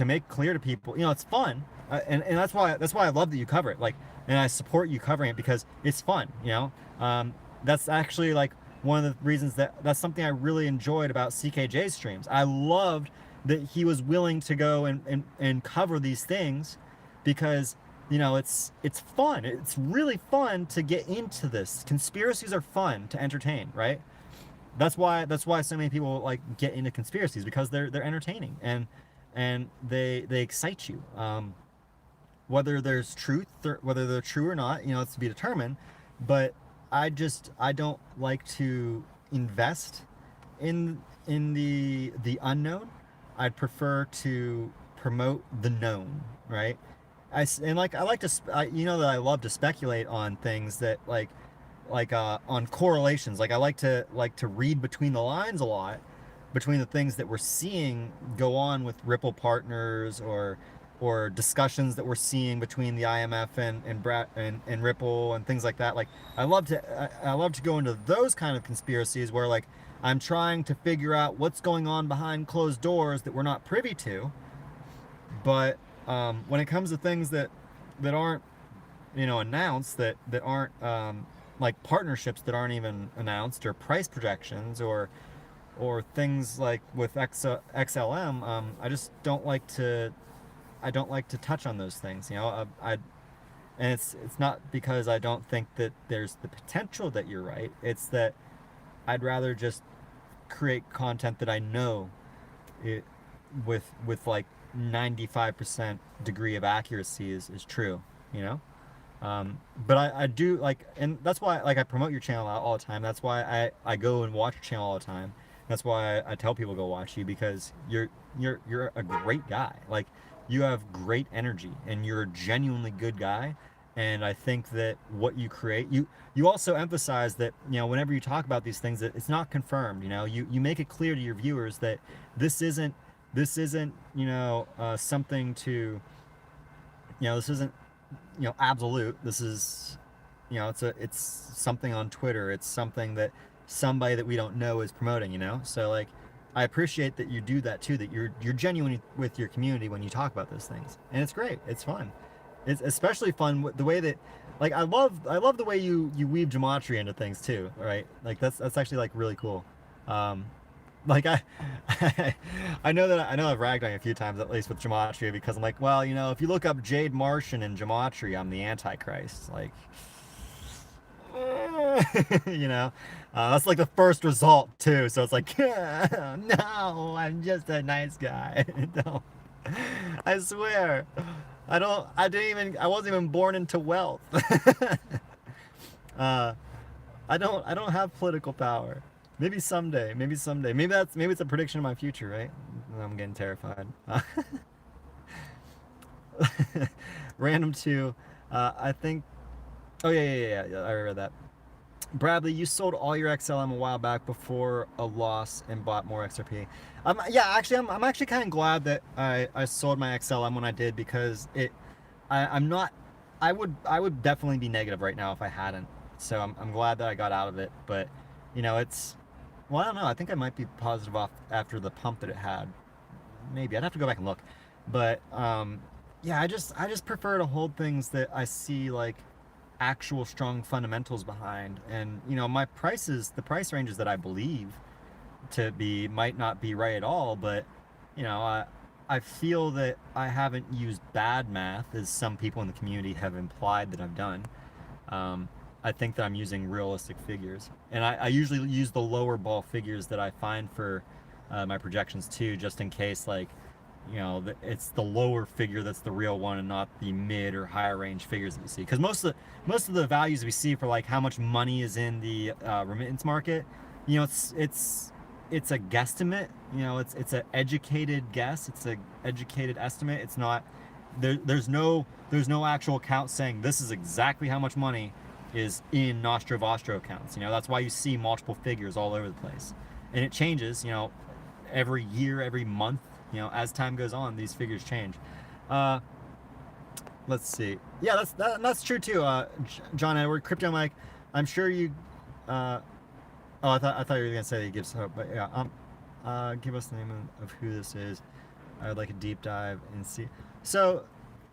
make clear to people. You know, it's fun, and that's why I love that you cover it. Like, and I support you covering it because it's fun. You know, that's actually like one of the reasons that's something I really enjoyed about CKJ's streams. I loved that he was willing to go and cover these things because, you know, it's fun. It's really fun to get into this. Conspiracies are fun to entertain, right? That's why so many people like get into conspiracies, because they're entertaining and they excite you. Whether there's truth or whether they're true or not, you know, it's to be determined. But I don't like to invest in the unknown. I'd prefer to promote the known, right? I like to, you know, that I love to speculate on things that like on correlations. Like I like to read between the lines a lot, between the things that we're seeing go on with Ripple partners or discussions that we're seeing between the IMF and Ripple and things like that. Like I love to go into those kind of conspiracies where like I'm trying to figure out what's going on behind closed doors that we're not privy to. But when it comes to things that aren't, you know, announced, that aren't like partnerships that aren't even announced, or price projections, or things like with XLM, I just don't like to touch on those things, you know. And it's not because I don't think that there's the potential that you're right. It's that I'd rather just create content that I know it with like 95% degree of accuracy is true, you know. But I do like, and that's why like I promote your channel all the time. That's why I go and watch your channel all the time. That's why I tell people go watch you, because you're a great guy. Like you have great energy and you're a genuinely good guy. And I think that what you create, you also emphasize that, you know, whenever you talk about these things, that it's not confirmed. You know, you make it clear to your viewers that this isn't you know, something to, you know, this isn't, you know, absolute. This is, you know, it's something on Twitter. It's something that somebody that we don't know is promoting, you know. So like I appreciate that you do that too, that you're genuine with your community when you talk about those things, and it's great. It's fun. It's especially fun with the way that, like, I love the way you weave gematria into things too, right? Like that's actually like really cool. Like I know I've ragged on you a few times, at least with gematria, because I'm like, well, you know, if you look up Jade Martian in gematria, I'm the Antichrist. Like, you know, that's like the first result too. So it's like, no, I'm just a nice guy. No, I swear, I wasn't even born into wealth. I don't have political power. Maybe someday. Maybe it's a prediction of my future, right? I'm getting terrified. Random 2. I think. Oh yeah. I read that. Bradley, you sold all your XLM a while back before a loss and bought more XRP. Yeah, actually, I'm actually kind of glad that I sold my XLM when I did, because I'm not. I would definitely be negative right now if I hadn't. So I'm glad that I got out of it, but you know, it's, well, I don't know. I think I might be positive off after the pump that it had. Maybe I'd have to go back and look, but yeah, I just prefer to hold things that I see like actual strong fundamentals behind. And you know, my prices, the price ranges that I believe to be might not be right at all, but you know, I feel that I haven't used bad math, as some people in the community have implied that I've done. Um, I think that I'm using realistic figures, and I usually use the lower ball figures that I find for my projections too, just in case, like, you know, it's the lower figure that's the real one, and not the mid or higher range figures that you see. Because most of the values we see for like how much money is in the remittance market, you know, it's a guesstimate. You know, it's an educated guess. It's a educated estimate. It's not there's no actual account saying this is exactly how much money is in Nostro Vostro accounts. You know, that's why you see multiple figures all over the place, and it changes. You know, every year, every month. You know, as time goes on, these figures change. Let's see. Yeah, that's true too. John Edward, Crypto Mike. I'm sure you. Oh, I thought you were gonna say that he gives hope, but yeah. Give us the name of who this is. I would like a deep dive and see. So,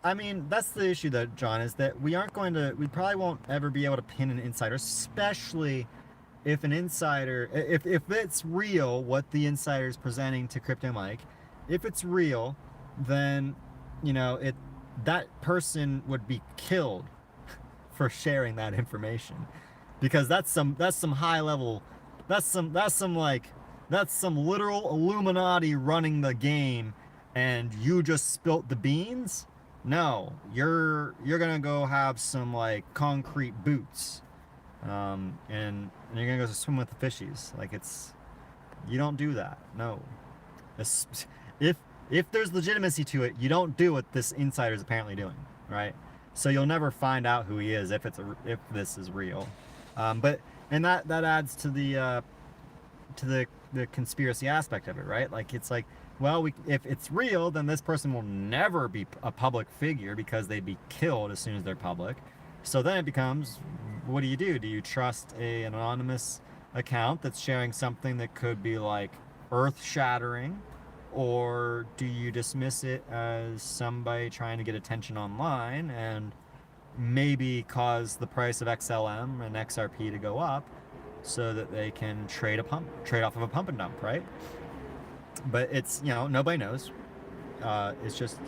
I mean, that's the issue though, John, is that we probably won't ever be able to pin an insider, especially if an insider, if it's real, what the insider is presenting to Crypto Mike. If it's real, then, you know, that person would be killed for sharing that information, because that's some high level, that's some literal Illuminati running the game, and you just spilt the beans. No, you're gonna go have some like concrete boots, and you're gonna go swim with the fishies. Like, you don't do that. No. If there's legitimacy to it, you don't do what this insider is apparently doing, right? So you'll never find out who he is if this is real. But that adds to the conspiracy aspect of it, right? Like, it's like, well, if it's real, then this person will never be a public figure, because they'd be killed as soon as they're public. So then it becomes, what do? Do you trust an anonymous account that's sharing something that could be like earth-shattering, or do you dismiss it as somebody trying to get attention online and maybe cause the price of XLM and XRP to go up so that they can trade off of a pump and dump, right? But it's, you know, nobody knows. It's just,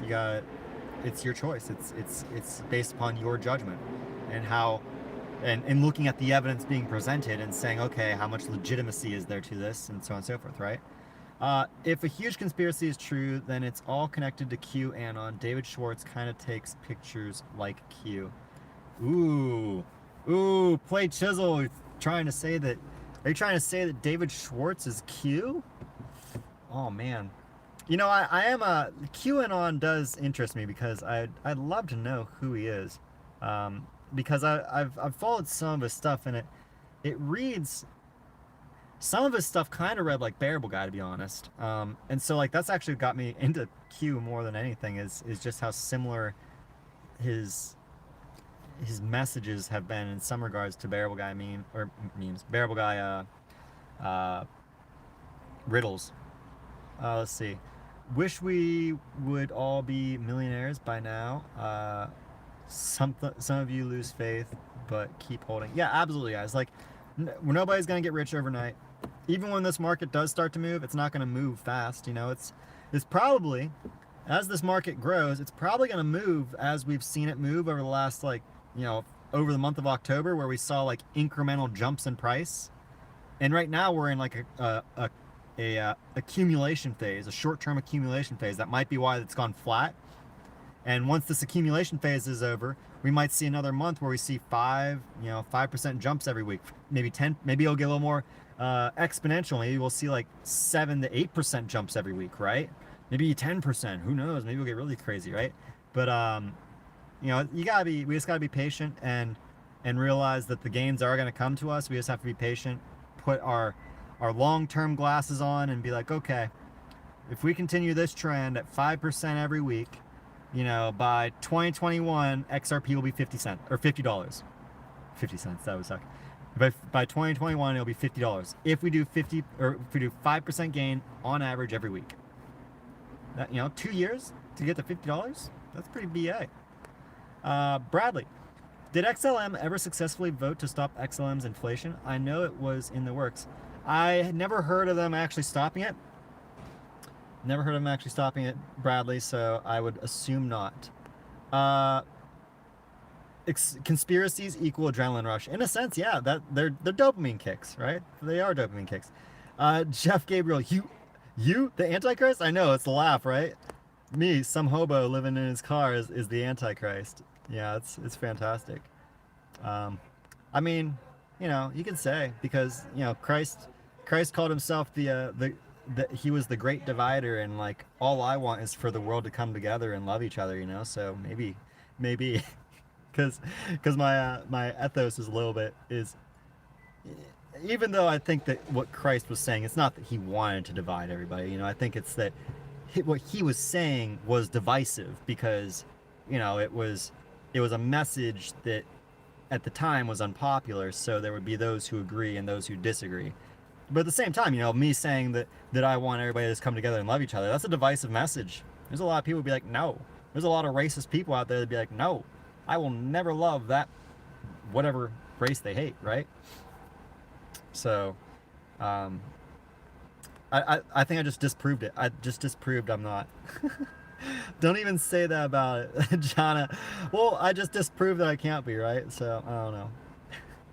it's your choice. It's based upon your judgment and and looking at the evidence being presented and saying, okay, how much legitimacy is there to this, and so on and so forth, right? If a huge conspiracy is true, then it's all connected to QAnon. David Schwartz kind of takes pictures like Q. Ooh, Play Chisel. Trying to say that? Are you trying to say that David Schwartz is Q? Oh man, you know, I am a QAnon does interest me, because I'd love to know who he is, because I've followed some of his stuff, and it reads. Some of his stuff kind of read like Bearable Guy, to be honest. And so, like, that's actually got me into Q more than anything, is just how similar his messages have been in some regards to Bearable Guy memes. Bearable Guy riddles. Let's see. Wish we would all be millionaires by now. Some of you lose faith, but keep holding. Yeah, absolutely, guys. Like, nobody's gonna get rich overnight. Even when this market does start to move, it's not going to move fast. You know, it's probably, as this market grows, it's probably going to move as we've seen it move over the last, like, you know, over the month of October, where we saw like incremental jumps in price. And right now we're in like a accumulation phase, a short-term accumulation phase. That might be why it's gone flat. And once this accumulation phase is over, we might see another month where we see 5% jumps every week, maybe 10, maybe it'll get a little more exponential. Maybe we'll see like 7 to 8% jumps every week, right? Maybe 10%, who knows? Maybe we'll get really crazy, right? But you know, we just gotta be patient and realize that the gains are gonna come to us. We just have to be patient, put our long-term glasses on, and be like, okay, if we continue this trend at 5% every week, you know, by 2021, XRP will be 50 cents or $50. 50 cents, that would suck. By 2021, it'll be $50. If we do 50 or if we do 5% gain on average every week. That, 2 years to get to $50. That's pretty BA. Bradley, did XLM ever successfully vote to stop XLM's inflation? I know it was in the works. I had never heard of them actually stopping it. Never heard of them actually stopping it, Bradley, so I would assume not. Conspiracies equal adrenaline rush. In a sense, yeah, that they're dopamine kicks, right? They are dopamine kicks. Jeff Gabriel, you, the Antichrist? I know, it's a laugh, right? Me, some hobo living in his car is the Antichrist. Yeah, it's fantastic. I mean, you can say, because Christ called himself he was the great divider, and like all I want is for the world to come together and love each other, so maybe because my ethos is a little bit is, even though I think that what Christ was saying, it's not that he wanted to divide everybody, I think it's that what he was saying was divisive, because it was a message that at the time was unpopular, so there would be those who agree and those who disagree. But at the same time, me saying that I want everybody to come together and love each other, that's a divisive message. There's a lot of people who'd be like, no. There's a lot of racist people out there that'd be like, no, I will never love that whatever race they hate, right? So, I think I just disproved it. I just disproved I'm not. Don't even say that about it, Jana. Well, I just disproved that I can't be, right? So, I don't know.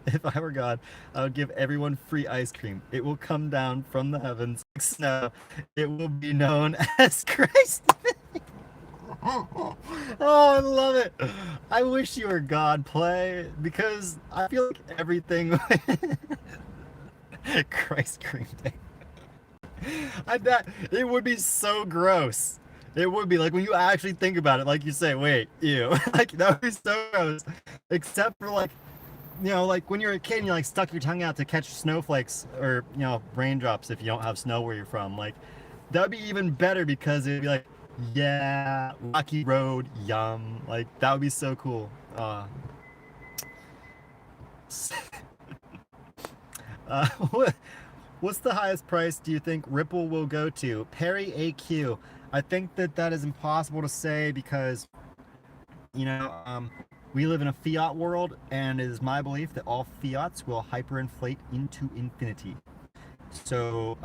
If I were God, I would give everyone free ice cream. It will come down from the heavens like snow. It will be known as Christ. Oh, I love it. I wish you were God, Play, because I feel like everything... Christ cream day. I bet it would be so gross. It would be, like, when you actually think about it, like you say, wait, ew. Like, that would be so gross. Except for, like, like when you're a kid and you like stuck your tongue out to catch snowflakes or, raindrops if you don't have snow where you're from. Like, that would be even better, because it'd be like, yeah, rocky road, yum. Like, that would be so cool. What's the highest price do you think Ripple will go to? Perry AQ. I think that is impossible to say, because, we live in a fiat world, and it is my belief that all fiats will hyperinflate into infinity. So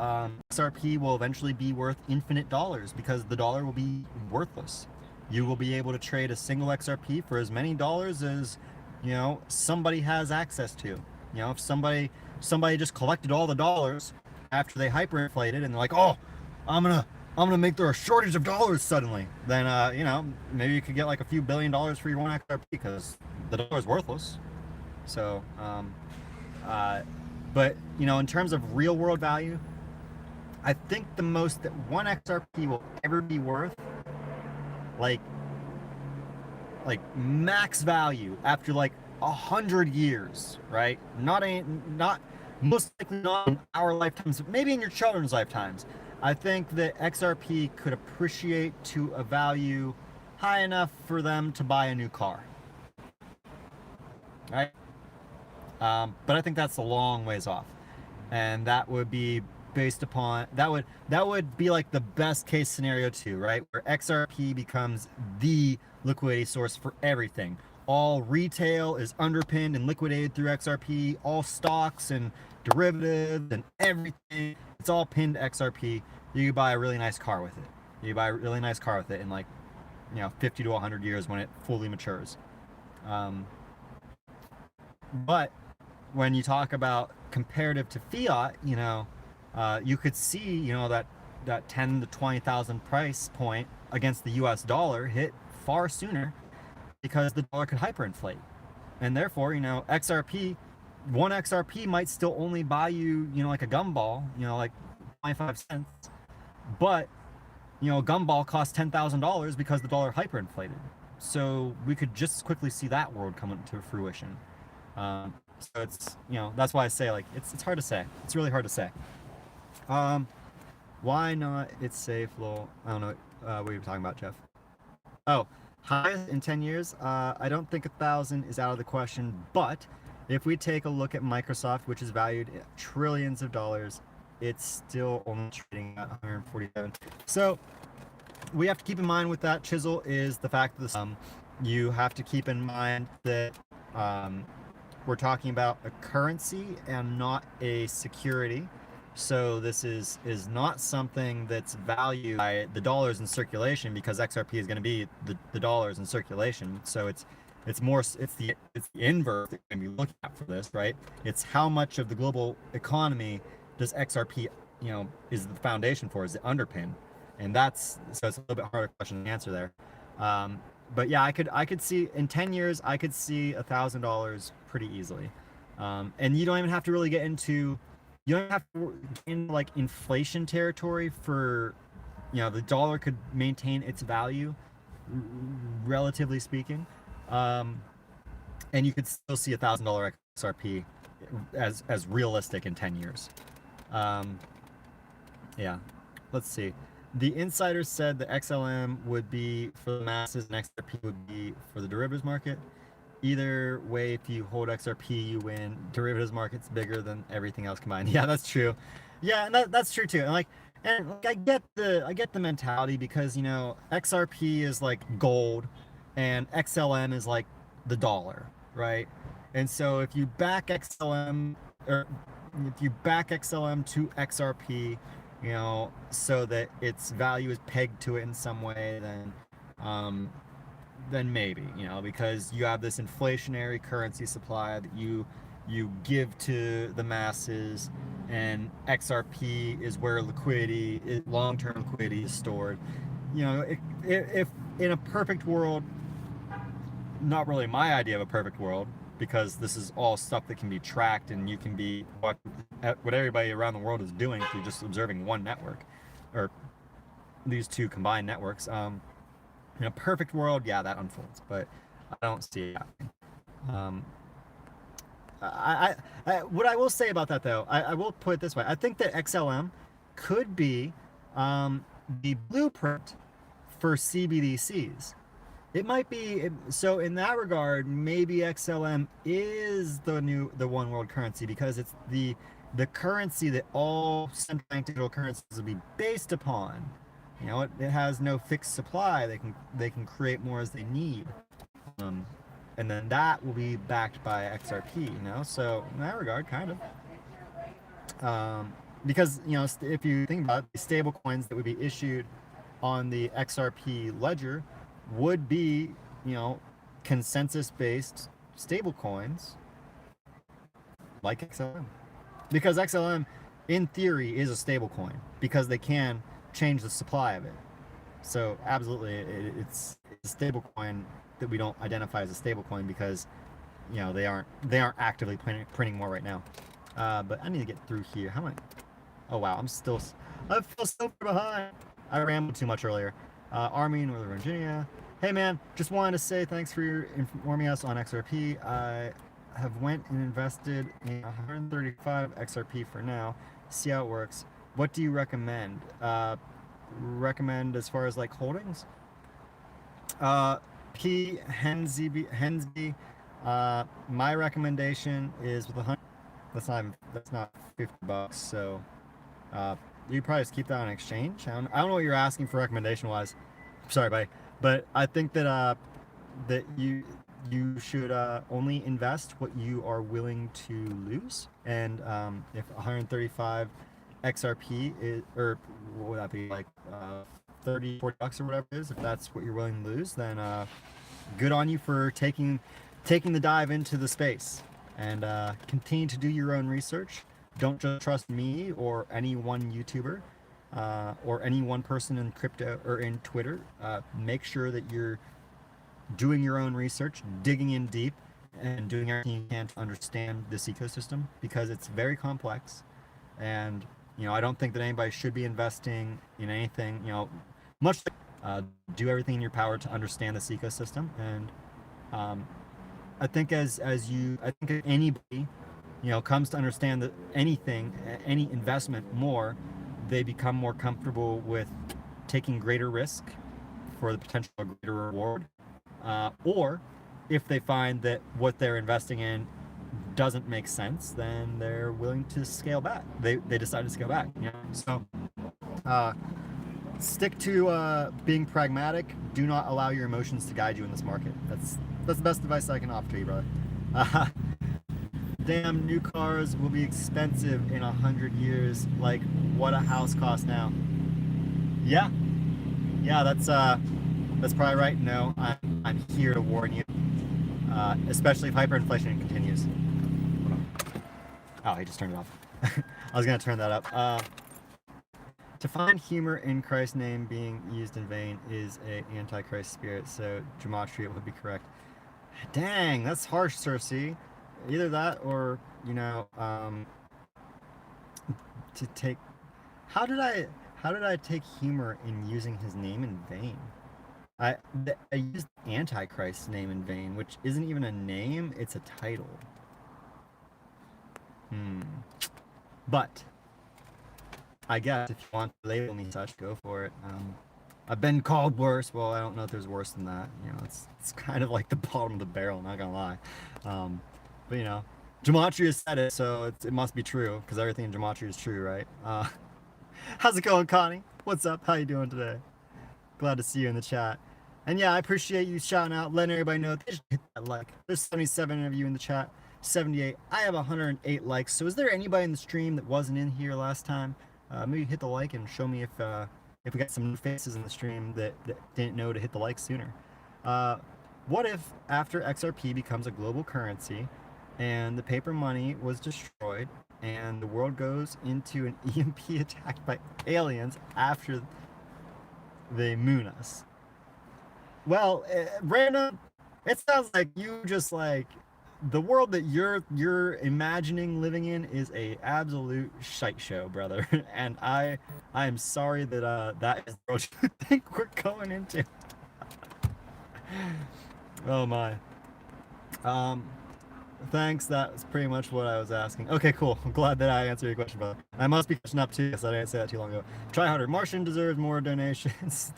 XRP will eventually be worth infinite dollars, because the dollar will be worthless. You will be able to trade a single XRP for as many dollars as, somebody has access to. If somebody just collected all the dollars after they hyperinflated, and they're like, oh, I'm gonna make there a shortage of dollars suddenly, then maybe you could get like a few $1 billion for your one XRP, because the dollar is worthless. So but in terms of real world value, I think the most that one XRP will ever be worth, like max value after like 100 years, right? Not most likely not in our lifetimes, but maybe in your children's lifetimes. I think that XRP could appreciate to a value high enough for them to buy a new car, right? But I think that's a long ways off, and that would be based upon that would be like the best case scenario too, right? Where XRP becomes the liquidity source for everything. All retail is underpinned and liquidated through XRP. All stocks and derivatives and everything, it's all pinned to XRP. You can buy a really nice car with it. You buy a really nice car with it in like 50 to 100 years when it fully matures. But when you talk about comparative to fiat, you could see that 10 to 20,000 price point against the US dollar hit far sooner, because the dollar could hyperinflate, and therefore XRP, one XRP might still only buy you like a gumball, like 25 cents, but a gumball costs $10,000 because the dollar hyperinflated. So we could just as quickly see that world come into fruition. So it's that's why I say, like, it's hard to say. It's really hard to say. Why not? It's safe, lol. I don't know what you're talking about, Jeff. Oh, highest in 10 years. I don't think 1,000 is out of the question, but if we take a look at Microsoft, which is valued at trillions of dollars, it's still only trading at 147. So we have to keep in mind with that, Chisel, is the fact that you have to keep in mind that we're talking about a currency and not a security. So this is not something that's valued by the dollars in circulation, because XRP is going to be the dollars in circulation. So it's the inverse that we're going to be looking at for this, right? It's how much of the global economy does XRP, is the foundation for, is the underpin, and so it's a little bit harder question to answer there. But yeah, I could see in 10 years I could see $1,000 pretty easily, and you don't even have to really get into. You don't have to get into like inflation territory for, the dollar could maintain its value, relatively speaking, and you could still see $1,000 XRP as realistic in 10 years. Yeah, let's see. The insider said the XLM would be for the masses and XRP would be for the derivatives market. Either way, if you hold XRP, you win. Derivatives market's bigger than everything else combined. Yeah, that's true. Yeah, and that's true too. And I get the mentality, because XRP is like gold, and XLM is like the dollar, right? And so if you back XLM to XRP, so that its value is pegged to it in some way, then maybe, because you have this inflationary currency supply that you give to the masses, and XRP is where long-term liquidity is stored. If in a perfect world, not really my idea of a perfect world, because this is all stuff that can be tracked, and you can be what everybody around the world is doing through just observing one network, or these two combined networks. In a perfect world, yeah, that unfolds, but I don't see it happening. What I will say about that, though, I will put it this way: I think that XLM could be the blueprint for CBDCs. It might be. So in that regard, maybe XLM is the one world currency, because it's the currency that all central bank digital currencies will be based upon. It has no fixed supply. They can create more as they need, and then that will be backed by XRP. So in that regard, kind of, because if you think about it, the stable coins that would be issued on the XRP ledger would be, consensus-based stable coins like XLM, because XLM, in theory, is a stable coin, because they can change the supply of it. So absolutely, it's a stable coin that we don't identify as a stable coin, because they aren't actively printing more right now. But I need to get through here. How am I? Oh wow, I feel so far behind. I rambled too much earlier. Army, Northern Virginia. Hey man, just wanted to say thanks for informing us on XRP. I have went and invested in 135 XRP for now. See how it works. What do you recommend? Recommend as far as like holdings? P Hensby. My recommendation is with 100. That's not $50. So you probably just keep that on exchange. I don't know what you're asking for recommendation wise. Sorry, buddy, but I think that that you should only invest what you are willing to lose. And if 135 XRP is, or what would that be, like $30-40 or whatever it is, if that's what you're willing to lose, then good on you for taking the dive into the space. And continue to do your own research. Don't just trust me or any one YouTuber or any one person in crypto or in Twitter. Make sure that you're doing your own research, digging in deep, and doing everything you can to understand this ecosystem, because it's very complex. And I don't think that anybody should be investing in anything, much like, do everything in your power to understand this ecosystem. And I think I think if anybody, comes to understand that any investment more, they become more comfortable with taking greater risk for the potential of greater reward. Or if they find that what they're investing in doesn't make sense, then they're willing to scale back. They decide to scale back. You know? So stick to being pragmatic. Do not allow your emotions to guide you in this market. That's the best advice I can offer to you, brother. Damn, new cars will be expensive in 100 years. Like what a house costs now. Yeah, that's probably right. No, I'm here to warn you, especially if hyperinflation continues. Hold on. Oh, he just turned it off. I was gonna turn that up. To find humor in Christ's name being used in vain is a antichrist spirit, so gematria would be correct. Dang, that's harsh, Cersei. Either that or, you know, to take... How did I take humor in using his name in vain? I used Antichrist's name in vain, which isn't even a name, it's a title. But I guess if you want to label me such, go for it. I've been called worse. Well, I don't know if there's worse than that. You know, it's kind of like the bottom of the barrel, not gonna lie. But you know, gematria said it, so it must be true, because everything in gematria is true, right? How's it going, Connie? What's up? How you doing today? Glad to see you in the chat. And yeah, I appreciate you shouting out, letting everybody know. They should hit that like. There's 77 of you in the chat. 78. I have 108 likes. So is there anybody in the stream that wasn't in here last time? Maybe hit the like and show me if we got some new faces in the stream that didn't know to hit the like sooner. What if after XRP becomes a global currency and the paper money was destroyed and the world goes into an EMP attacked by aliens after they moon us? Well, random, it sounds like you just like, the world that you're imagining living in is a absolute shite show, brother. And I am sorry that that is the world you think we're going into. Oh my. Thanks. That's pretty much what I was asking. Okay, cool. I'm glad that I answered your question, brother. I must be catching up too, because I didn't say that too long ago. Try harder. Martian deserves more donations.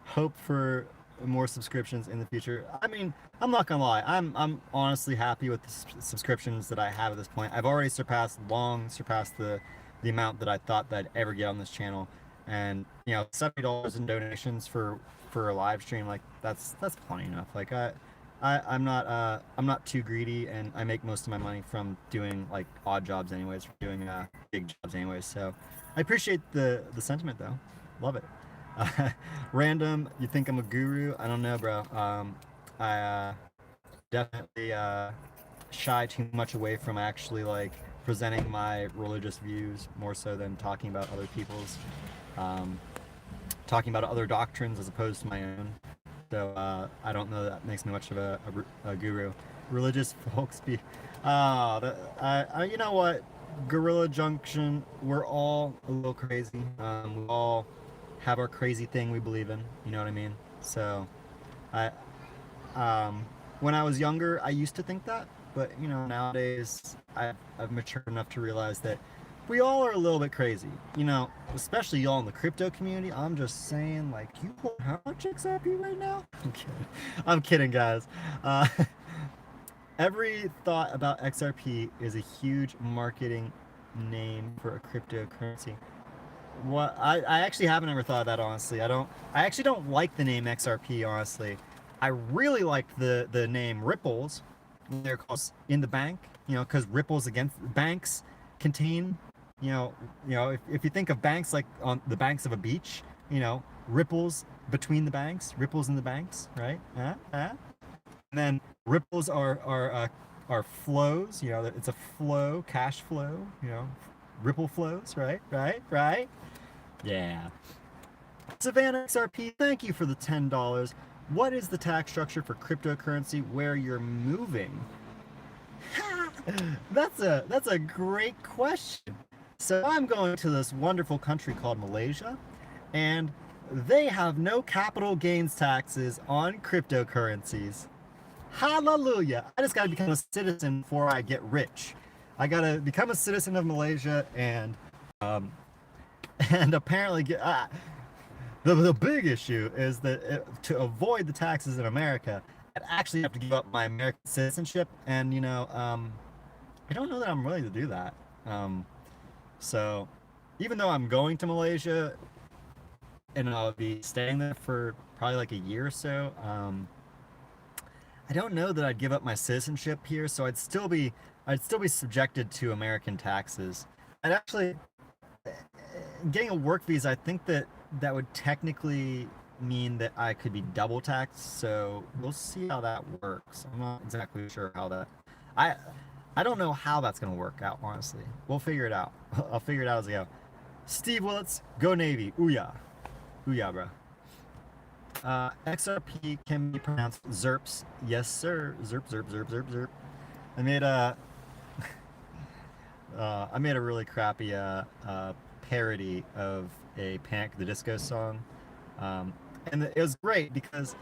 Hope for more subscriptions in the future. I mean, I'm not gonna lie, I'm honestly happy with the subscriptions that I have at this point. I've already long surpassed the amount that I thought that I'd ever get on this channel, and you know, $70 in donations for a live stream, like that's plenty enough. Like I'm not too greedy, and I make most of my money from doing like odd jobs anyways, from doing big jobs anyways. So I appreciate the sentiment though. Love it. Random, you think I'm a guru? I don't know, bro. I definitely shy too much away from actually like presenting my religious views more so than talking about other people's, talking about other doctrines as opposed to my own. So I don't know that makes me much of a guru. Religious folks be, you know what? Gorilla Junction, we're all a little crazy. We all have our crazy thing we believe in, you know what I mean? So when I was younger, I used to think that, but you know, nowadays I've matured enough to realize that we all are a little bit crazy, you know, especially y'all in the crypto community. I'm just saying, like, you hold how much XRP right now? I'm kidding, guys. Every thought about XRP is a huge marketing name for a cryptocurrency. What I actually haven't ever thought of that, honestly. I actually don't like the name XRP, honestly. I really like the name Ripples. They're called in the bank, you know, because ripples against banks contain, you know, if you think of banks like on the banks of a beach, you know, ripples between the banks, ripples in the banks, right? And then ripples are flows, you know, it's a flow, cash flow, you know, ripple flows, right? Yeah. Savannah XRP, thank you for the $10. What is the tax structure for cryptocurrency where you're moving? That's a great question. So I'm going to this wonderful country called Malaysia, and they have no capital gains taxes on cryptocurrencies. Hallelujah. I just gotta become a citizen before I get rich. I gotta become a citizen of Malaysia and apparently get the big issue is that to avoid the taxes in America, I'd actually have to give up my American citizenship, and you know, I don't know that I'm willing to do that. So even though I'm going to Malaysia and I'll be staying there for probably like a year or so, I don't know that I'd give up my citizenship here, so I'd still be subjected to American taxes. I'd actually getting a work visa, I think that that would technically mean that I could be double taxed, so we'll see how that works. I'm not exactly sure how that I I don't know how that's gonna work out, honestly. We'll figure it out. I'll figure it out as I go. Steve Willits, go Navy. Ooh-yah. Ooh-yah, bro. XRP can be pronounced ZERPs. Yes, sir. ZERP, ZERP, ZERP, ZERP, ZERP. I made a I made a really crappy parody of a Panic! At the Disco song, and it was great because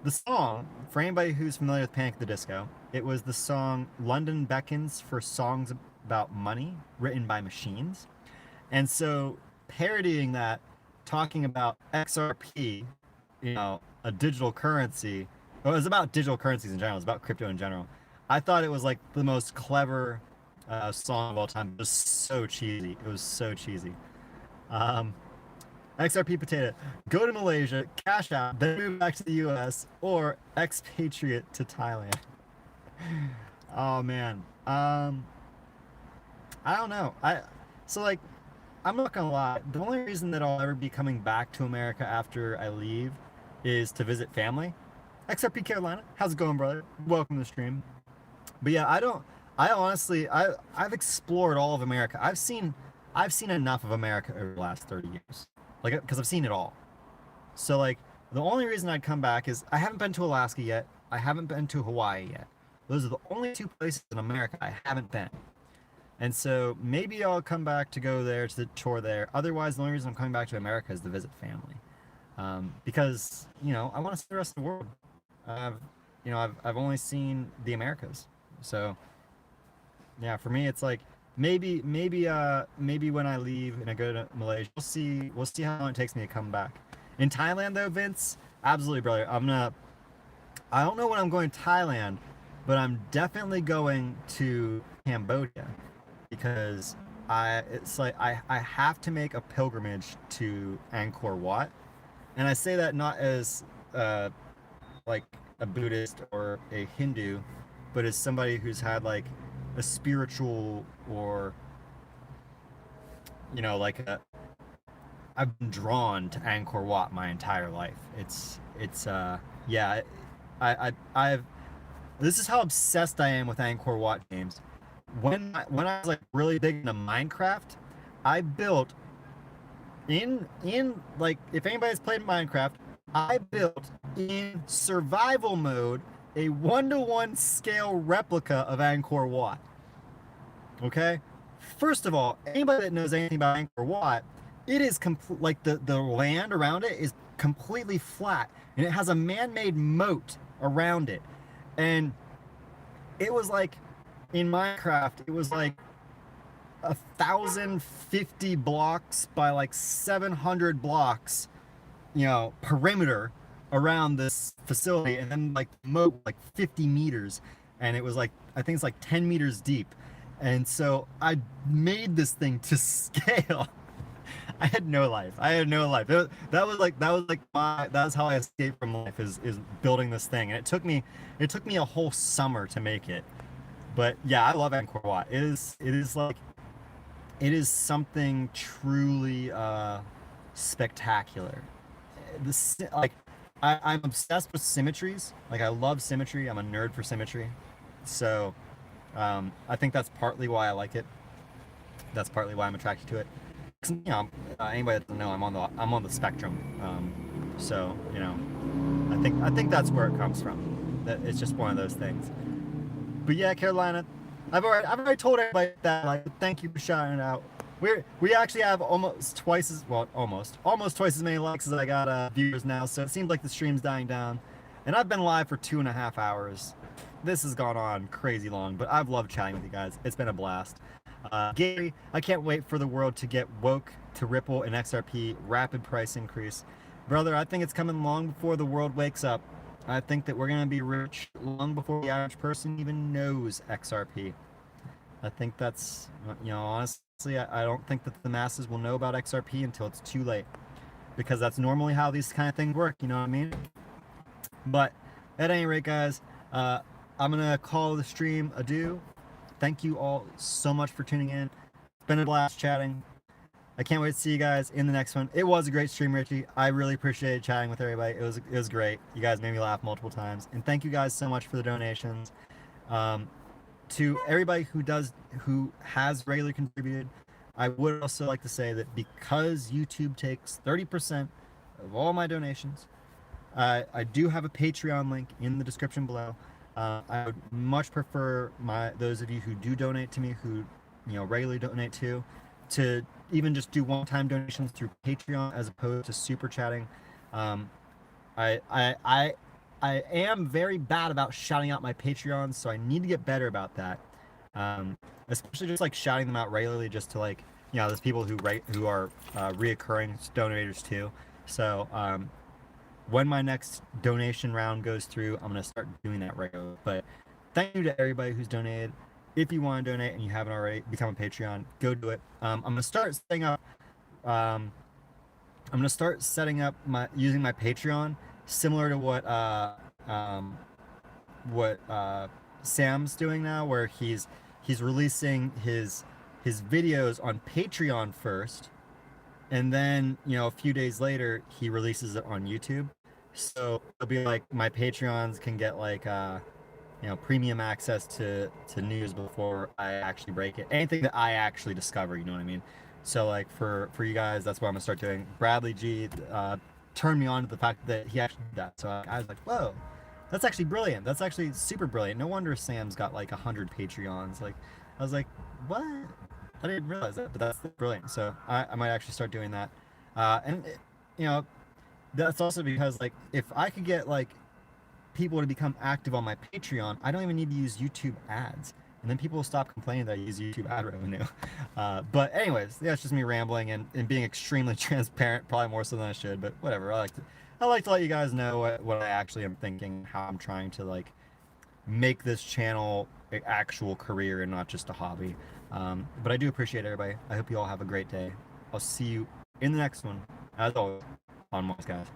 the song, for anybody who's familiar with Panic! At the Disco, it was the song "London Beckons for Songs About Money," written by machines, and so parodying that, talking about XRP, you know, a digital currency. Well, it was about digital currencies in general. It was about crypto in general. I thought it was like the most clever song of all time. It was so cheesy. It was so cheesy. Um, XRP Potato. Go to Malaysia, cash out, then move back to the US, or expatriate to Thailand. Oh man. I don't know. So like I'm not gonna lie. The only reason that I'll ever be coming back to America after I leave is to visit family. XRP Carolina, how's it going, brother? Welcome to the stream. But yeah, I don't. I honestly, I've explored all of America. I've seen enough of America over the last 30 years, like because I've seen it all. So like the only reason I'd come back is I haven't been to Alaska yet. I haven't been to Hawaii yet. Those are the only two places in America I haven't been. And so maybe I'll come back to go there to the tour there. Otherwise, the only reason I'm coming back to America is to visit family, because you know I want to see the rest of the world. I've you know I've only seen the Americas, so yeah, for me it's like maybe when I leave and I go to Malaysia, we'll see how long it takes me to come back. In Thailand though, Vince, absolutely, brother. I don't know when I'm going to Thailand, but I'm definitely going to Cambodia because I have to make a pilgrimage to Angkor Wat, and I say that not as like a Buddhist or a Hindu, but as somebody who's had like a spiritual or you know like a I've been drawn to Angkor Wat my entire life. It's yeah, I've this is how obsessed I am with Angkor Wat games. When I was like really big into Minecraft, I built in like if anybody's played Minecraft, I built in survival mode a 1-to-1 scale replica of Angkor Wat. Okay? First of all, anybody that knows anything about Angkor Wat, it is like the land around it is completely flat and it has a man-made moat around it. And it was like in Minecraft, it was like 1,050 blocks by like 700 blocks, you know, perimeter around this facility, and then like moat like 50 meters, and it was like I think it's like 10 meters deep, and so I made this thing to scale. I had no life. I had no life. That was how I escaped from life is building this thing, and it took me a whole summer to make it. But yeah, I love Angkor Wat. It is something truly spectacular. Like I'm obsessed with symmetries. Like I love symmetry. I'm a nerd for symmetry. So I think that's partly why I like it. That's partly why I'm attracted to it. You know, anybody that doesn't know, I'm on the spectrum. So you know, I think that's where it comes from. That it's just one of those things. But yeah, Carolina, I've already told everybody that. Like, thank you for shouting it out. We actually have almost twice as twice as many likes as I got viewers now. So it seems like the stream's dying down, and I've been live for 2.5 hours. This has gone on crazy long, but I've loved chatting with you guys. It's been a blast. Gary, I can't wait for the world to get woke to Ripple and XRP rapid price increase. Brother, I think it's coming long before the world wakes up. I think that we're going to be rich long before the average person even knows XRP. I think that's, honestly, I don't think that the masses will know about XRP until it's too late, because that's normally how these kind of things work, you know what I mean? But at any rate, guys, I'm going to call the stream adieu. Thank you all so much for tuning in. It's been a blast chatting. I can't wait to see you guys in the next one. It was a great stream, Richie. I really appreciated chatting with everybody. It was great. You guys made me laugh multiple times. And thank you guys so much for the donations. To everybody who has regularly contributed, I would also like to say that because YouTube takes 30% of all my donations, I do have a Patreon link in the description below. I would much prefer those of you who do donate to me, who regularly donate to even just do one-time donations through Patreon as opposed to super chatting. I am very bad about shouting out my Patreons, so I need to get better about that. Especially just like shouting them out regularly, just to like, there's people who are reoccurring donators too. So when my next donation round goes through, I'm gonna start doing that regularly. But thank you to everybody who's donated. If you want to donate and you haven't already, become a Patreon, go do it. I'm gonna start setting up. Using my Patreon similar to what Sam's doing now, where he's releasing his videos on Patreon first, and then a few days later he releases it on YouTube. So it'll be like my Patreons can get like premium access to news before I actually break it. Anything that I actually discover, you know what I mean? So like for you guys, that's what I'm gonna start doing. Bradley G turned me on to the fact that he actually did that. So I was like, whoa, that's actually brilliant. That's actually super brilliant. No wonder Sam's got like 100 Patreons. Like, I was like, what? I didn't realize that, but that's brilliant. So I might actually start doing that. And that's also because like if I could get like people to become active on my Patreon, I don't even need to use YouTube ads, and then people will stop complaining that I use YouTube ad revenue. But anyways, yeah, it's just me rambling and being extremely transparent, probably more so than I should, but whatever. I like to let you guys know what I actually am thinking, how I'm trying to like make this channel an actual career and not just a hobby. But I do appreciate everybody. I hope you all have a great day. I'll see you in the next one, as always, on Mars, guys.